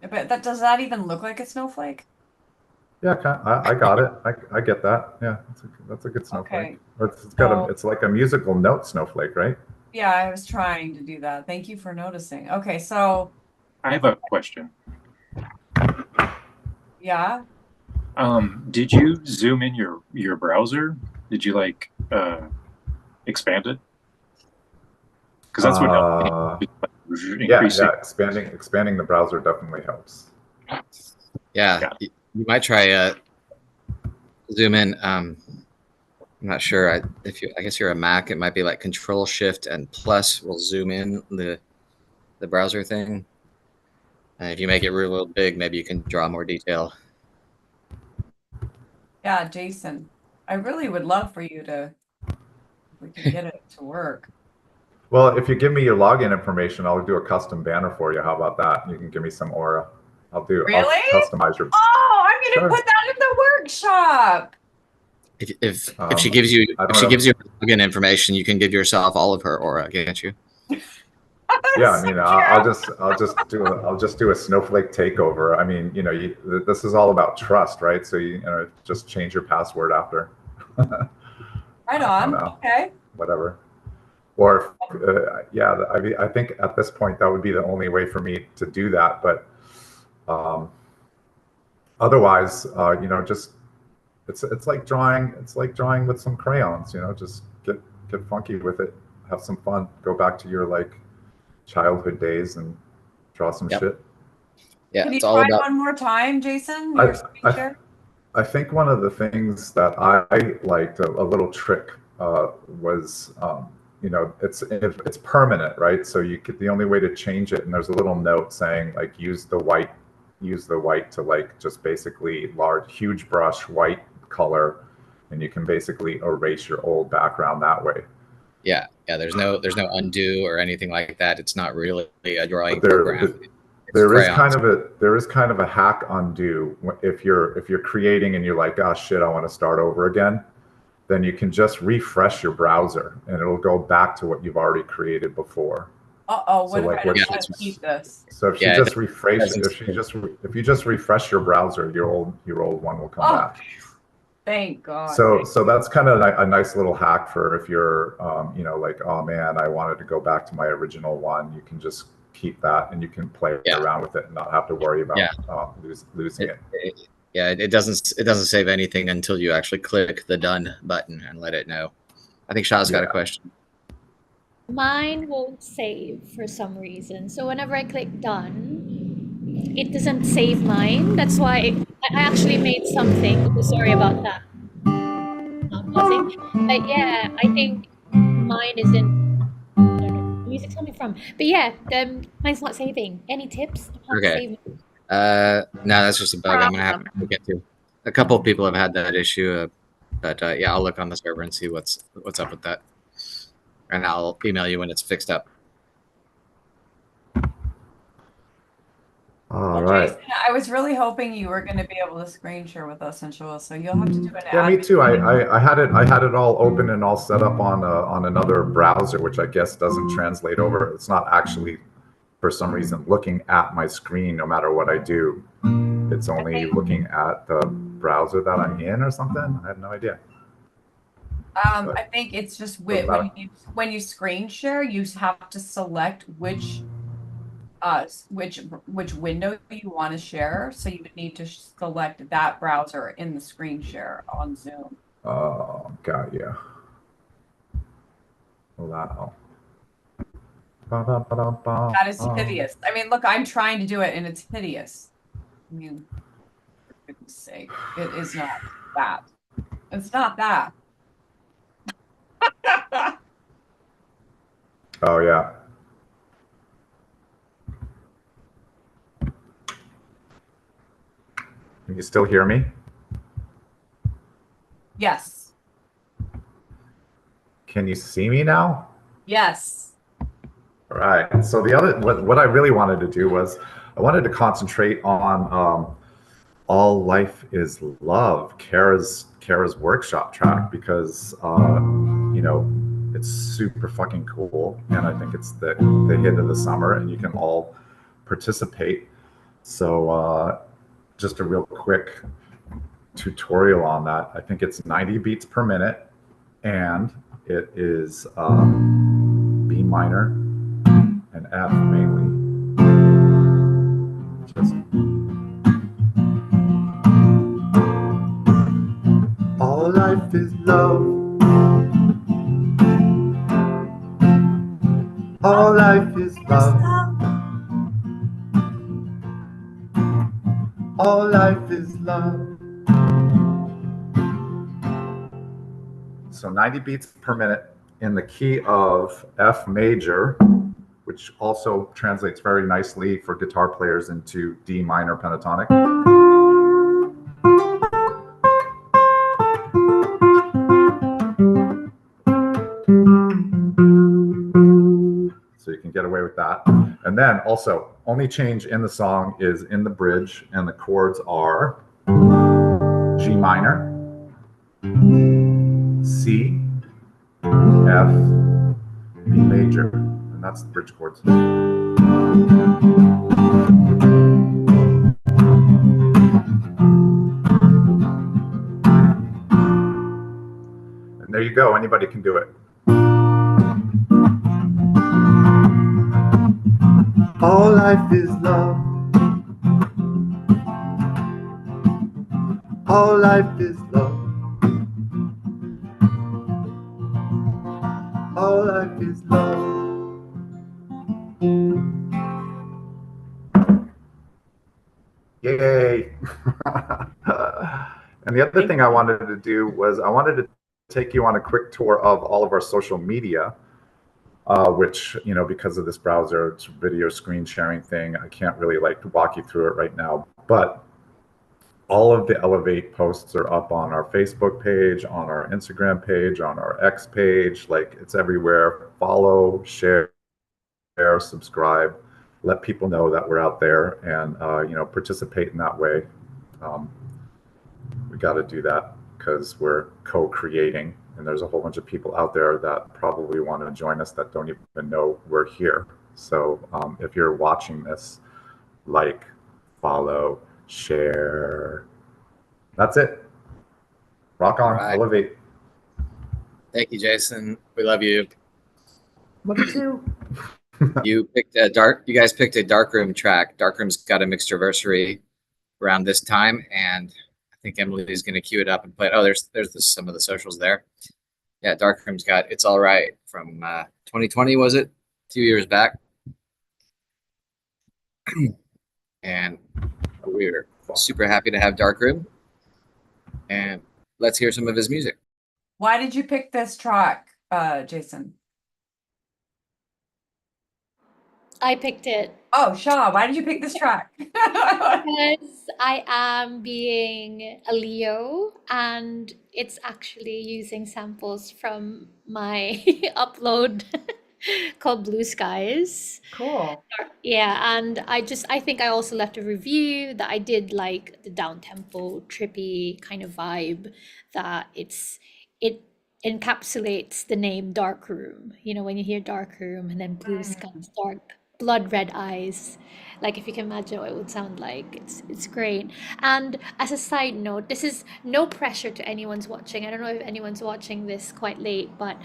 But does that even look like a snowflake? Yeah, I got it. I get that. Yeah, that's a good snowflake. Okay. It's like a musical note snowflake, right? Yeah, I was trying to do that. Thank you for noticing. Okay, so I have a question. yeah. Did you zoom in your browser? Did you like expand it? Because that's what helped. Yeah, expanding the browser definitely helps. Yeah. You might try zoom in. I'm not sure. I guess you're a Mac, it might be like Control Shift and plus will zoom in the browser thing. And if you make it real big, maybe you can draw more detail. Yeah, Jason, I really would love for you to, if we can get it to work. Well, if you give me your login information, I'll do a custom banner for you. How about that? You can give me some aura. I'll Really? customize your. Oh, I'm gonna Sure. put that in the workshop. If she gives you her login information, you can give yourself all of her aura, can't you? Yeah, I mean, I'll just do a snowflake takeover. I mean, you know, this is all about trust, right? So you know, just change your password after. Right on. Okay. Whatever. Or yeah, I think at this point that would be the only way for me to do that. But otherwise, you know, just it's like drawing. It's like drawing with some crayons. You know, just get funky with it. Have some fun. Go back to your like childhood days and draw some shit. Yeah, Can you it's all try about. one more time, Jason? Your screen share? I think one of the things that I liked, a little trick, was, you know, it's permanent, right? So the only way to change it, and there's a little note saying like use the white use the white to like just basically huge brush white color, and you can basically erase your old background that way. Yeah, there's no undo or anything like that. It's not really a drawing But program. There is kind of a hack undo if you're creating and you're like, oh shit, I want to start over again. Then you can just refresh your browser and it'll go back to what you've already created before. What if I just keep this? So if you just refresh your browser, your old one will come back. Thank God. So that's kind of a nice little hack for if you're like, oh man, I wanted to go back to my original one. You can just keep that and you can play around with it and not have to worry about losing it. It doesn't save anything until you actually click the done button and let it know. I think Shah's got a question. Mine won't save for some reason. So whenever I click done, it doesn't save mine. That's why I actually made something. Sorry about that. Nothing. But yeah, I think mine isn't. I don't know where music's coming from. But yeah, mine's not saving. Any tips? Okay. No, that's just a bug I'm gonna have to get to. A couple of people have had that issue, but yeah, I'll look on the server and see what's up with that, and I'll email you when it's fixed up. All right. Jason, I was really hoping you were going to be able to screen share with us and show us, so you'll have to do an Yeah, me too. I had it all open and all set up on another browser, which I guess doesn't translate over. It's not actually, for some reason, looking at my screen no matter what I do. It's only looking at the browser that I'm in or something. I have no idea. I think it's just when you screen share, you have to select which window you want to share. So you would need to select that browser in the screen share on Zoom. Oh, got you. Wow. That is hideous. I mean, look, I'm trying to do it and it's hideous. I mean, for goodness sake, it is not that. It's not that. Oh, yeah. Can you still hear me? Yes. Can you see me now? Yes. All right. So the other, what I really wanted to do was I wanted to concentrate on All Life is Love, Kara's workshop track, because it's super fucking cool, and I think it's the hit of the summer, and you can all participate. So just a real quick tutorial on that. I think it's 90 beats per minute, and it is B minor and F mainly. Just all life is love. All life is love. All life is love. So 90 beats per minute in the key of F major, which also translates very nicely for guitar players into D minor pentatonic. So you can get away with that. And then also, only change in the song is in the bridge, and the chords are G minor, C, F, B major, and that's the bridge chords. And there you go, anybody can do it. All life is love. All life is love. All life is love. Yay. And the other thing I wanted to do was I wanted to take you on a quick tour of all of our social media. Which, because of this browser, it's video screen sharing thing, I can't really walk you through it right now. But all of the Elev8 posts are up on our Facebook page, on our Instagram page, on our X page. Like, it's everywhere. Follow, share, subscribe, let people know that we're out there, and participate in that way. We got to do that because we're co-creating, and there's a whole bunch of people out there that probably want to join us that don't even know we're here. So if you're watching this, like, follow, share. That's it. Rock on. Right. Elev8. Thank you, Jason. We love you. Love you too. You picked a You guys picked a Darkroom track. Darkroom's got a Mixterversary around this time, and I think Emily's going to cue it up and play it. Oh, there's some of the socials there. Yeah, Darkroom's got It's All Right from 2020, was it? A few years back. And we're super happy to have Darkroom. And let's hear some of his music. Why did you pick this track, Jason? I picked it. Oh, Shaw, why did you pick this track? Because I am being a Leo, and it's actually using samples from my upload called Blue Skies. Cool. Yeah, and I think I also left a review that I did like the down-tempo, trippy kind of vibe, that it encapsulates the name Darkroom. You know, when you hear Darkroom and then Blue Skies, dark blood red eyes, like if you can imagine what it would sound like, it's great. And as a side note, this is no pressure to anyone's watching. I don't know if anyone's watching this quite late, but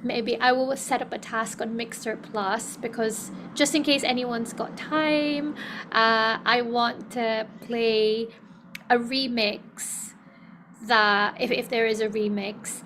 maybe I will set up a task on MixterPlus, because just in case anyone's got time, I want to play a remix that, if there is a remix,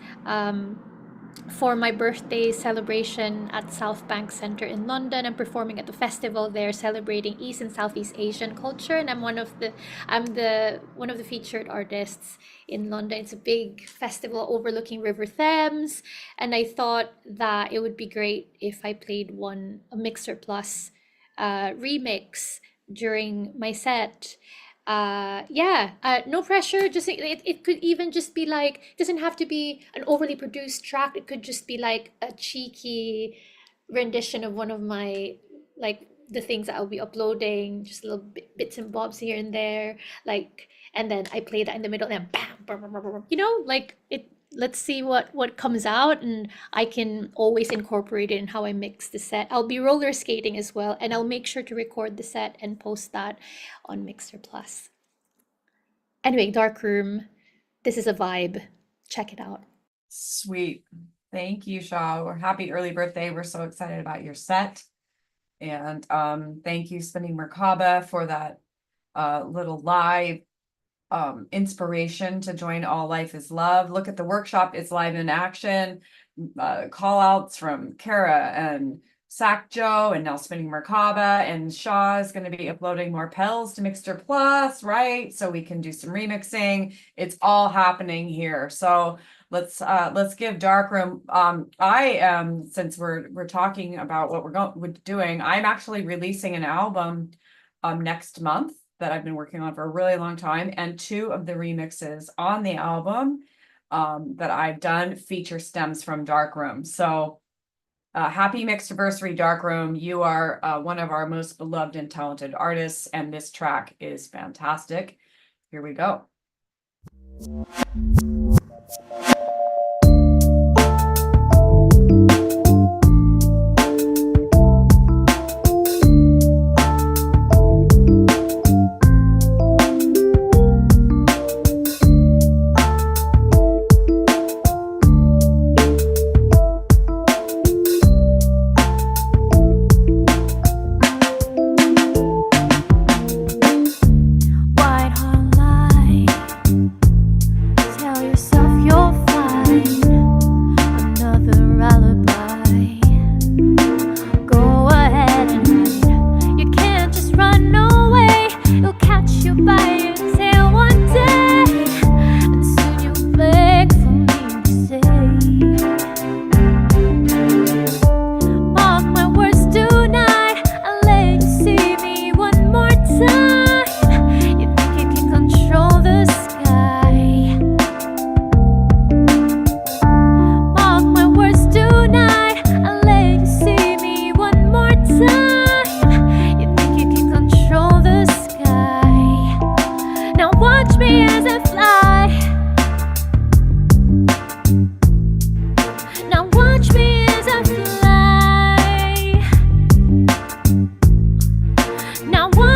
for my birthday celebration at South Bank Centre in London. I'm performing at the festival there, celebrating East and Southeast Asian culture, and I'm one of the featured artists in London. It's a big festival overlooking River Thames, and I thought that it would be great if I played a MixterPlus remix during my set. No pressure, just it could even just be like, it doesn't have to be an overly produced track. It could just be like a cheeky rendition of one of my, like, the things that I'll be uploading, just little bits and bobs here and there, like, and then I play that in the middle, and then bam, bam, bam, bam, bam, you know, like it. Let's see what comes out, and I can always incorporate it in how I mix the set. I'll be roller skating as well, and I'll make sure to record the set and post that on MixterPlus. Anyway, Darkroom, this is a vibe. Check it out. Sweet. Thank you, Shaw. We're happy early birthday. We're so excited about your set. And thank you, Spinningmerkaba, for that little live inspiration to join All Life is Love. Look at the workshop, it's live in action. Call outs from Kara and Sack Joe, and now Spinningmerkaba, and Shaw is going to be uploading more pells to MixterPlus, right? So we can do some remixing. It's all happening here. So let's give Darkroom. I am, since we're talking about what we're doing, I'm actually releasing an album next month that I've been working on for a really long time, and 2 of the remixes on the album that I've done feature stems from Darkroom. So happy Mixterversary, Darkroom. You are one of our most beloved and talented artists, and this track is fantastic. Here we go. White hot light, tell yourself you're fine.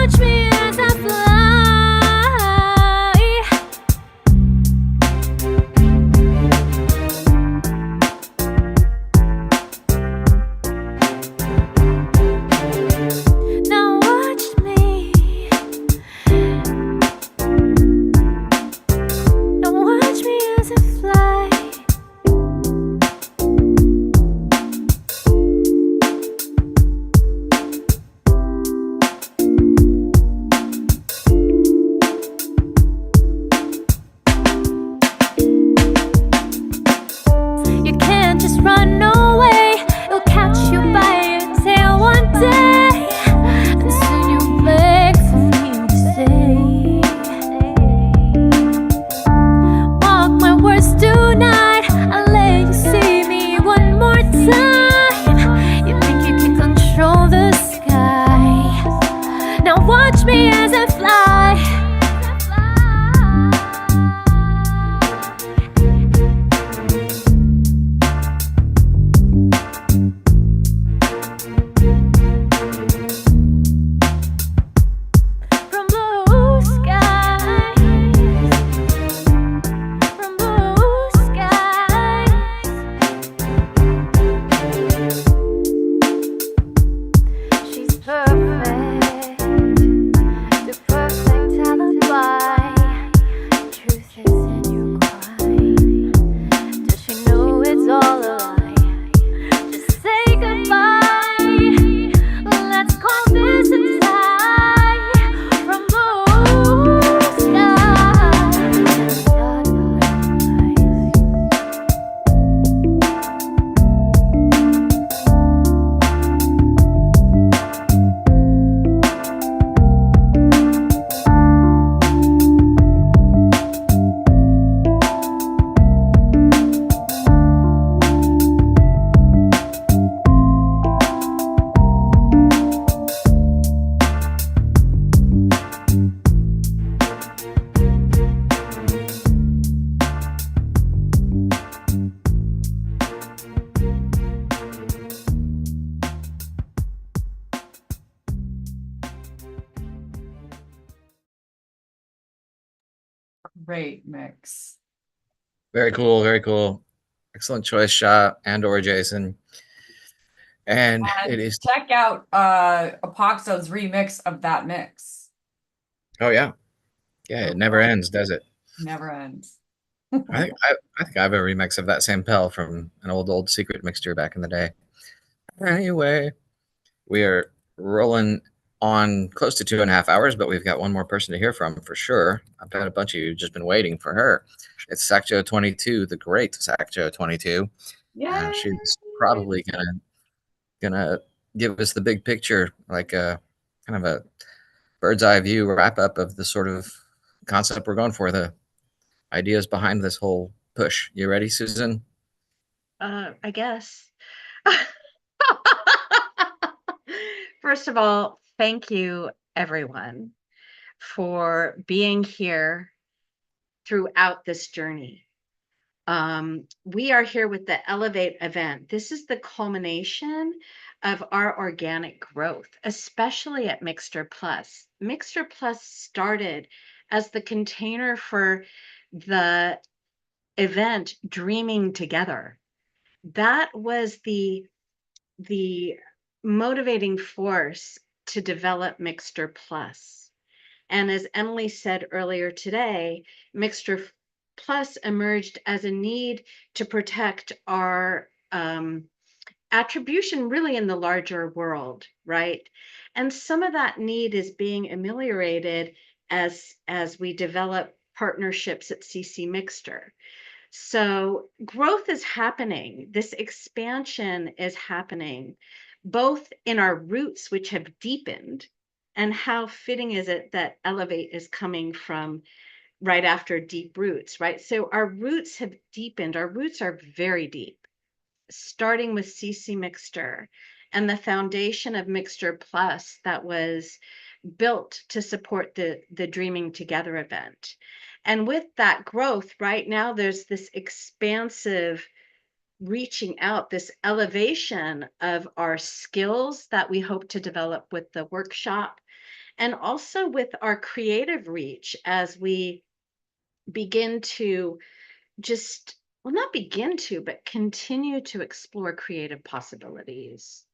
watch me as I fly. Now watch me. Now watch me as I fly. You can't just run away. It'll catch you by your tail one day, and soon you'll beg for me to stay. Walk my words tonight. I'll let you see me one more time. You think you can control the sky? Now watch me as I fly. From blue skies, from blue skies. She's perfect, the perfect alibi. Truth is in your cry. Does she know it's all a lie? Just say goodbye. Let's call this a tie. From blue skies. Great mix. Very cool, very cool. Excellent choice, Shot and/or Jason. And it And is. check out Apoxode's remix of that mix. Oh yeah, yeah. It never ends, does it? Never ends. I think I have a remix of that same Pell from an old secret mixture back in the day. Anyway, we are rolling on close to 2.5 hours, but we've got one more person to hear from for sure. I bet a bunch of you just been waiting for her. It's Sacjo22, the great Sacjo22. Yeah. She's probably gonna give us the big picture, like a kind of a bird's eye view wrap up of the sort of concept we're going for, the ideas behind this whole push. You ready, Susan? I guess. First of all, thank you, everyone, for being here throughout this journey. We are here with the Elev8 event. This is the culmination of our organic growth, especially at MixterPlus. MixterPlus started as the container for the event Dreaming Together. That was the motivating force to develop MixterPlus. And as Emily said earlier today, MixterPlus emerged as a need to protect our attribution really in the larger world, right? And some of that need is being ameliorated as we develop partnerships at CC Mixter. So growth is happening. This expansion is happening, both in our roots, which have deepened, and how fitting is it that Elev8 is coming from right after deep roots, right? So our roots have deepened. Our roots are very deep, starting with CC Mixter and the foundation of MixterPlus that was built to support the Dreaming Together event. And with that growth, right now, there's this expansive reaching out, this elevation of our skills that we hope to develop with the workshop, and also with our creative reach as we begin to just, well, not begin to, but continue to explore creative possibilities.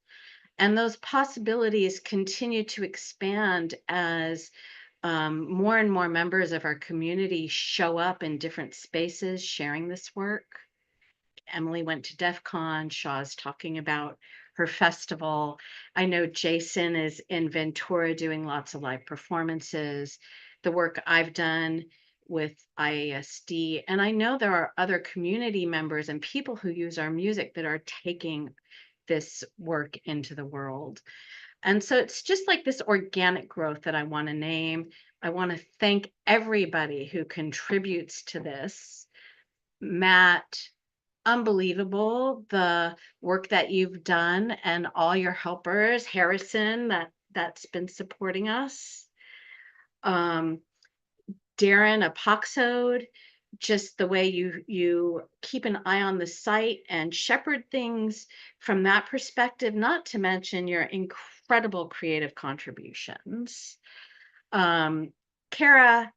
And those possibilities continue to expand as more and more members of our community show up in different spaces sharing this work. Emily went to DEF CON. Shaw's talking about her festival. I know Jason is in Ventura doing lots of live performances. The work I've done with IASD. And I know there are other community members and people who use our music that are taking this work into the world. And so it's just like this organic growth that I want to name. I want to thank everybody who contributes to this. Matt, unbelievable the work that you've done, and all your helpers. Harrison, that's been supporting us. Darren, Apoxode, just the way you keep an eye on the site and shepherd things from that perspective, not to mention your incredible creative contributions. Kara,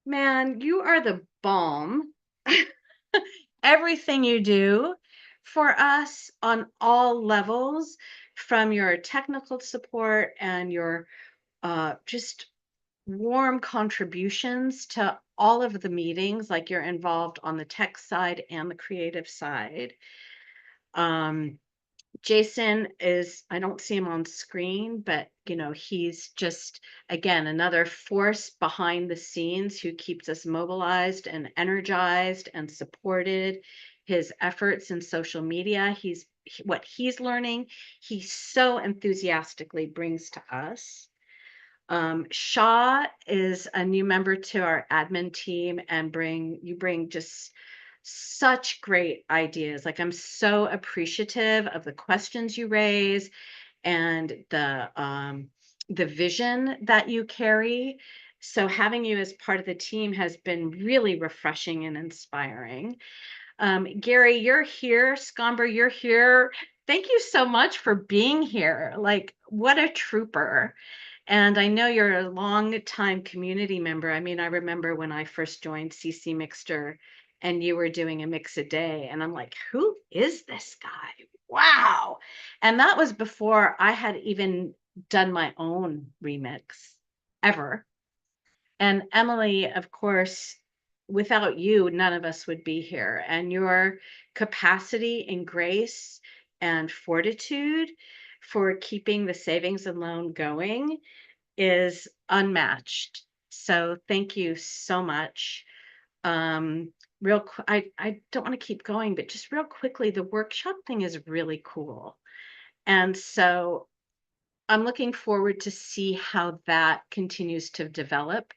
man, you are the balm. Everything you do for us on all levels, from your technical support and your just warm contributions to all of the meetings, like you're involved on the tech side and the creative side. Jason is, I don't see him on screen, but he's just, again, another force behind the scenes who keeps us mobilized and energized and supported. His efforts in social media, what he's learning, he so enthusiastically brings to us. Shaw is a new member to our admin team, and you bring just such great ideas. Like, I'm so appreciative of the questions you raise and the vision that you carry. So having you as part of the team has been really refreshing and inspiring. Gary, you're here. Scomber, you're here. Thank you so much for being here. Like, what a trooper. And I know you're a long-time community member. I mean, I remember when I first joined CC Mixter and you were doing a mix a day, and I'm like, who is this guy? Wow. And that was before I had even done my own remix ever. And Emily, of course, without you, none of us would be here. And your capacity and grace and fortitude for keeping the savings and loan going is unmatched. So thank you so much. I don't want to keep going, but just real quickly, the workshop thing is really cool. And so I'm looking forward to see how that continues to develop,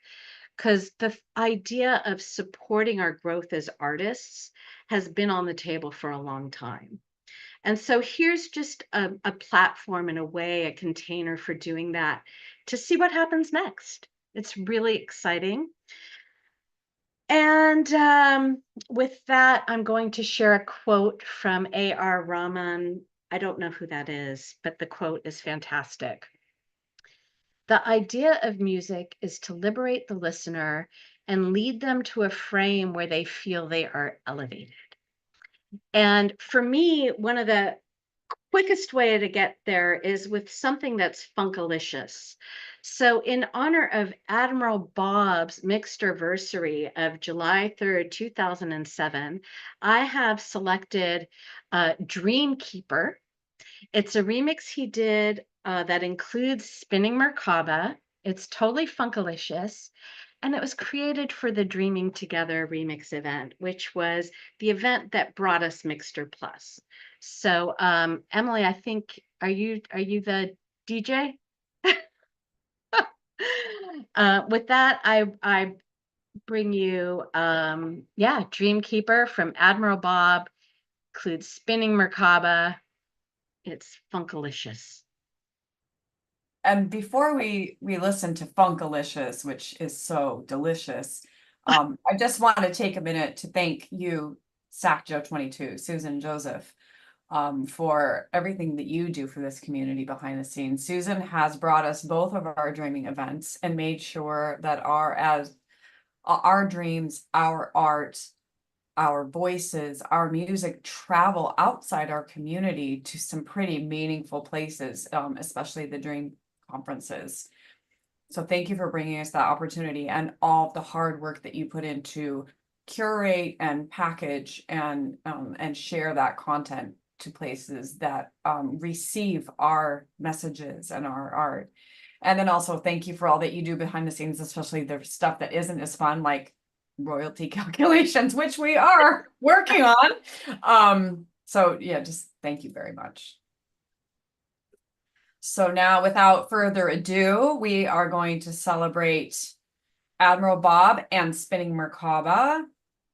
because the idea of supporting our growth as artists has been on the table for a long time. And so here's just a platform, in a way, a container for doing that, to see what happens next. It's really exciting. And with that, I'm going to share a quote from A.R. Rahman. I don't know who that is, but the quote is fantastic. The idea of music is to liberate the listener and lead them to a frame where they feel they are elevated. And for me, one of the quickest way to get there is with something that's funkalicious. So in honor of Admiral Bob's Mixterversary of July 3rd, 2007, I have selected Dreamkeeper. It's a remix he did that includes Spinningmerkaba. It's totally funkalicious. And it was created for the Dreaming Together Remix Event, which was the event that brought us MixterPlus. So, Emily, I think, are you the DJ? With that, I bring you, Dreamkeeper from Admiral Bob, includes Spinningmerkaba. It's funkalicious. And before we listen to Funkalicious, which is so delicious, I just want to take a minute to thank you, SacJo22, Susan Joseph. for everything that you do for this community behind the scenes. Susan has brought us both of our dreaming events and made sure that our dreams, our art, our voices, our music travel outside our community to some pretty meaningful places, especially the dream conferences. So thank you for bringing us that opportunity and all the hard work that you put into curate and package and share that content to places that receive our messages and our art. And then also thank you for all that you do behind the scenes, especially the stuff that isn't as fun, like royalty calculations, which we are working on. So yeah, just thank you very much. So now, without further ado, we are going to celebrate Admiral Bob and Spinningmerkaba,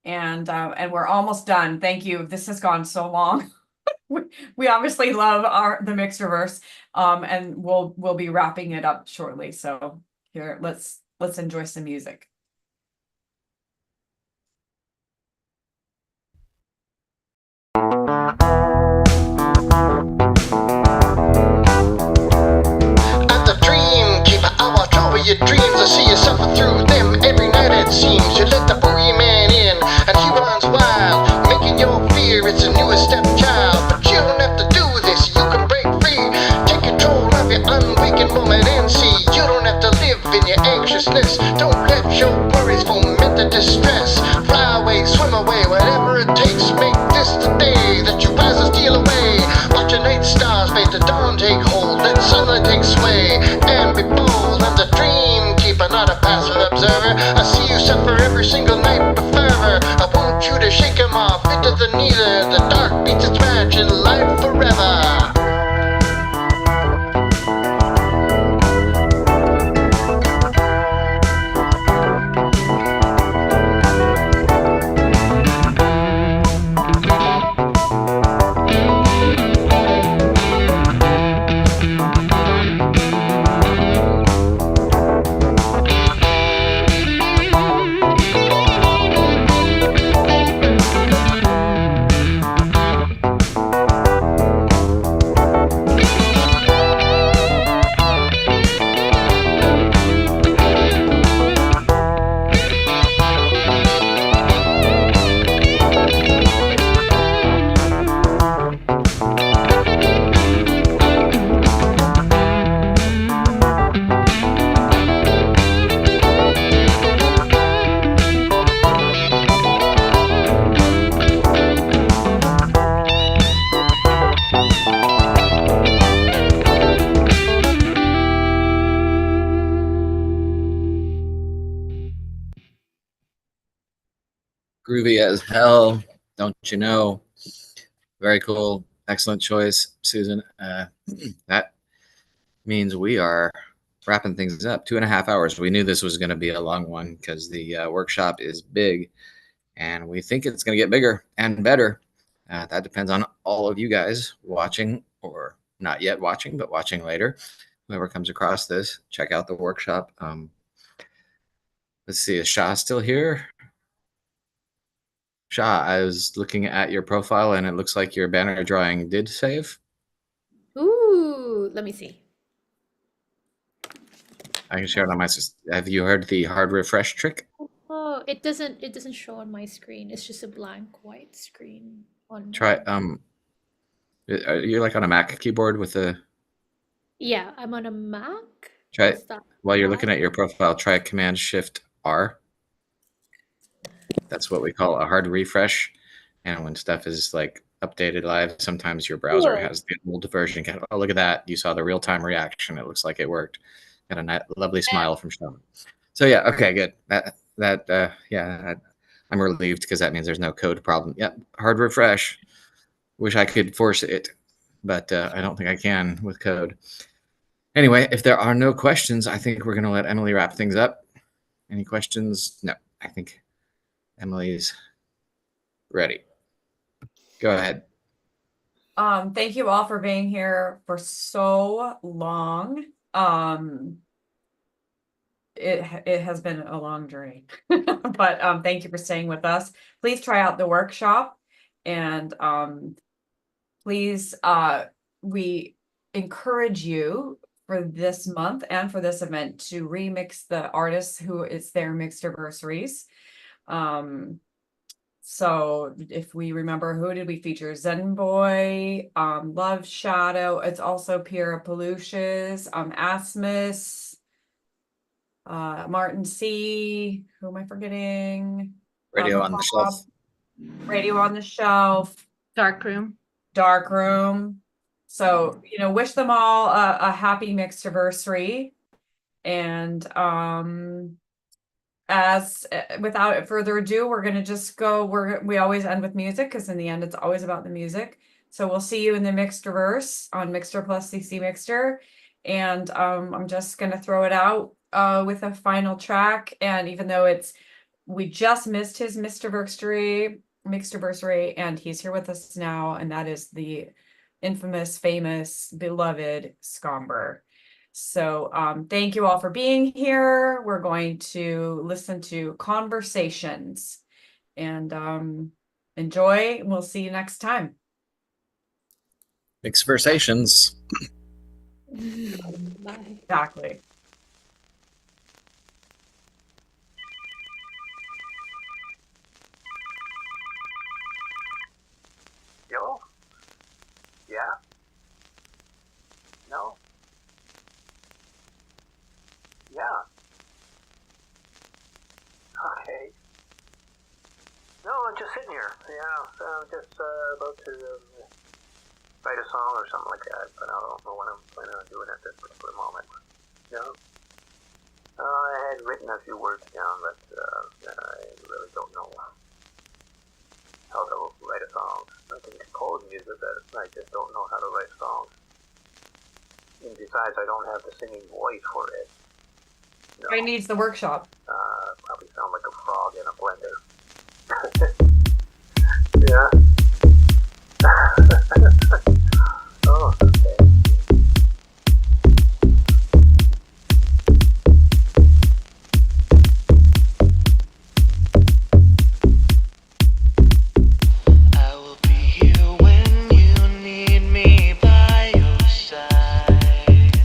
and we're almost done. Thank you. This has gone so long. We obviously love the Mixterverse, and we'll be wrapping it up shortly. So here, let's enjoy some music. Your dreams, I see you suffer through them every night it seems. You let the boogeyman in and he runs wild, making your fear it's the newest stepchild. But you don't have to do this, you can break free. Take control of your unwaking moment and see. You don't have to live in your anxiousness. Don't let your worries foment the distress. Fly away, swim away, whatever it takes. Make this the day that you rise and steal away. Watch your night stars make the dawn take hold. Let sunlight take sway and be bold. I'm the dream keeper, not a passive observer. I see you suffer every single night with fervor. I want you to shake him off into the neither. The dark beats its match in life forever. Groovy as hell, don't you know? Very cool. Excellent choice, Susan. That means we are wrapping things up. 2.5 hours. We knew this was going to be a long one because the workshop is big, and we think it's going to get bigger and better. That depends on all of you guys watching, or not yet watching, but watching later. Whoever comes across this, check out the workshop. Let's see, is Shah still here? Shah, I was looking at your profile and it looks like your banner drawing did save. Ooh, let me see. I can share it on my system. Have you heard the hard refresh trick? Oh, it doesn't show on my screen. It's just a blank white screen on Try mine. you're like on a Mac keyboard with a Yeah, I'm on a Mac. try Is that while you're why? looking at your profile, try Command Shift R. That's what we call a hard refresh. And when stuff is like updated live, sometimes your browser Cool. has the old version. Oh, look at that. You saw the real-time reaction. It looks like it worked. Got a lovely smile from Sean. So yeah, okay, good. I'm relieved because that means there's no code problem. Yep, hard refresh. Wish I could force it, but I don't think I can with code. Anyway, if there are no questions, I think we're going to let Emily wrap things up. Any questions? No, I think Emily's ready. Go ahead. Thank you all for being here for so long. It has been a long journey, but thank you for staying with us. Please try out the workshop, and please, we encourage you for this month and for this event to remix the artists who it's their Mixterversaries. So if we remember, who did we feature? Zenboy, Loveshadow. It's also Pira Peluches, Asmus, martinsea. Who am I forgetting? Radio on the Shelf. Radio on the Shelf. Darkroom. So, wish them all a happy Mixterversary. And without further ado, we're gonna just go. We always end with music because in the end, it's always about the music. So we'll see you in the Mixterverse on MixterPlus CC Mixter, and I'm just gonna throw it out with a final track. And even though we just missed his Mixterversary, and he's here with us now, and that is the infamous, famous, beloved Scomber. So thank you all for being here. We're going to listen to Conversations and enjoy. We'll see you next time. Mixversations. Bye. Exactly. Yo? Yeah? No? Yeah. Okay. No, I'm just sitting here. Yeah, I'm just about to write a song or something like that, but I don't know what I'm planning on doing at this particular moment. No? I had written a few words down, but I really don't know how to write a song. I can compose music, but I just don't know how to write songs. And besides, I don't have the singing voice for it. No. It needs the workshop. Probably sound like a frog in a blender. Yeah. Oh, okay. I will be here when you need me by your side.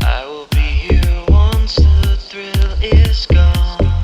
I will be here once the thrill is gone.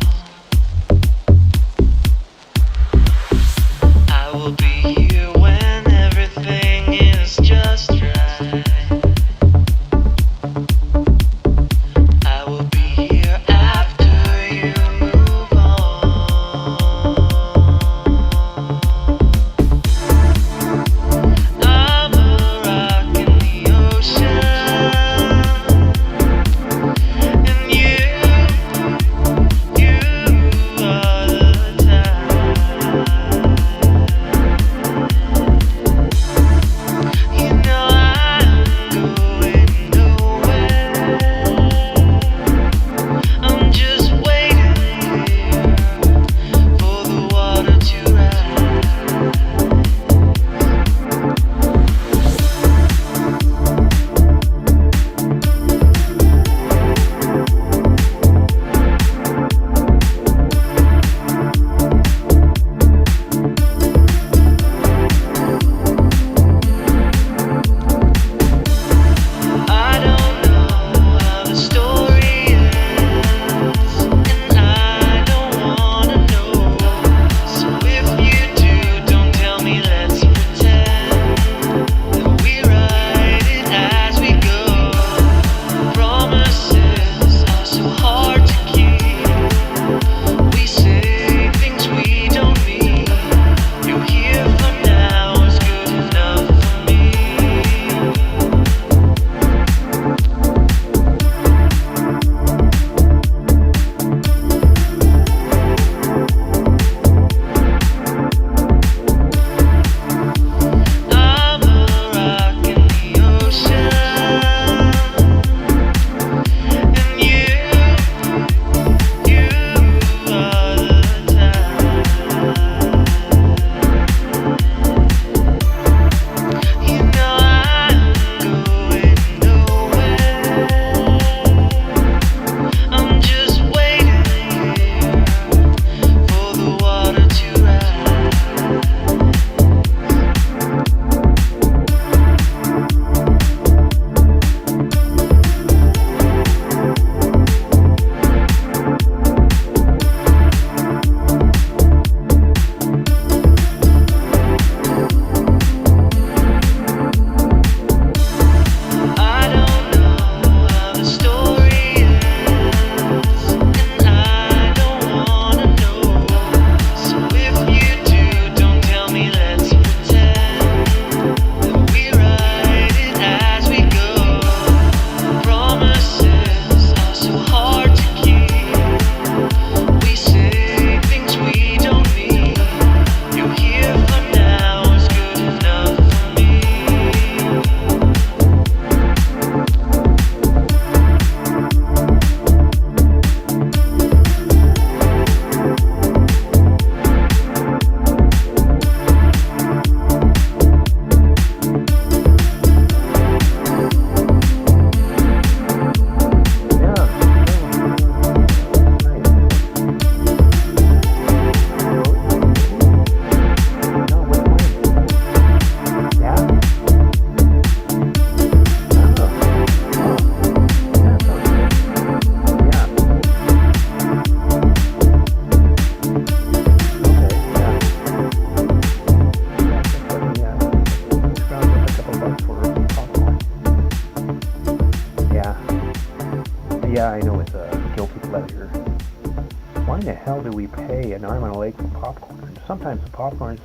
the hell do we pay an arm and a leg for popcorn? Sometimes the popcorn's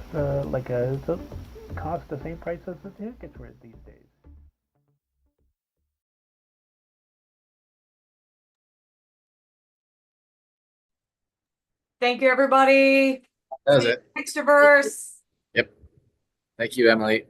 cost the same price as the tickets were these days. Thank you, everybody. That was it. Mixterverse. Yep. Thank you, Emily.